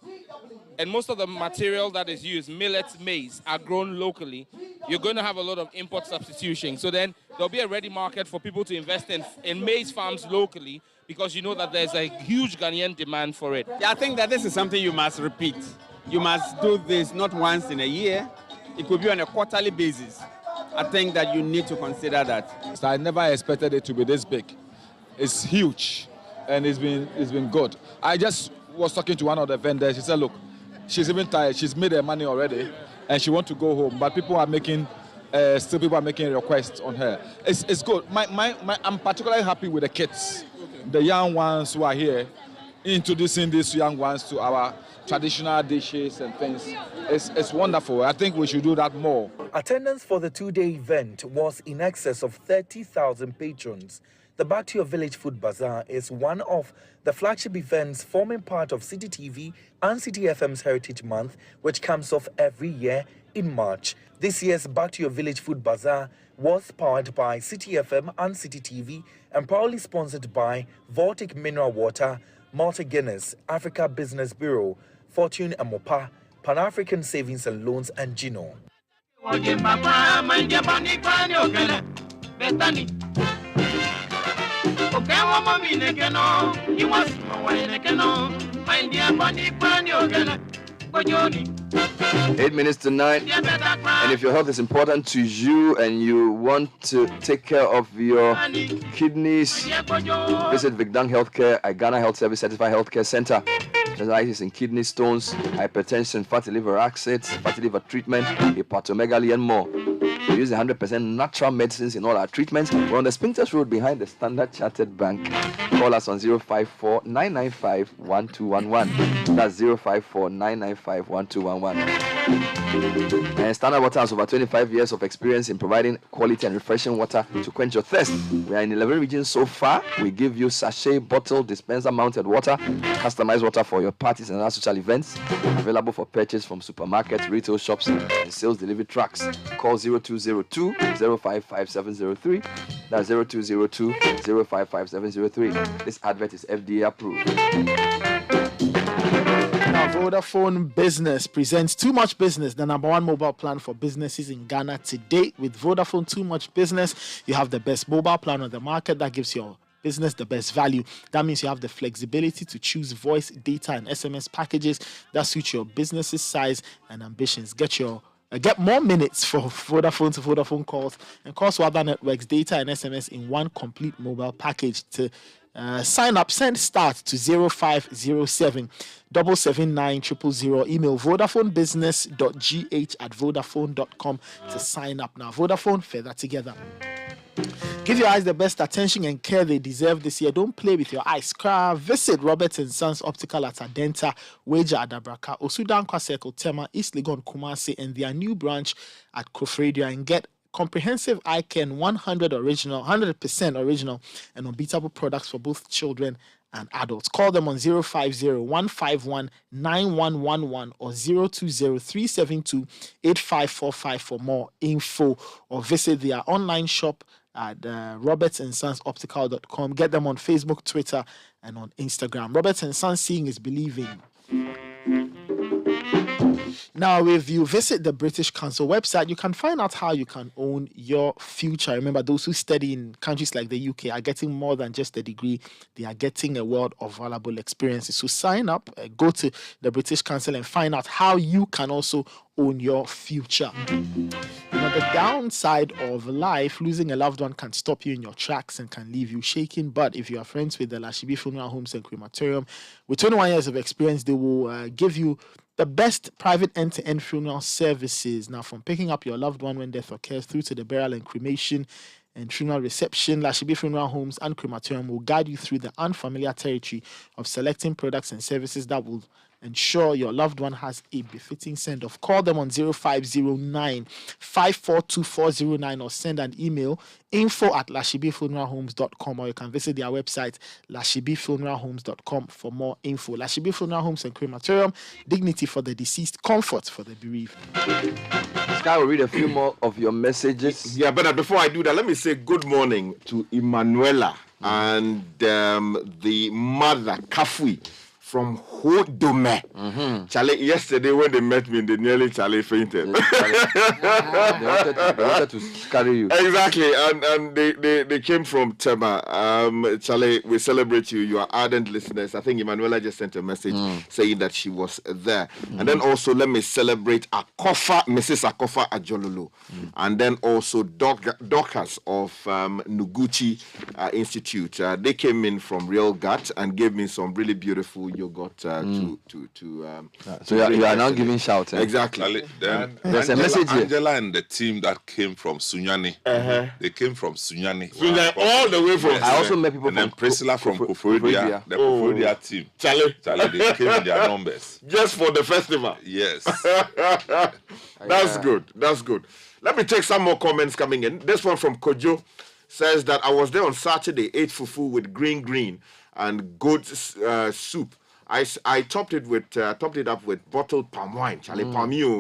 Speaker 13: and most of the material that is used, millets, maize, are grown locally, you're going to have a lot of import substitution. So then there'll be a ready market for people to invest in maize farms locally, because you know that there's a huge Ghanaian demand for it.
Speaker 16: Yeah, I think that this is something you must repeat. You must do this not once in a year. It could be on a quarterly basis. I think that you need to consider that.
Speaker 19: So I never expected it to be this big. It's huge, and it's been good. I just was talking to one of the vendors. She said, look, she's even tired. She's made her money already, and she wants to go home. But people are making requests on her. It's good. I'm particularly happy with the kids, the young ones who are here, introducing these young ones to our traditional dishes and things. It's wonderful. I think we should do that more.
Speaker 25: Attendance for the two-day event was in excess of 30,000 patrons. The Back to Your Village Food Bazaar is one of the flagship events forming part of Citi TV and Citi FM's Heritage Month, which comes off every year in March. This year's Back to Your Village Food Bazaar was powered by Citi FM and Citi TV and proudly sponsored by Vortic Mineral Water, Malta Guinness, Africa Business Bureau, Fortune and Mopa, Pan-African Savings and Loans, and Gino.
Speaker 1: Eight minutes to 9. And if your health is important to you and you want to take care of your kidneys, visit Vigdang Healthcare, a Ghana Health Service Certified Healthcare Center. Specializes in kidney stones, hypertension, fatty liver acids, fatty liver treatment, hepatomegaly, and more. We use 100% natural medicines in all our treatments. We're on the Spintex Road behind the Standard Chartered Bank. Call us on 054 995 1211. That's 054 995 1211. And Standard Water has over 25 years of experience in providing quality and refreshing water to quench your thirst. We are in 11 regions so far. We give you sachet, bottle, dispenser mounted water, customized water for your parties and other social events. Available for purchase from supermarkets, retail shops, and sales delivery trucks. Call 0202 055703. That's 0202 055703. This advert is FDA approved.
Speaker 7: Now, Vodafone Business presents Too Much Business, the #1 mobile plan for businesses in Ghana today. With Vodafone Too Much Business, you have the best mobile plan on the market that gives your business the best value. That means you have the flexibility to choose voice, data, and SMS packages that suit your business's size and ambitions. Get more minutes for Vodafone to Vodafone calls and calls to other networks, data, and SMS in one complete mobile package. To sign up, send start to 0507 779 000. Email vodafonebusiness.gh@vodafone.com to sign up now. Vodafone, further together. Give your eyes the best attention and care they deserve this year. Don't play with your eyes. Visit Roberts & Sons Optical at Adenta, Weja Adabraka, Osudankwa Circle, Tema, East Legon, Kumasi, and their new branch at Kofredia, and get comprehensive eye care and 100% original and unbeatable products for both children and adults. Call them on 050-151-9111 or 020-372-8545 for more info, or visit their online shop at robertsonssonsoptical.com. Get them on Facebook, Twitter, and on Instagram. Roberts & Sons, seeing is believing. Now, if you visit the British Council website, you can find out how you can own your future. Remember, those who study in countries like the UK are getting more than just a degree. They are getting a world of valuable experiences. So sign up, go to the British Council and find out how you can also own your future. You know, the downside of life, losing a loved one can stop you in your tracks and can leave you shaking. But if you are friends with the Lashibi Funeral Homes and Crematorium, with 21 years of experience, they will give you the best private end-to-end funeral services. Now, from picking up your loved one when death occurs through to the burial and cremation and funeral reception, Lashibi Funeral Homes and Crematorium will guide you through the unfamiliar territory of selecting products and services that will ensure your loved one has a befitting send-off. Call them on 0509 542409 or send an email info@lashibifuneralhomes.com, or you can visit their website lashibifuneralhomes.com for more info. Lashibi Funeral Homes and Crematorium, dignity for the deceased, comfort for the bereaved.
Speaker 1: Sky will read a few more of your messages.
Speaker 5: Yeah, but before I do that, let me say good morning to Emanuela and the mother, Kafui, from Hodome. Charlie, yesterday when they met me, they nearly fainted.
Speaker 1: They wanted to carry you.
Speaker 5: Exactly, and they came from Tema. Charlie, we celebrate you. You are ardent listeners. I think Emanuela just sent a message saying that she was there. And then also let me celebrate Akofa, Mrs. Akofa Ajolulu. And then also Dorcas of Nuguchi Institute. They came in from Real Gut and gave me some really beautiful yogurt so
Speaker 1: you are now giving shouts.
Speaker 5: Exactly.
Speaker 3: Then
Speaker 1: there's a message here.
Speaker 3: Angela and the team that came from Sunyani. They came from Sunyani.
Speaker 5: All the way from.
Speaker 3: Yes.
Speaker 1: I also met people
Speaker 3: and then
Speaker 1: from
Speaker 3: Priscilla from Koforidua. The Koforidua team.
Speaker 5: Charlie,
Speaker 3: they came in their numbers.
Speaker 5: Just for the festival.
Speaker 3: Yes.
Speaker 5: That's good. That's good. Let me take some more comments coming in. This one from Kojo says that I was there on Saturday, ate fufu with green and goat soup. I topped it up with bottled palm wine, Charlie.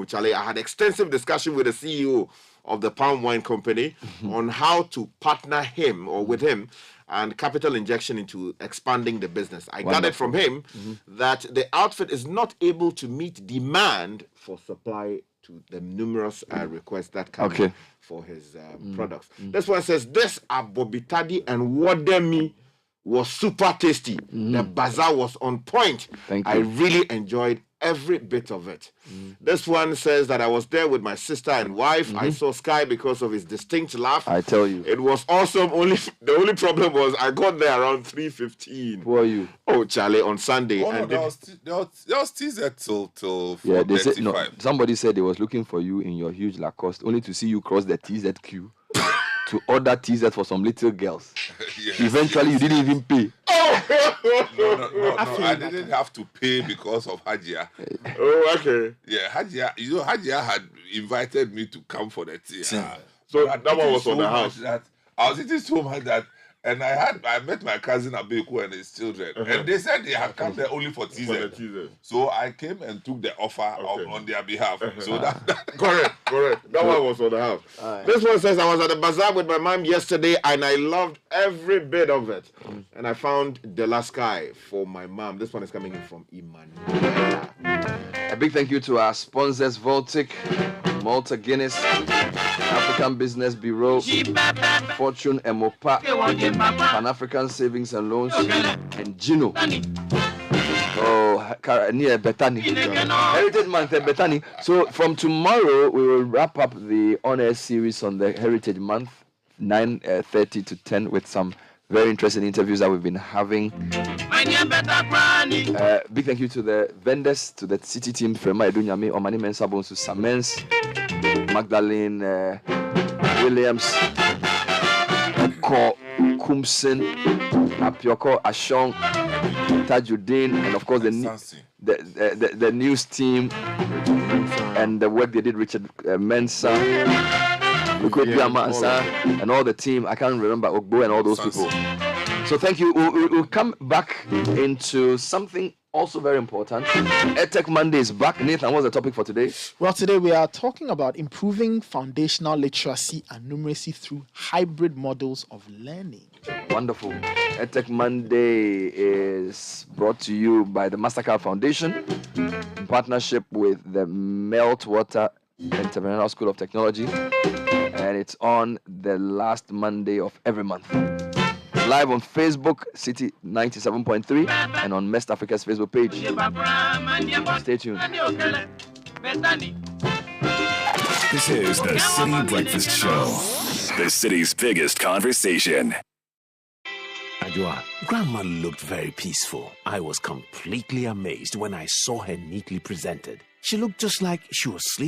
Speaker 5: Charlie. I had extensive discussion with the CEO of the palm wine company on how to partner him or with him and capital injection into expanding the business. I gathered from him that the outfit is not able to meet demand for supply to the numerous requests that come in for his products. This one says, this abobitadi and wademi was super tasty. The bazaar was on point. I really enjoyed every bit of it. This one says that I was there with my sister and wife. I saw Sky because of his distinct laugh.
Speaker 1: I tell you.
Speaker 5: It was awesome. The only problem was I got there around 3:15.
Speaker 1: Who are you?
Speaker 5: Oh, Charlie, on Sunday.
Speaker 3: Oh, no, there was teaser till 4:35.
Speaker 1: They said, no, somebody said they was looking for you in your huge Lacoste, only to see you cross the TZ queue to order TZ for some little girls. Yes. Eventually, you didn't even pay.
Speaker 3: No. I didn't have to pay because of Hajia.
Speaker 5: Oh, okay.
Speaker 3: Yeah, Hajia. Hajia had invited me to come for the tea.
Speaker 5: So that one was on the house.
Speaker 3: That I was eating so much that, and I met my cousin Abeku and his children, and they said they had come there only for TZ. So I came and took the offer on their behalf. So that
Speaker 5: correct. That one was on the house. This one says I was at the bazaar with my mom yesterday and I loved every bit of it. And I found the last guy for my mom. This one is coming in from Iman.
Speaker 1: A big thank you to our sponsors, Voltic, Malta Guinness, African Business Bureau, Fortune Emopa, Pan-African Savings and Loans, and Gino. Near Bethany. Heritage Month at Bethany. So from tomorrow, we will wrap up the on-air series on the Heritage Month, 9:30 to 10, with some very interesting interviews that we've been having. Big thank you to the vendors, to the city team, Frema Edunyame, Omani Mensabon, to Samens, Magdalene Williams, Oko Kumsen, Apioko Ashong, Tajuddin, and of course the news team and the work they did, Richard Mensah, and all the team. I can't remember Ogbo and all those people. So thank you. We'll come back into something also very important. EdTech Monday is back. Nathan, what's the topic for today?
Speaker 7: Well, today we are talking about improving foundational literacy and numeracy through hybrid models of learning.
Speaker 1: Wonderful. EdTech Monday is brought to you by the Mastercard Foundation in partnership with the Meltwater Entrepreneurial School of Technology, and it's on the last Monday of every month. Live on Facebook, Citi 97.3, and on Mest Africa's Facebook page. Stay tuned.
Speaker 17: This is the Citi Breakfast Show, the city's biggest conversation.
Speaker 11: Ajua, Grandma looked very peaceful. I was completely amazed when I saw her neatly presented. She looked just like she was sleeping.